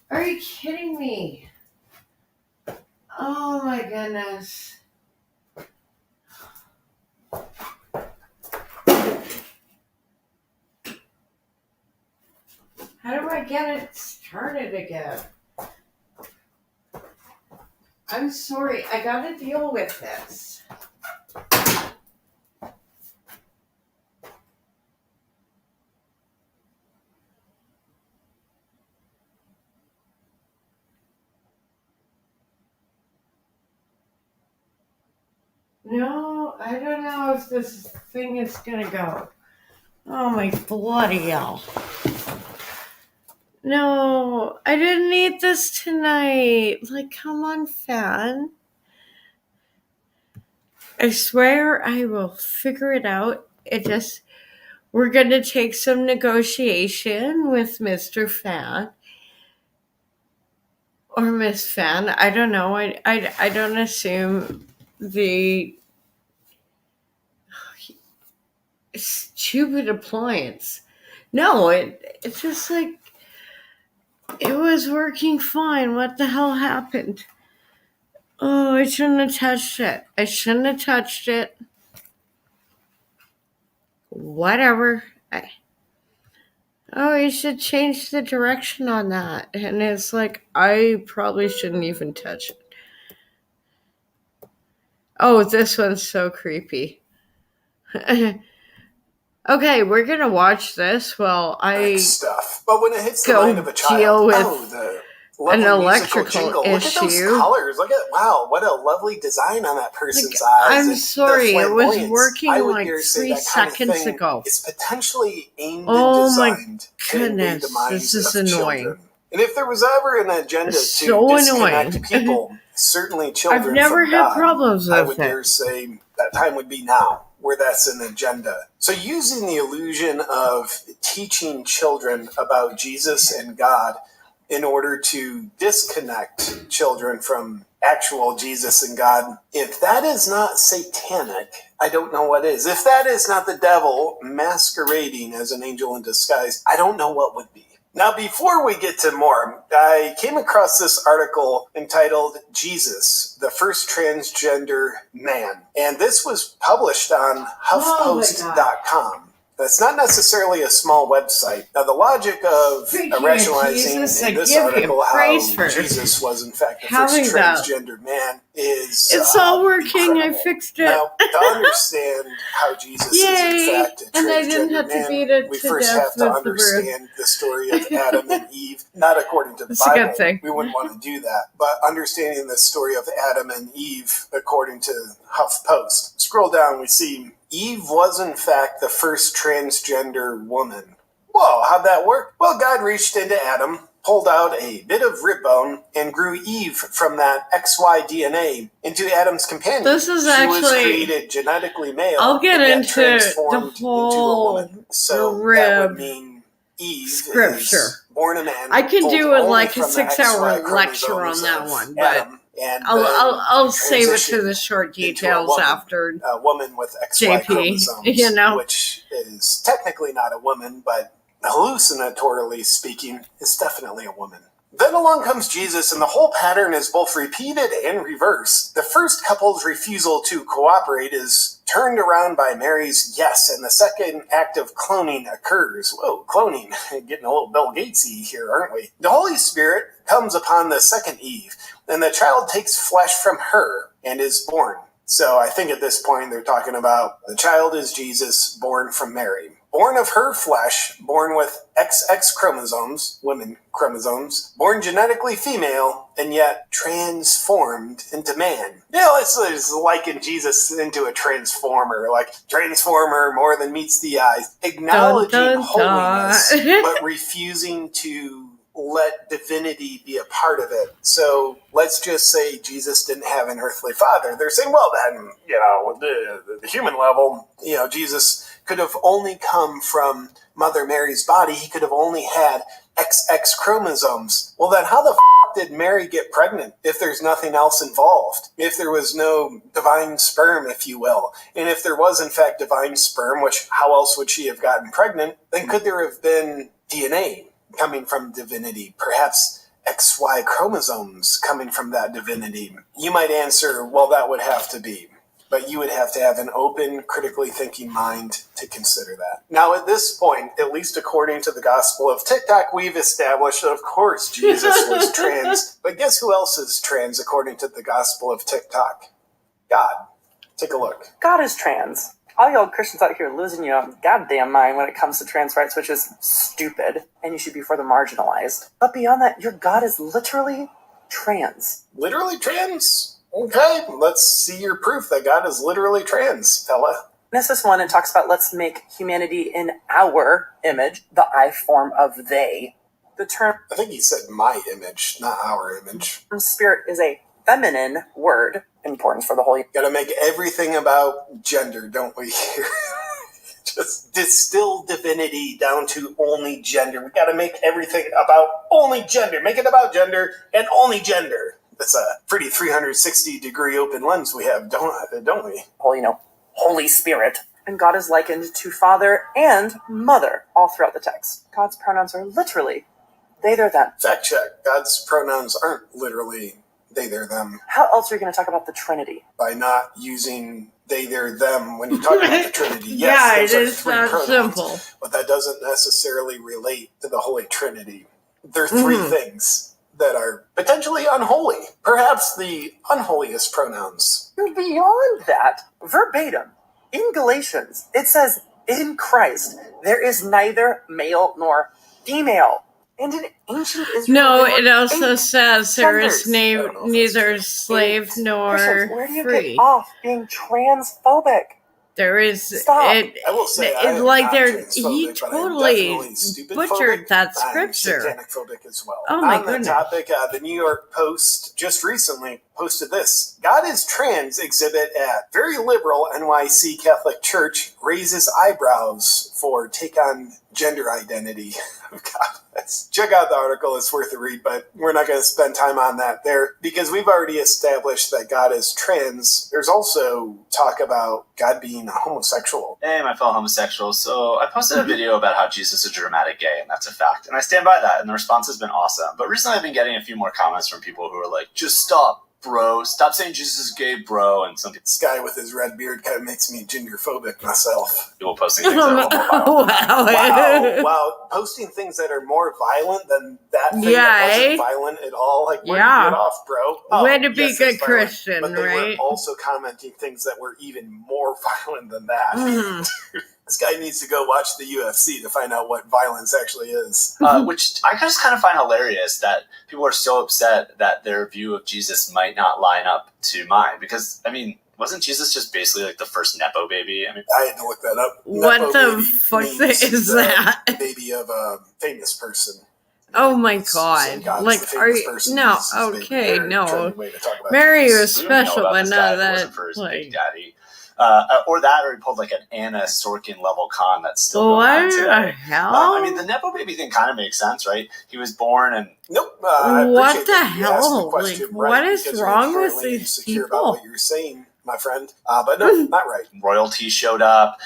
Are you kidding me? Oh my goodness. How do I get it started again? I'm sorry, I gotta deal with this. No, I don't know if this thing is gonna go. Oh my bloody hell. No, I didn't eat this tonight. Like, come on, fan. I swear I will figure it out. We're gonna take some negotiation with Mr. Fan. Or Miss Fan. I don't know. I don't assume the stupid appliance. No, it's just like it was working fine. What the hell happened? Oh, I shouldn't have touched it. Whatever. You should change the direction on that. And it's like, I probably shouldn't even touch it. Oh, this one's so creepy. Okay, we're gonna watch this while I
stuff. But when it hits the
go
mind of a child,
deal with
the
an
lovely musical
electrical
jingle. Look at those
issue.
colors. Look at what a lovely design on that person's eyes.
I'm
and
sorry,
the
it was
flamboyance.
working
I would
like
dare say
3
that kind of
seconds
thing
ago.
is potentially aimed
Oh
and
my
designed to invade
goodness,
the minds
this is
of
annoying.
children. And if there was ever an agenda to
So
disconnect
annoying.
people, certainly children
I've never
from
had
God,
problems
I
with
would
it.
dare say that time would be now, where that's an agenda. So using the illusion of teaching children about Jesus and God in order to disconnect children from actual Jesus and God, if that is not satanic, I don't know what is. If that is not the devil masquerading as an angel in disguise, I don't know what would be. Now, before we get to more, I came across this article entitled Jesus, the First Transgender Man. And this was published on HuffPost.com. That's not necessarily a small website. Now, the logic of rationalizing
Jesus,
in this
give him
article how
praise for
Jesus was, in fact, the
having
first
that.
transgender man is
It's all working.
incredible.
I fixed it.
Now, to understand how Jesus is,
Yay!
in fact, a
And I didn't
transgender
have to
man,
beat it
we
to
first
death
have to
with the
understand the story of Adam and Eve, not according to the
That's a
Bible.
good thing.
We wouldn't want to do that. But understanding the story of Adam and Eve, according to HuffPost. Scroll down, we see Eve was, in fact, the first transgender woman. Whoa, how'd that work? Well, God reached into Adam, pulled out a bit of rib bone, and grew Eve from that XY DNA into Adam's companion.
This is
she was
actually-
created genetically male.
I'll get
and yet
into
transformed
the whole
into a woman. So that
rib
would mean Eve
scripture.
is born a man.
I can
pulled
do it
only
like a
from the
6-hour
XY
lecture on
chromosomes
that
of
one, but
Adam, and
I'll
then
save it to
transitioned
the short
into a
details
woman,
after
a woman with XY
JP,
chromosomes,
you know.
which is technically not a woman, but hallucinatorily speaking, is definitely a woman. Then along comes Jesus, and the whole pattern is both repeated and reversed. The first couple's refusal to cooperate is turned around by Mary's yes, and the second act of cloning occurs. Whoa, cloning. Getting a little Bill Gatesy here, aren't we? The Holy Spirit comes upon the second Eve, and the child takes flesh from her and is born. So I think at this point they're talking about the child is Jesus, born from Mary. Born of her flesh, born with XX chromosomes, women chromosomes, born genetically female, and yet transformed into man. You know, it's liken Jesus into a transformer, like transformer more than meets the eyes, acknowledging
Dun, dun,
holiness,
dun.
but refusing to let divinity be a part of it. So let's just say Jesus didn't have an earthly father. They're saying, well, then, you know, the human level, you know, Jesus could have only come from Mother Mary's body. He could have only had XX chromosomes. Well, then how the did Mary get pregnant if there's nothing else involved? If there was no divine sperm, if you will, and if there was in fact divine sperm, which how else would she have gotten pregnant? Then could there have been DNA coming from divinity? Perhaps XY chromosomes coming from that divinity? You might answer, well, that would have to be. But you would have to have an open, critically thinking mind to consider that. Now, at this point, at least according to the Gospel of TikTok, we've established that, of course, Jesus was trans. But guess who else is trans according to the Gospel of TikTok? God. Take a look.
God is trans. All y'all Christians out here losing your goddamn mind when it comes to trans rights, which is stupid, and you should be for the marginalized. But beyond that, your God is literally trans.
Literally trans? Okay, let's see your proof that God is literally trans, fella.
Genesis 1, it talks about let's make humanity in our image, the I form of they. The term
I think he said my image, not our image.
spirit is a feminine word, important for the whole.
Gotta make everything about gender, don't we? Just distill divinity down to only gender. We gotta make everything about only gender. Make it about gender and only gender. That's a pretty 360-degree open lens we have, don't we?
Well, Holy Spirit. And God is likened to father and mother all throughout the text. God's pronouns are literally they, their, them.
Fact check. God's pronouns aren't literally they, their, them.
How else are you going to talk about the Trinity?
By not using they, their, them when you talk about the Trinity. Yes,
yeah, it
those are
is
three
that
pronouns,
simple.
but that doesn't necessarily relate to the Holy Trinity. There are three things that are potentially unholy. Perhaps the unholiest pronouns.
Beyond that, verbatim, in Galatians, it says, in Christ, there is neither male nor female. And in ancient Israel,
No,
there
it
were
also
8
says there is
genders.
neither slave nor
Christians, where do you
free.
get off being transphobic?
There is
Stop.
it.
I will say, I
It
am
like
not
they're
transphobic,
he
but I am
totally
definitely stupid
butchered
phobic.
that
I'm
scripture.
satanic phobic as well.
Oh my
On
goodness.
the topic, the New York Post just recently posted this. God is trans exhibit at very liberal NYC Catholic Church raises eyebrows for take on gender identity. God, check out the article. It's worth a read, but we're not going to spend time on that there because we've already established that God is trans. There's also talk about God being homosexual.
Hey, my fellow homosexuals. So I posted a video about how Jesus is a dramatic gay, and that's a fact. And I stand by that, and the response has been awesome. But recently I've been getting a few more comments from people who are like, just stop. bro. Stop saying Jesus is gay, bro. And some
This guy with his red beard kind of makes me genderphobic myself.
people posting things that are more violent.
Wow. Posting things that are more violent than that thing
Yeah,
that wasn't
eh?
violent at all. Like, where
Yeah.
you get off, bro?
Way to be
yes,
good
it's violent,
Christian,
but they
right?
were also commenting things that were even more violent than that.
Mhm.
This guy needs to go watch the UFC to find out what violence actually is.
Which I just kind of find hilarious that people are so upset that their view of Jesus might not line up to mine. Because, I mean, wasn't Jesus just basically like the first Nepo baby? I mean,
I had to look that up.
What
Nepo
the
baby
fuck
means
is
the
that?
Baby of a famous person.
Oh my
So
god!
God's
Like,
the
are
famous
you?
person.
No,
This is maybe
okay,
very
no.
trendy way to talk about
Mary
Jesus.
was
we wouldn't know
special,
about
but
this guy
not
if it
that.
wasn't for his Big
Like,
Daddy. Or that, or he pulled like an Anna Sorkin level con that's still going on
what the
today.
hell?
I mean, the Nepo baby thing kind of makes sense, right? He was born and
Nope. I
What
appreciate
the
that you asked the
hell?
question
Like, what
right,
is
because you're
wrong with
inherently
these
insecure about
people?
what you're saying, my friend. But no, not right.
royalty showed up.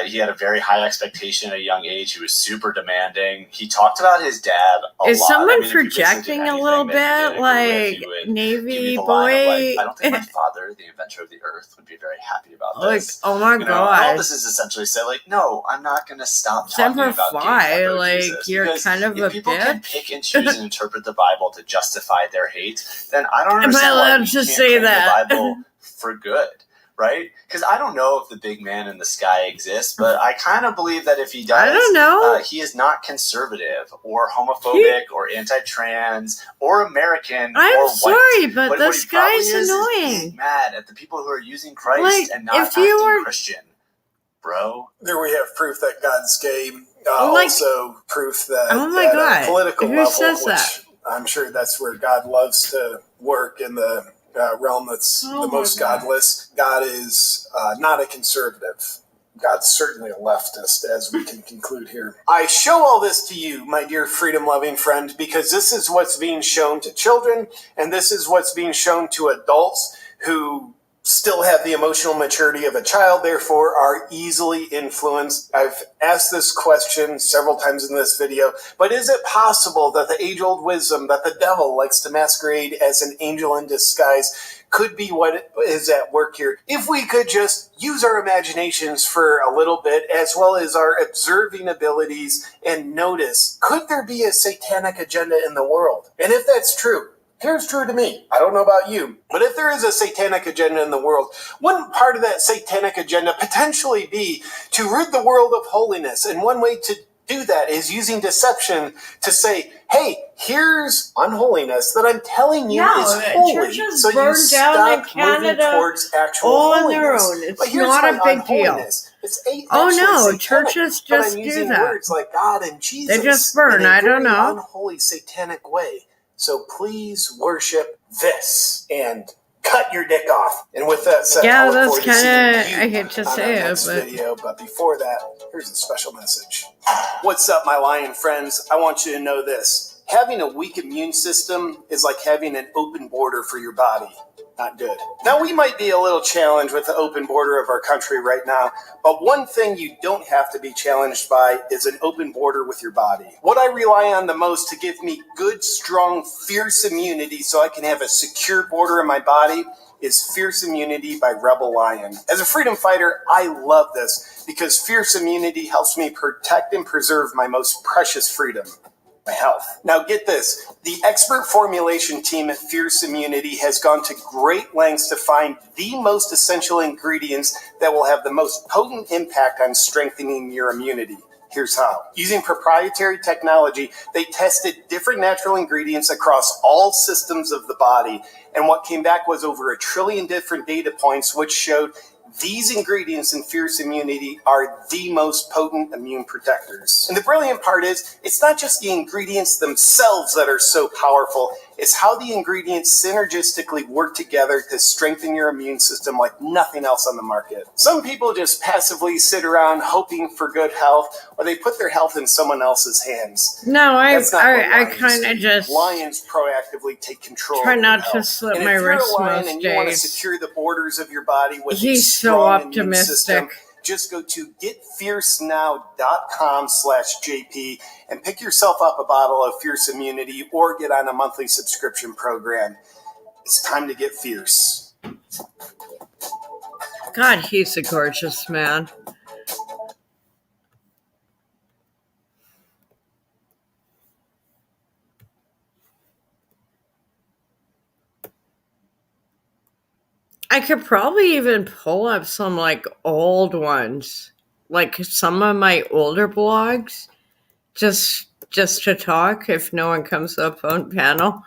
He had a very high expectation at a young age. He was super demanding. He talked about his dad a
Is
lot.
someone
I mean, if you basically did
projecting a
anything
little
that he didn't
bit?
agree with,
Like,
he would give you
Navy
the line of,
boy?
like, I don't think my father, the inventor of the earth, would be very happy about
Like,
this.
oh my
You know, and all
god.
this is essentially say, like, no, I'm not going to stop talking
Semper
about gay
Fi,
Nepo
like,
Jesus.
you're
Because
kind of
if
a
people can
bitch.
pick and choose and interpret the Bible to justify their hate, then I don't
Am I
understand why
allowed
we
to
can't
say
claim
that?
the Bible for good. Right? Because I don't know if the big man in the sky exists, but I kind of believe that if he does,
I don't know.
he is not conservative or homophobic or anti-trans or American
I'm
or
sorry,
white.
but
what
this
he probably
guy's
is
annoying.
being mad at the people who are using Christ
Like,
and not
if you
acting
were-
Christian, bro.
There we have proof that God's gay.
Like-
Also proof that
Oh my
at
God.
a political
Who
level,
says
which
that?
I'm sure that's where God loves to work in the realm that's
Oh
the
my
most
God.
godless. God is not a conservative. God's certainly a leftist, as we can conclude here. I show all this to you, my dear freedom-loving friend, because this is what's being shown to children, and this is what's being shown to adults who still have the emotional maturity of a child, therefore are easily influenced. I've asked this question several times in this video, but is it possible that the age-old wisdom that the devil likes to masquerade as an angel in disguise could be what is at work here? If we could just use our imaginations for a little bit, as well as our observing abilities, and notice, could there be a satanic agenda in the world? And if that's true, here's true to me. I don't know about you, but if there is a satanic agenda in the world, wouldn't part of that satanic agenda potentially be to rid the world of holiness? And one way to do that is using deception to say, hey, here's unholiness that I'm telling you
No,
is
the
holy.
churches
So you
burned down in
stop moving
Canada
towards actual
all on
holiness.
their own. It's
But here's
not
my
a big deal.
unholiness. It's
Oh
actually
no,
satanic,
churches
but
just
I'm
do
using
that.
words like God and Jesus
They just burn.
in a
I don't
very
know.
unholy, satanic way. So please worship this and cut your dick off. And with that said,
Yeah,
I look
that's
forward to seeing
kinda-
you
I hate to
on
say
our
it,
next
but-
video. But before that, here's a special message. What's up, my lion friends? I want you to know this. Having a weak immune system is like having an open border for your body. Not good. Now, we might be a little challenged with the open border of our country right now, but one thing you don't have to be challenged by is an open border with your body. What I rely on the most to give me good, strong, fierce immunity so I can have a secure border in my body is Fierce Immunity by Rebel Lion. As a freedom fighter, I love this because fierce immunity helps me protect and preserve my most precious freedom. My health. Now get this, the expert formulation team at Fierce Immunity has gone to great lengths to find the most essential ingredients that will have the most potent impact on strengthening your immunity. Here's how. Using proprietary technology, they tested different natural ingredients across all systems of the body, and what came back was over 1 trillion different data points, which showed these ingredients in Fierce Immunity are the most potent immune protectors. And the brilliant part is, it's not just the ingredients themselves that are so powerful, it's how the ingredients synergistically work together to strengthen your immune system like nothing else on the market. Some people just passively sit around hoping for good health, or they put their health in someone else's hands.
No,
That's not what
I
lions
kind
do.
of just
Lions proactively take control
try
of
not
their
to
health.
slip
And
my
if you're
wrist
a lion
most
and you want to
days.
secure the borders of your body with a
He's so
strong immune
optimistic.
system, just go to getfiercenow.com/JP and pick yourself up a bottle of Fierce Immunity or get on a monthly subscription program. It's time to get fierce.
God, he's a gorgeous man. I could probably even pull up some like old ones, like some of my older blogs, just to talk if no one comes up on panel.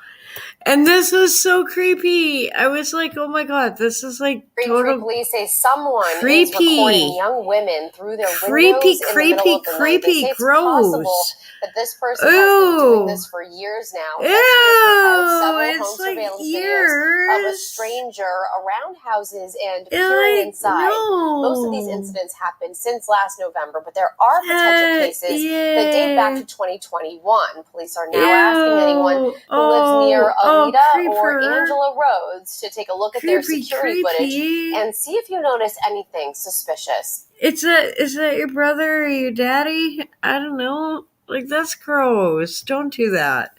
And this was so creepy. I was like, oh my God, this is like total
Police say someone
creepy.
is recording young women through their windows in the middle of the night. They say it's possible that this person has been doing this for years now. Several home surveillance videos of a stranger around houses and peering inside. Most of these incidents happened since last November, but there are potential cases that date back to 2021. Police are now asking anyone who lives near Alita or Angela Roads to take a look at their security footage and see if you notice anything suspicious.
Is that your brother or your daddy? I don't know. Like, that's gross. Don't do that.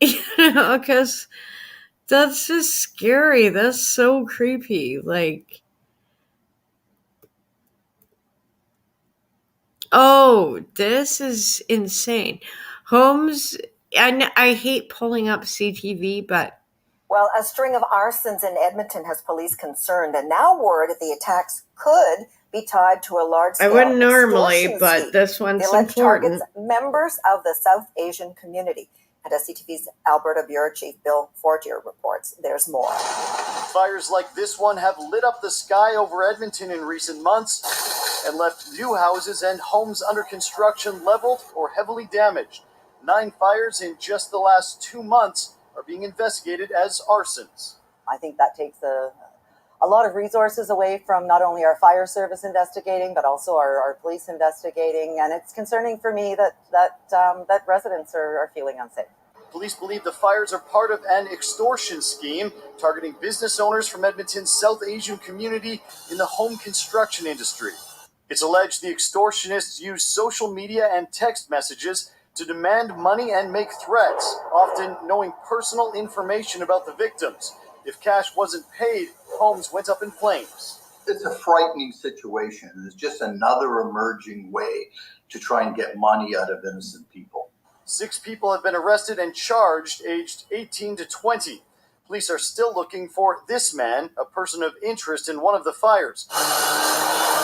You know, because that's just scary. That's so creepy. Like, oh, this is insane. Homes, I hate pulling up CTV, but...
Well, a string of arsons in Edmonton has police concerned, and now word the attacks could be tied to a large-scale
I wouldn't normally,
extortion
but
scheme.
this one's
the alleged
important.
targets members of the South Asian community. And as CTV's Alberta Bureau Chief Bill Fortier reports, there's more.
Fires like this one have lit up the sky over Edmonton in recent months and left new houses and homes under construction leveled or heavily damaged. 9 fires in just the last 2 months are being investigated as arsons.
I think that takes a lot of resources away from not only our fire service investigating, but also our police investigating. And it's concerning for me that residents are feeling unsafe.
Police believe the fires are part of an extortion scheme targeting business owners from Edmonton's South Asian community in the home construction industry. It's alleged the extortionists use social media and text messages to demand money and make threats, often knowing personal information about the victims. If cash wasn't paid, homes went up in flames.
It's a frightening situation. It's just another emerging way to try and get money out of innocent people.
6 people have been arrested and charged, aged 18 to 20. Police are still looking for this man, a person of interest in one of the fires.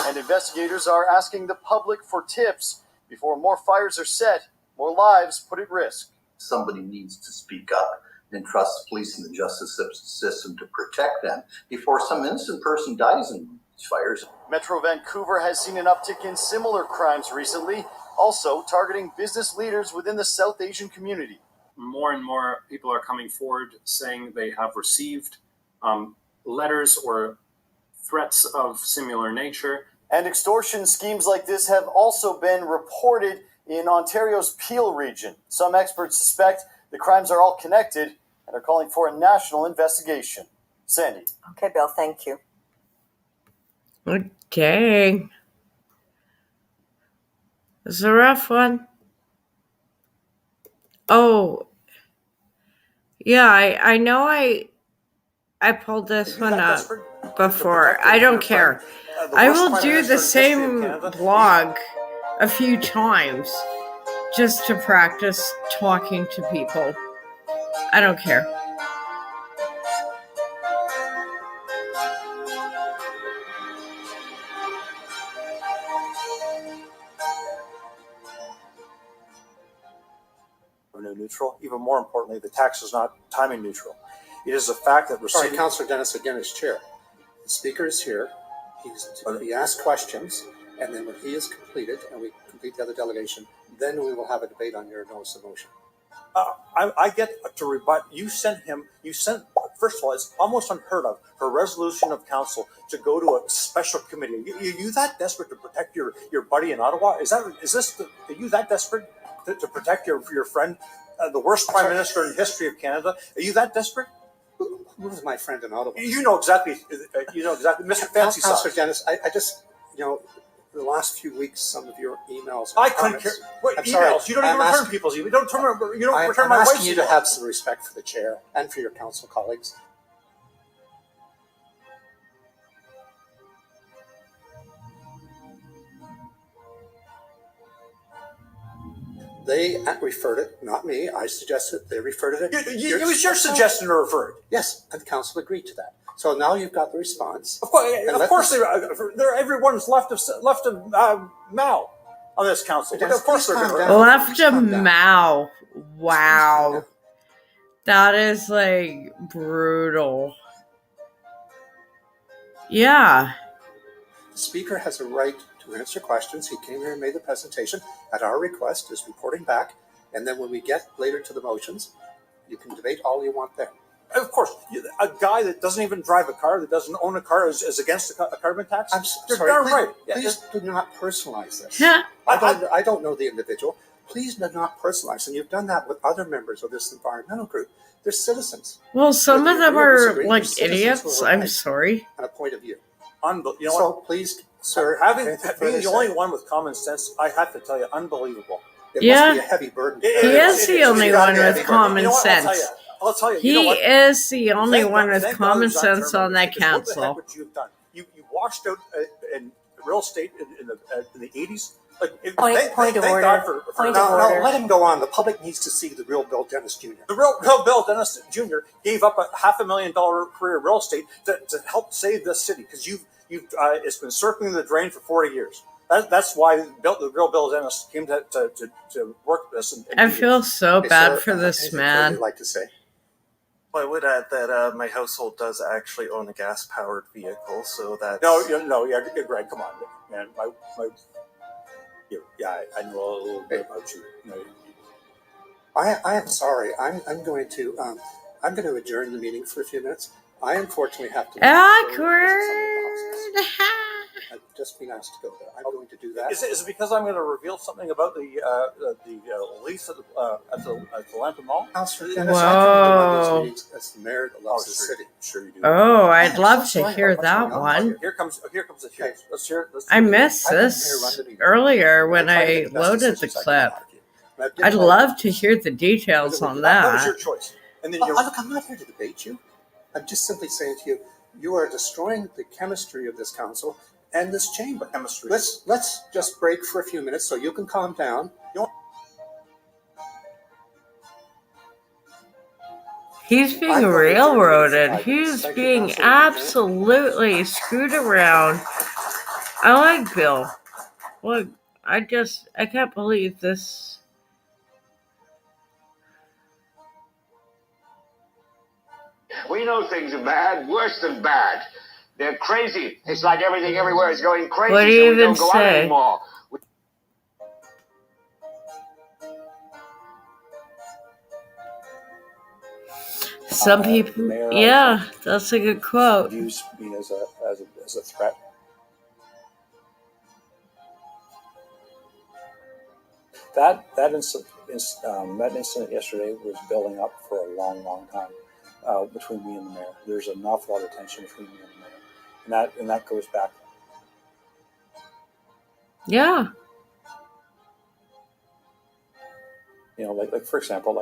And investigators are asking the public for tips before more fires are set, more lives put at risk.
Somebody needs to speak up and trust the police and the justice system to protect them before some innocent person dies in these fires.
Metro Vancouver has seen an uptick in similar crimes recently, also targeting business leaders within the South Asian community.
More and more people are coming forward saying they have received letters or threats of similar nature.
And extortion schemes like this have also been reported in Ontario's Peel region. Some experts suspect the crimes are all connected and are calling for a national investigation. Sandy.
Okay, Bill, thank you.
Okay. It's a rough one. Oh, yeah, I know I pulled this one up before. I don't care. I will do the same blog a few times just to practice talking to people. I don't care.
Revenue neutral. Even more importantly, the tax is not timing neutral. It is a fact that
Sorry, Councillor Dennis again is chair. The speaker is here. He asks questions, and then when he is completed and we complete the other delegation, then we will have a debate on your notice of motion.
I get to rebut. You sent, first of all, it's almost unheard of for a resolution of council to go to a special committee. Are you that desperate to protect your buddy in Ottawa? Are you that desperate to protect your friend, the worst prime minister in the history of Canada? Are you that desperate?
Who is my friend in Ottawa?
You know exactly, Mr. Fancy Sauce.
Councillor Dennis, I just, the last few weeks, some of your emails.
I couldn't care. What
I'm
emails?
sorry.
You don't even return people's emails. You don't return
I'm
my wife's
asking you to
emails.
have some respect for the chair and for your council colleagues. They referred it, not me. I suggested they referred it.
It was your suggestion to refer it.
Yes, and the council agreed to that. So now you've got the response.
Of course, everyone's left of Mao on this council. But of course, they're going to
Left of Mao. Wow, that is like brutal. Yeah.
The speaker has a right to answer questions. He came here and made the presentation at our request, is reporting back. And then when we get later to the motions, you can debate all you want there.
Of course, a guy that doesn't even drive a car, that doesn't own a car, is against a carbon tax? You're
Sorry,
darn
please,
right.
Please do not personalize this.
Yeah.
I don't know the individual. Please do not personalize. And you've done that with other members of this environmental group. They're citizens.
Well, some of them are
disagree,
like
they're citizens
idiots.
who have a
I'm
right
sorry.
and a point of view.
You know
So
what?
please, sir,
Being the only one with common sense, I have to tell you, unbelievable.
It
Yeah.
must be a heavy burden.
He is the only one with common sense.
I'll tell you.
He
you know what?
is the only
Thank
one
God-
with
thank God
common
it's not
sense
German,
on that
because what the heck
council.
would you have done? You washed out in real estate in the 80s. Like,
Point
thank
of
God
order.
for
Point
no,
of
no,
order.
Let him go on. The public needs to see the real Bill Dennis Jr.
The real Bill Dennis Jr. gave up a $500,000 career in real estate to help save this city because it's been circling the drain for 40 years. That's why the real Bill Dennis came to work this.
I feel so
Okay,
bad
sir,
for this
anything
man.
you'd like to say?
Well, I would add that my household does actually own a gas-powered vehicle, so that
You're right. Come on, man. I know a little bit about you.
I am sorry. I'm going to adjourn the meeting for a few minutes. I unfortunately have to.
Awkward.
I've just been asked to go there. I'm going to do that.
Is it because I'm going to reveal something about the lease at the Lambton Mall?
Whoa.
That's the mayor that loves the city.
Sure you do.
Oh, I'd love to hear that one.
Here comes the huge. Let's hear it.
I missed this earlier when I loaded the clip. I'd love to hear the details on
That was your
that.
choice. And then
Look, I'm not here to debate you. I'm just simply saying to you, you are destroying the chemistry of this council and this chamber.
Chemistry.
Let's just break for a few minutes so you can calm down.
He's being railroaded. He's being absolutely screwed around. I like Bill. Look, I can't believe this.
We know things are bad, worse than bad. They're crazy. It's like everything everywhere is going crazy.
What do you
so we
even
don't go out
say?
anymore.
Some people, yeah, that's a good quote.
Views me as a threat. That incident yesterday was building up for a long time between me and the mayor. There's an awful lot of tension between me and the mayor, and that goes back.
Yeah.
Like for example,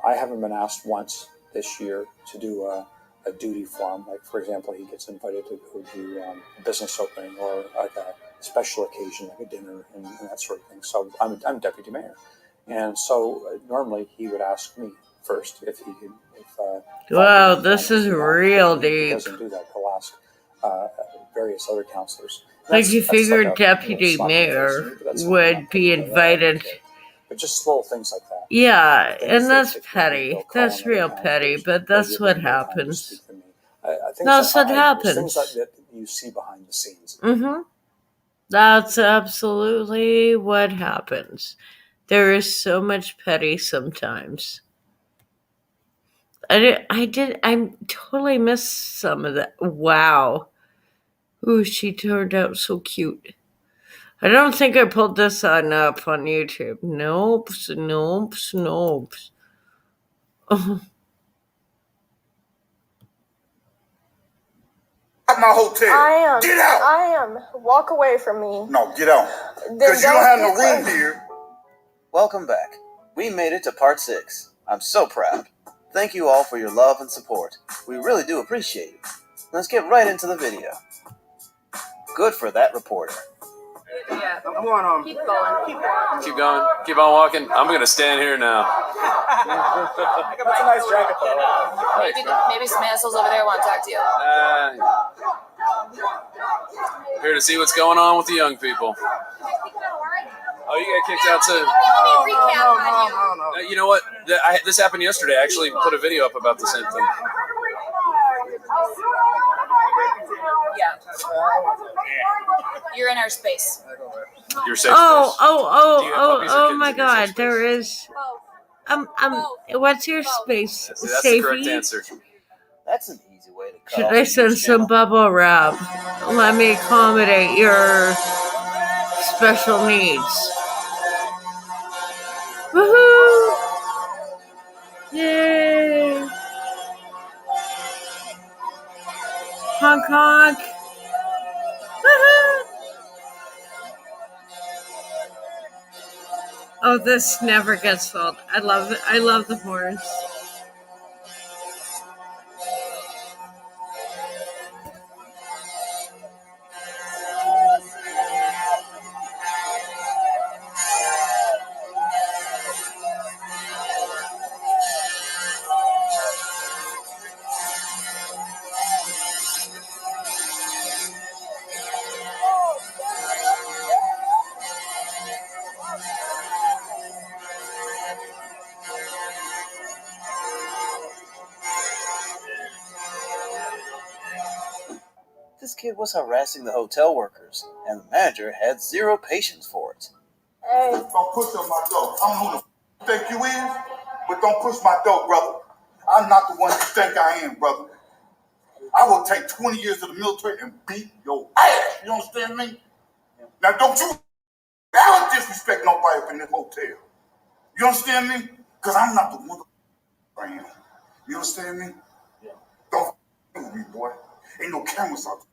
I haven't been asked once this year to do a duty for him. Like for example, he gets invited to go do a business opening or like a special occasion, like a dinner and that sort of thing. So I'm deputy mayor, and so normally he would ask me first if he could.
Wow, this is real
He
deep.
doesn't do that. He'll ask various other councillors.
Like you
That's
figured
like
deputy
slap in the face to me,
mayor
but that's
would be invited.
But just little things like that.
Yeah, and that's petty. That's real petty, but that's what happens.
I think
That's what
there's
happens.
things that you see behind the scenes.
Mm-hmm. That's absolutely what happens. There is so much petty sometimes. I totally missed some of that. Wow. Ooh, she turned out so cute. I don't think I pulled this on up on YouTube. Nope.
out my hotel.
I am.
Get out.
I am. Walk away from me.
No, get out.
Then
Because you don't have no
don't-
room here.
Welcome back. We made it to part 6. I'm so proud. Thank you all for your love and support. We really do appreciate it. Let's get right into the video. Good for that reporter.
Yeah.
I'm going on.
Keep going. Keep going.
Keep going. Keep on walking. I'm going to stand here now.
That's a nice jacket, though.
Maybe some assholes over there want to talk to you.
Here to see what's going on with the young people. Oh, you got kicked out too.
No.
You know what? This happened yesterday. I actually put a video up about the same thing.
Yeah. You're in our space.
Your safe space.
Oh my God! There is. What's your space?
That's the correct
Safety?
answer.
That's an easy way to cut
Should
off
I
the
send
news
some
channel.
bubble wrap? Let me accommodate your special needs. Woohoo! Yay! Honk honk! Woohoo! Oh, this never gets old. I love it. I love the horns.
This kid was harassing the hotel workers, and the manager had zero patience for it.
Hey.
Don't push on my door. I don't know who the think you is, but don't push my door, brother. I'm not the one you think I am, brother. I will take 20 years of the military and beat your ass. You understand me? Now, don't you ever disrespect nobody up in this hotel. You understand me? Because I'm not the one I am. You understand me? Yeah. Don't with me, boy. Ain't no cameras out there.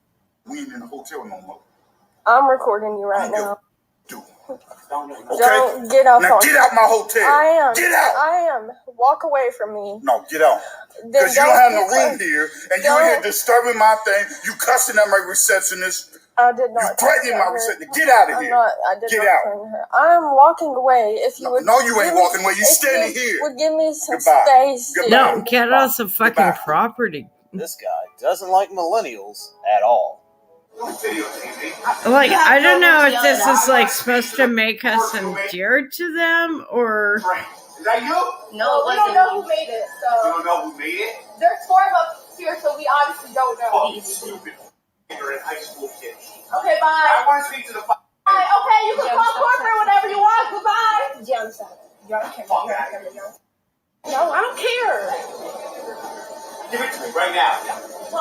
We ain't in the hotel no more.
I'm recording you right now.
Okay?
Don't get up
Now
on
get out my hotel.
I am.
Get out.
I am. Walk away from me.
No, get out.
Then
Because you don't have no
don't-
room here, and you in here disturbing my thing. You cussing at my receptionist.
I did not.
You threatening my
her.
receptionist. Get out of
I'm
here.
not. I did
Get
not
out.
threaten her. I'm walking away. If you would.
No, you ain't
give me-
walking away. You
if
standing
you
here.
Would give me some
Goodbye.
space.
No, get off the fucking property.
This guy doesn't like millennials at all.
Like, I don't know if this is like supposed to make us endeared to them or.
Is that you?
No, we don't know who made it. So
You don't know who made it?
there's 4 of us here, so we obviously don't know.
Oh, you stupid. You're in high school kid.
Okay, bye.
I want to speak to the
Bye. Okay, you can call corporate whenever you want. Goodbye. No, I don't care.
Give it to me right now.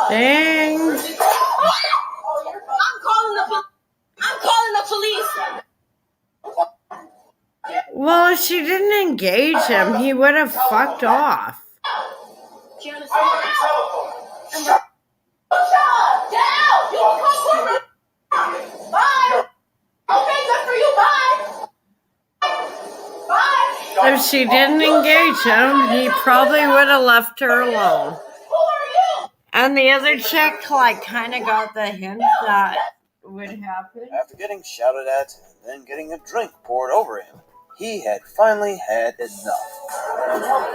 Dang.
I'm calling the police.
Well, if she didn't engage him, he would have fucked off.
Bye. Okay, good for you. Bye. Bye.
If she didn't engage him, he probably would have left her alone. And the other chick, like, kind of got the hint that would happen.
After getting shouted at and then getting a drink poured over him, he had finally had enough.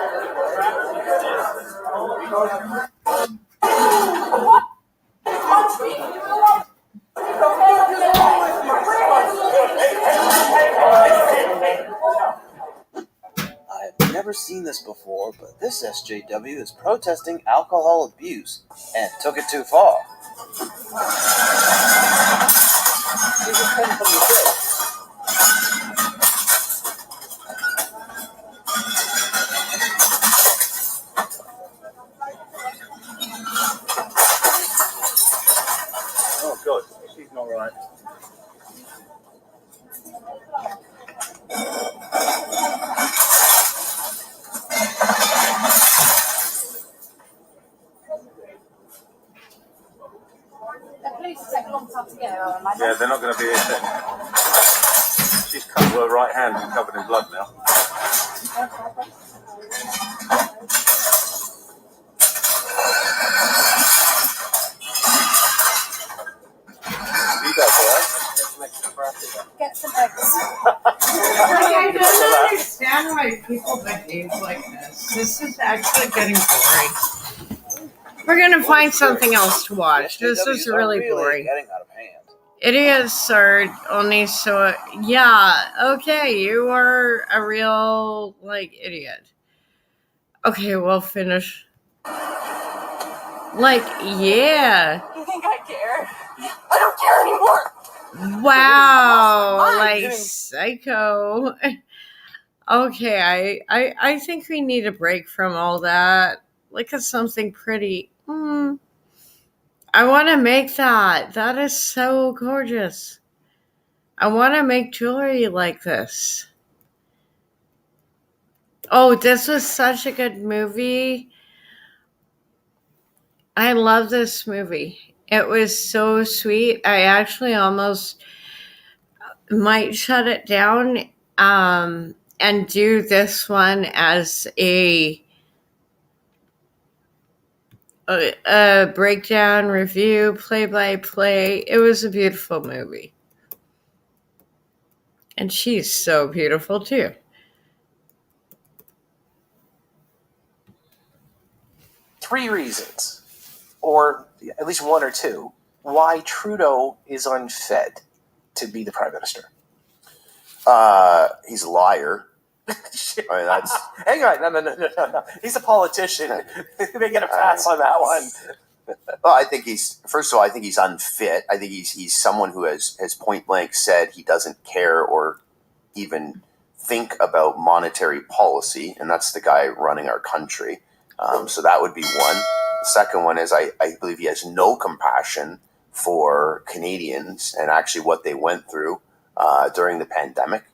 I have never seen this before, but this SJW is protesting alcohol abuse and took it too far.
Oh, good. She's all right.
Yeah, they're not going to be here soon. She's cut her right hand and covered in blood now. You guys all right?
Get some eggs.
I don't understand why people behave like this. This is actually getting boring. We're gonna find something else to watch. This is really boring.
Getting out of hand.
Idiots are only so. Yeah, okay, you are a real, idiot. Okay, we'll finish. Yeah.
You think I care? I don't care anymore.
Wow, psycho. Okay, I think we need a break from all that. Look at something pretty. I want to make that. That is so gorgeous. I want to make jewelry like this. Oh, this was such a good movie. I love this movie. It was so sweet. I actually almost might shut it down and do this one as a breakdown, review, play-by-play. It was a beautiful movie. And she's so beautiful, too.
Three reasons, or at least one or two, why Trudeau is unfit to be the Prime Minister.
He's a liar. I mean, that's...
Hang on, no. He's a politician. They get a pass on that one.
Well, I think first of all, I think he's unfit. I think he's someone who has point blank said he doesn't care or even think about monetary policy, and that's the guy running our country. So that would be one. The second one is I believe he has no compassion for Canadians and actually what they went through during the pandemic.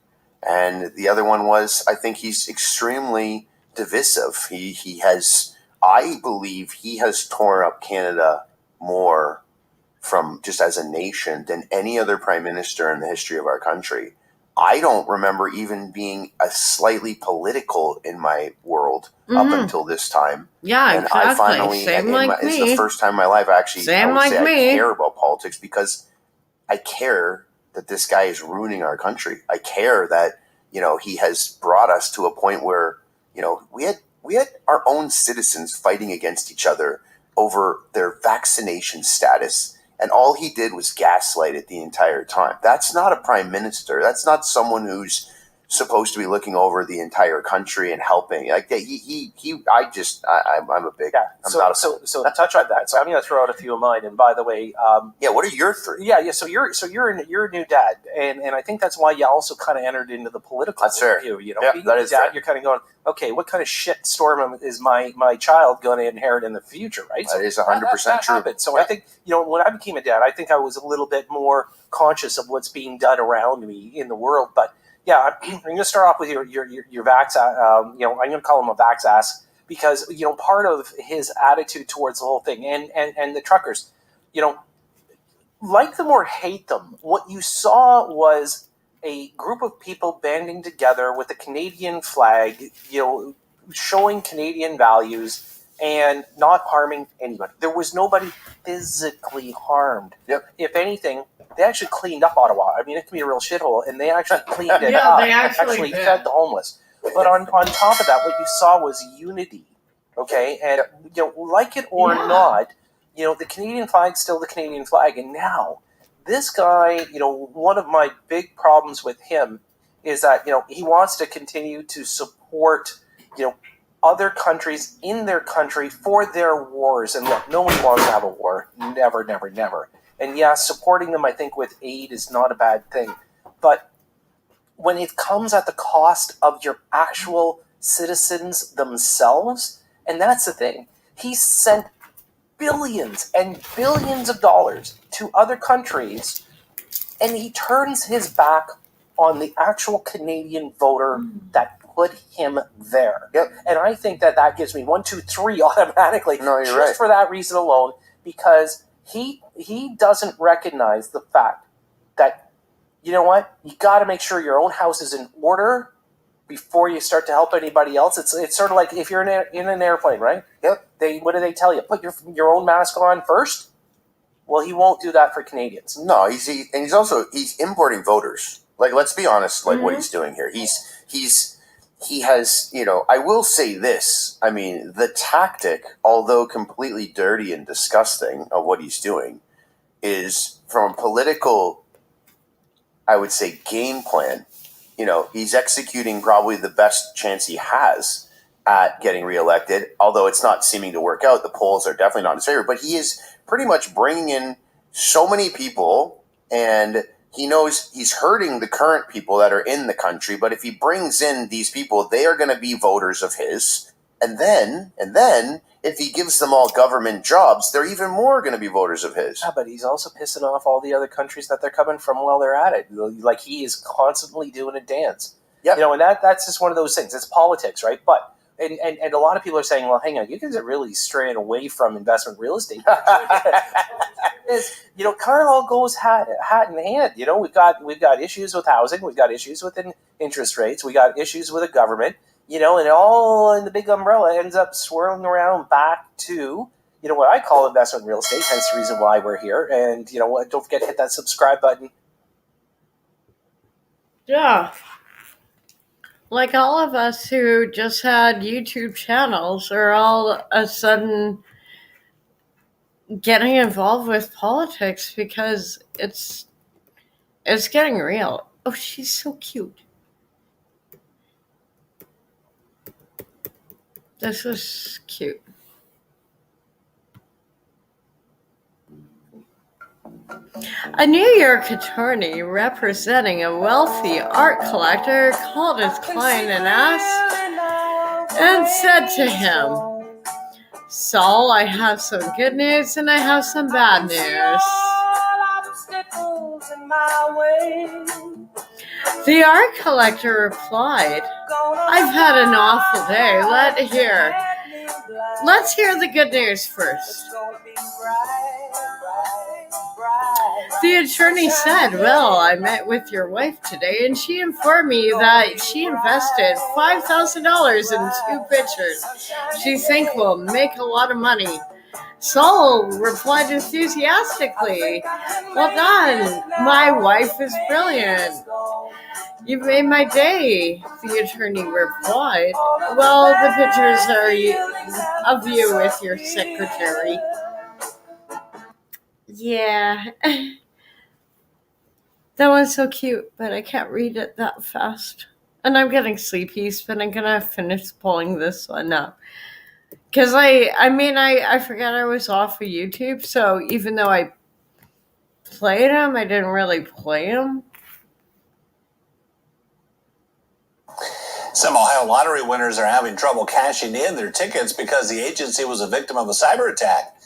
And the other one was, I think he's extremely divisive. He has, I believe he has torn up Canada more from just as a nation than any other prime minister in the history of our country. I don't remember even being a slightly political in my world up until this time.
Yeah,
and
exactly.
I finally, it's the first time in my life I actually I care about politics, because I care that this guy is ruining our country. I care that, he has brought us to a point where, we had our own citizens fighting against each other over their vaccination status. And all he did was gaslight it the entire time. That's not a prime minister. That's not someone who's supposed to be looking over the entire country and helping. Like I'm a big.
Yeah. So to touch on that. So I'm going to throw out a few of mine. And by the way,
what are your three?
Yeah. So you're a new dad, and I think that's why you also kind of entered into the political.
That's fair.
Being
that is
dad,
fair.
You're kind of going, okay, what kind of shit storm is my child going to inherit in the future, right?
That is 100% true.
Happened. So I think when I became a dad, I think I was a little bit more conscious of what's being done around me in the world, but. Yeah, I'm going to start off with your vax. I'm going to call him a vax ass because part of his attitude towards the whole thing and the truckers, like them or hate them, what you saw was a group of people banding together with the Canadian flag, showing Canadian values and not harming anybody. There was nobody physically harmed.
Yep.
If anything, they actually cleaned up Ottawa. I mean, it can be a real shithole, and they actually cleaned it up.
They actually
fed the homeless. But on top of that, what you saw was unity. Okay, and like it or not, the Canadian flag's still the Canadian flag. And now, this guy, one of my big problems with him is that he wants to continue to support other countries in their country for their wars. And look, no one wants to have a war. Never, never, never. And supporting them, I think, with aid is not a bad thing. But when it comes at the cost of your actual citizens themselves, and that's the thing, he sent billions and billions of dollars to other countries, and he turns his back on the actual Canadian voter that put him there.
Yep.
And I think that gives me 1, 2, 3 automatically.
No, you're
just
right.
for that reason alone, because he doesn't recognize the fact that, you know what, you got to make sure your own house is in order before you start to help anybody else. It's sort of like if you're in an airplane, right? Yep. What do they tell you? Put your own mask on first. Well, he won't do that for Canadians.
No, he's importing voters. Like, let's be honest, like what he's doing here. He has, you know, I will say this. I mean, the tactic, although completely dirty and disgusting of what he's doing, is from a political, I would say, game plan. You know, he's executing probably the best chance he has at getting reelected, although it's not seeming to work out. The polls are definitely not in his favor, but he is pretty much bringing in so many people, and he knows he's hurting the current people that are in the country, but if he brings in these people, they are going to be voters of his. And then if he gives them all government jobs, they're even more going to be voters of his.
Yeah, but he's also pissing off all the other countries that they're coming from while they're at it. Like, he is constantly doing a dance. Yep. You know, and that's just one of those things. It's politics, right? But and a lot of people are saying, well, hang on, you guys are really straying away from investment real estate. You know, kind of all goes hat in hand. You know, we've got issues with housing, we've got issues with interest rates, we got issues with the government. You know, and all in the big umbrella ends up swirling around back to, you know, what I call investment real estate. Hence the reason why we're here. And, you know what, don't forget to hit that subscribe button.
Yeah. Like all of us who just had YouTube channels are all of a sudden getting involved with politics because it's getting real. Oh, she's so cute. This is cute. A New York attorney representing a wealthy art collector called his client an ass and said to him, "Saul, I have some good news and I have some bad news." The art collector replied, "I've had an awful day. Let's hear the good news first." The attorney said, "Well, I met with your wife today and she informed me that she invested $5,000 in 2 pictures she thinks will make a lot of money." Saul replied enthusiastically, "Well done. My wife is brilliant. You've made my day." The attorney replied, "Well, the pictures are of you with your secretary." Yeah. That one's so cute, but I can't read it that fast. And I'm getting sleepy, but I'm going to finish pulling this one up. Because I forgot I was off of YouTube, so even though I played them, I didn't really play them.
Some Ohio lottery winners are having trouble cashing in their tickets because the agency was a victim of a cyber attack.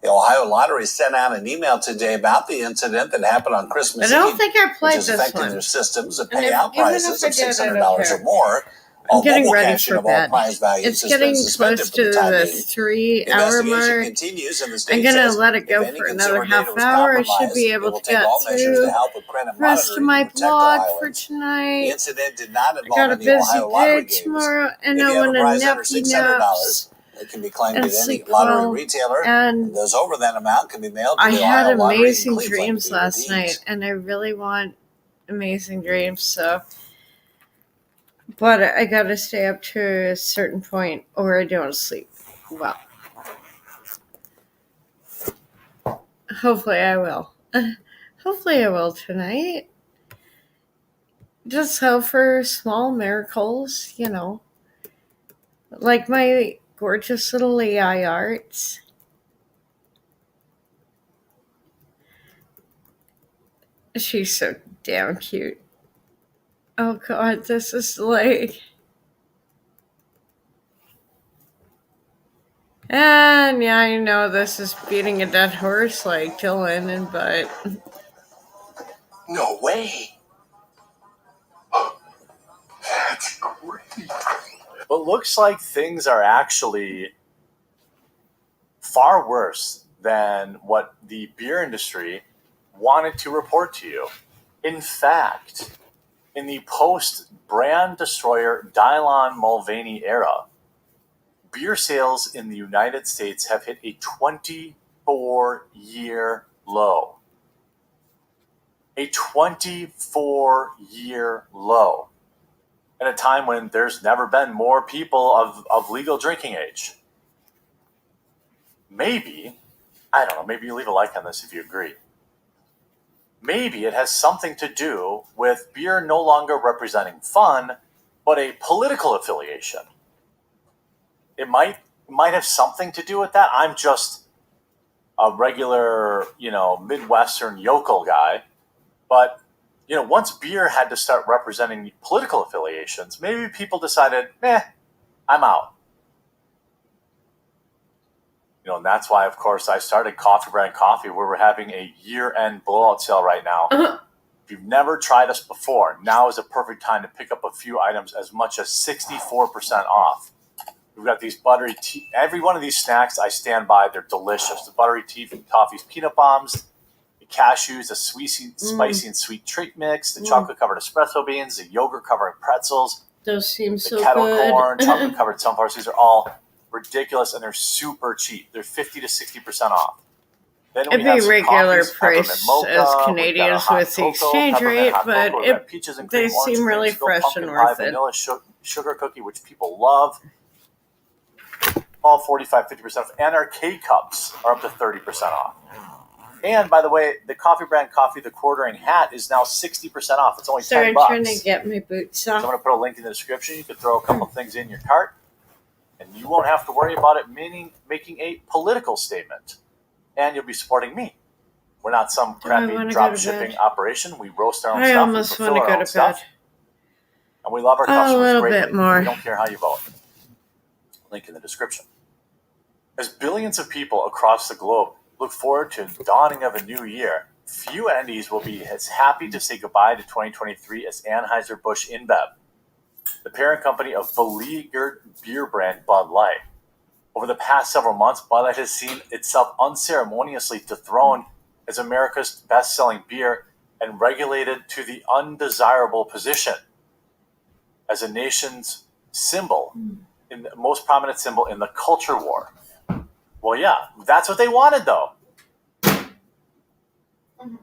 The Ohio Lottery sent out an email today about the incident that happened on Christmas Eve.
I don't think I played
which is
this
affecting
one.
their systems of
And
payout prices of $600 or more.
I'm getting
Mobile
ready
cashing
for
of all
bed.
prize values
It's
has been
getting
suspended
close
for
to
the time
the
being.
3-hour
Investigation
mark.
continues, and the state
I'm going to
says
let it go
if any
for another
consumer
half
data was
hour. I should
compromised,
be
it
able
will
to
take
get
all measures to
through
help with credit
the rest of
monitoring
my
to protect
blog for
Ohioans. The
tonight.
incident did not
I
involve
got a
any
busy
Ohio lottery
day
games.
tomorrow, and
If
I
you have
want
a
to
prize under
nappy
$600,
naps
it can be claimed
and
at any
sleep
lottery
well.
retailer.
And
Those over that amount can be mailed to
I
the
had
Ohio Lottery in
amazing
Cleveland
dreams
to be
last
redeemed.
night, and I really want amazing dreams, so... But I gotta stay up to a certain point or I don't sleep well. Hopefully I will. Hopefully I will tonight. Just hope for small miracles, you know. Like my gorgeous little AI arts. She's so damn cute. Oh god, this is like... And yeah, I know this is beating a dead horse like Dylan, but...
No way. That's great.
But looks like things are actually far worse
than what the beer industry wanted to report to you. In fact, in the post-brand destroyer Dylan Mulvaney era, beer sales in the United States have hit a 24-year low. A 24-year low. At a time when there's never been more people of legal drinking age. Maybe, I don't know, maybe you leave a like on this if you agree. Maybe it has something to do with beer no longer representing fun, but a political affiliation. It might have something to do with that. I'm just a regular, Midwestern yokel guy. But, once beer had to start representing political affiliations, maybe people decided, I'm out. And that's why, of course, I started Coffee Brand Coffee, where we're having a year-end blowout sale right now. If you've never tried us before, now is a perfect time to pick up a few items as much as 64% off. We've got these buttery tea. Every one of these snacks I stand by. They're delicious. The buttery tea from Toffee's Peanut Bombs, the cashews, the spicy and sweet treat mix, the chocolate-covered espresso beans, the yogurt-covered pretzels,
Those seem
the
so
kettle
good.
corn, chocolate-covered sunflowers. These are all ridiculous, and they're super cheap. They're 50 to 60% off. Then we
It'd
have
be
some
regular
coffees, peppermint
price
mocha,
as
we've got a
Canadians
hot
with the
cocoa,
exchange
peppermint
rate,
hot
but
cocoa, we've got peaches and
they
cream, orange
seem really
creamsicle,
fresh
pumpkin
and
pie,
worth it.
vanilla sugar cookie, which people love. All 45, 50% off. And our K-Cups are up to 30% off. And by the way, the Coffee Brand Coffee, the quartering hat, is now 60% off. It's only
Sorry,
$10.
I'm trying to get my boots
So I'm
off.
going to put a link in the description. You can throw a couple things in your cart, and you won't have to worry about it making a political statement. And you'll be supporting me. We're not some crappy
wanna go
drop
to
shipping
bed?
operation. We roast our own
I
stuff.
almost
We fulfill
wanna
our
go
own
to
stuff.
bed.
And we love our
A
customers
little
greatly.
bit more.
We don't care how you vote. Link in the description. As billions of people across the globe look forward to the dawning of a new year, few entities will be as happy to say goodbye to 2023 as Anheuser-Busch InBev, the parent company of beleaguered beer brand Bud Light. Over the past several months, Bud Light has seen itself unceremoniously dethroned as America's best-selling beer and relegated to the undesirable position as a nation's symbol, in the most prominent symbol in the culture war. Well, yeah, that's what they wanted, though.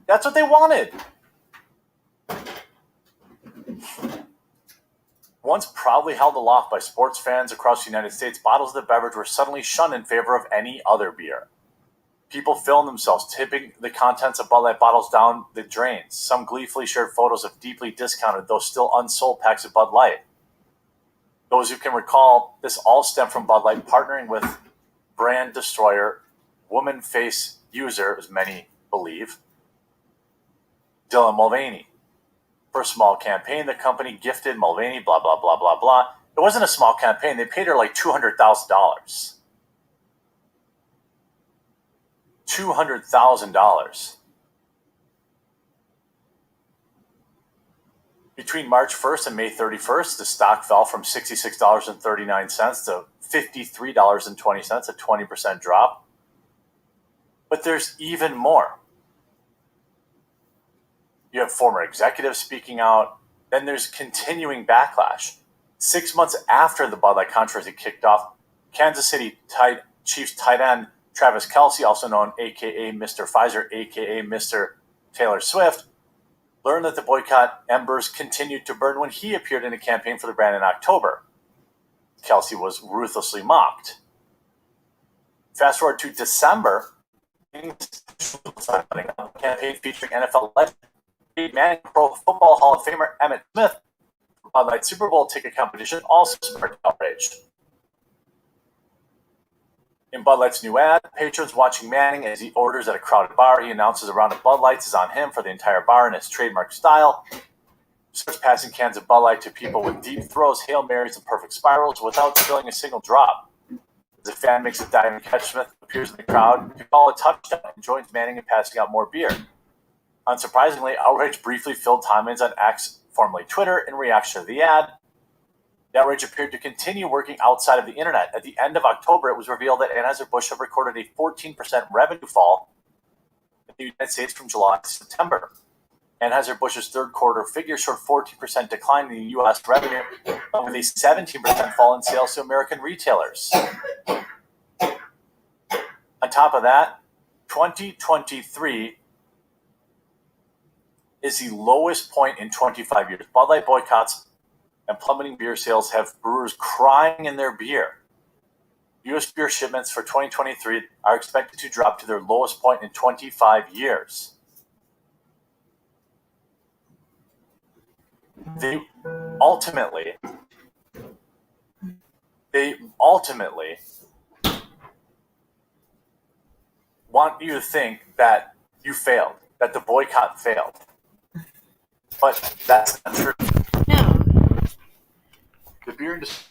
That's what they wanted. Once proudly held aloft by sports fans across the United States, bottles of the beverage were suddenly shunned in favor of any other beer. People filmed themselves tipping the contents of Bud Light bottles down the drains. Some gleefully shared photos of deeply discounted, though still unsold packs of Bud Light. Those who can recall, this all stemmed from Bud Light partnering with brand destroyer, woman face user, as many believe, Dylan Mulvaney. For a small campaign, the company gifted Mulvaney, blah, blah, blah, blah, blah. It wasn't a small campaign. They paid her like $200,000. $200,000. Between March 1st and May 31st, the stock fell from $66.39 to $53.20, a 20% drop. But there's even more. You have former executives speaking out. Then there's continuing backlash. 6 months after the Bud Light controversy kicked off, Kansas City Chiefs tight end Travis Kelce, also known a.k.a. Mr. Pfizer, a.k.a. Mr. Taylor Swift, learned that the boycott embers continued to burn when he appeared in a campaign for the brand in October. Kelce was ruthlessly mocked. Fast forward to December, a campaign featuring NFL legend Manning, Pro Football Hall of Famer Emmitt Smith, Bud Light Super Bowl ticket competition also sparked outrage. In Bud Light's new ad, patrons watching Manning as he orders at a crowded bar, he announces a round of Bud Lights is on him for the entire bar in his trademark style. Starts passing cans of Bud Light to people with deep throws, Hail Marys, and perfect spirals without spilling a single drop. As a fan makes a dive and catch, Smith appears in the crowd, can call a touchdown, and joins Manning in passing out more beer. Unsurprisingly, outrage briefly filled timelines on X, formerly Twitter, in reaction to the ad. The outrage appeared to continue working outside of the internet. At the end of October, it was revealed that Anheuser-Busch had recorded a 14% revenue fall in the United States from July to September. Anheuser-Busch's third quarter figures showed 14% decline in the U.S. revenue, with a 17% fall in sales to American retailers. On top of that, 2023 is the lowest point in 25 years. Bud Light boycotts and plummeting beer sales have brewers crying in their beer. U.S. beer shipments for 2023 are expected to drop to their lowest point in 25 years. They ultimately want you to think that you failed, that the boycott failed. But that's not true.
No.
The beer industry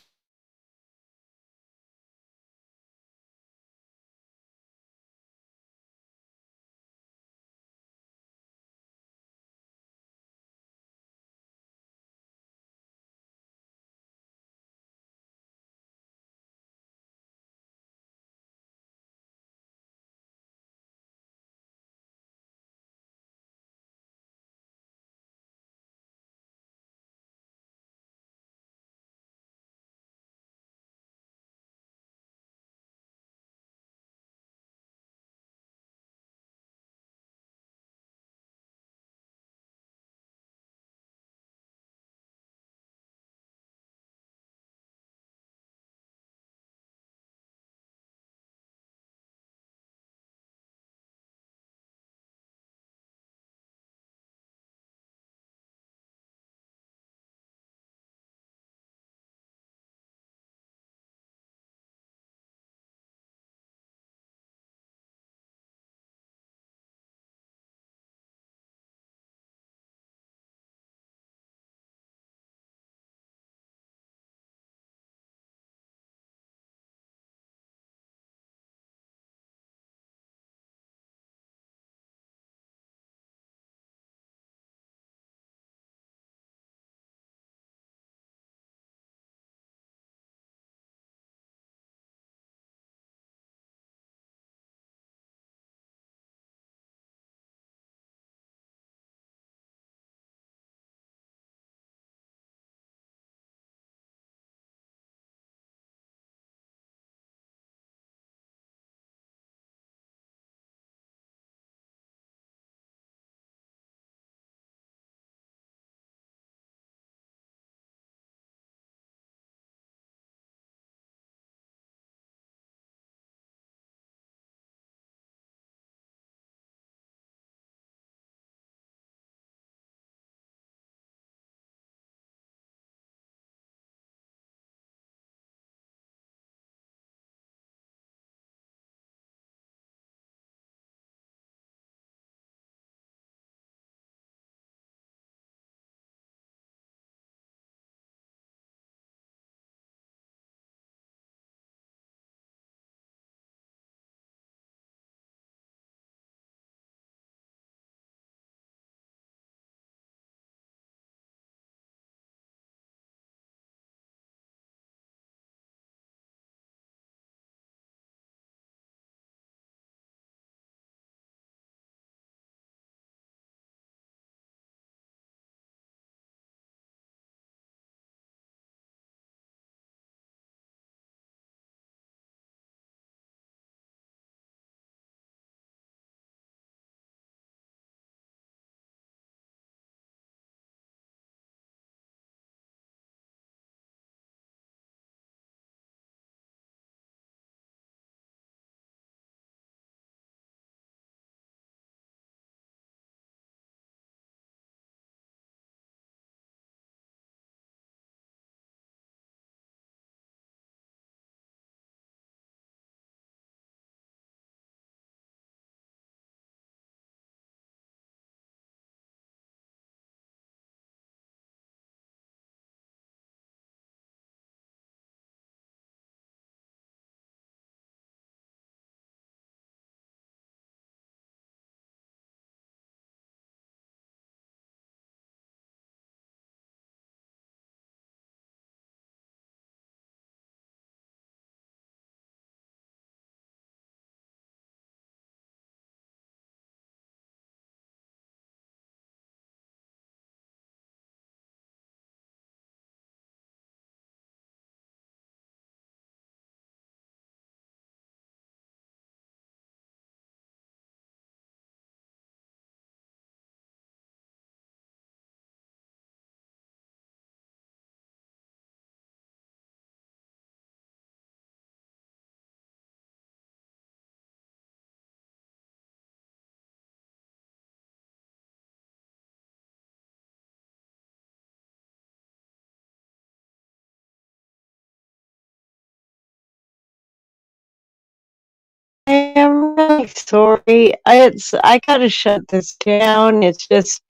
sorry. I gotta shut this down. It's just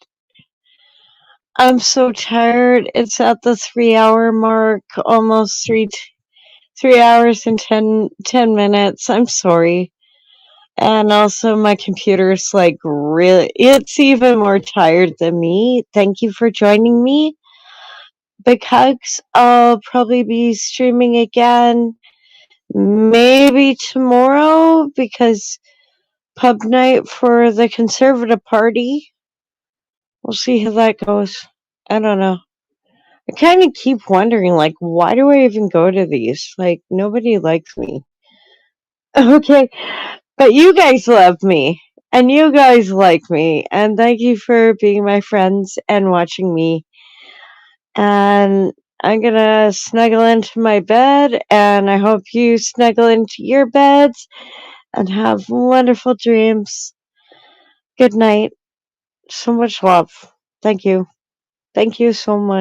I'm so tired. It's at the 3 hour mark, almost 3 hours and 10 minutes. I'm sorry. And also my computer's like really, it's even more tired than me. Thank you for joining me. Big hugs. I'll probably be streaming again maybe tomorrow because pub night for the Conservative Party. We'll see how that goes. I don't know. I kind of keep wondering, like, why do I even go to these? Like, nobody likes me. Okay, but you guys love me, and you guys like me, and thank you for being my friends and watching me. And I'm gonna snuggle into my bed, and I hope you snuggle into your beds and have wonderful dreams. Good night. So much love. Thank you. Thank you so much.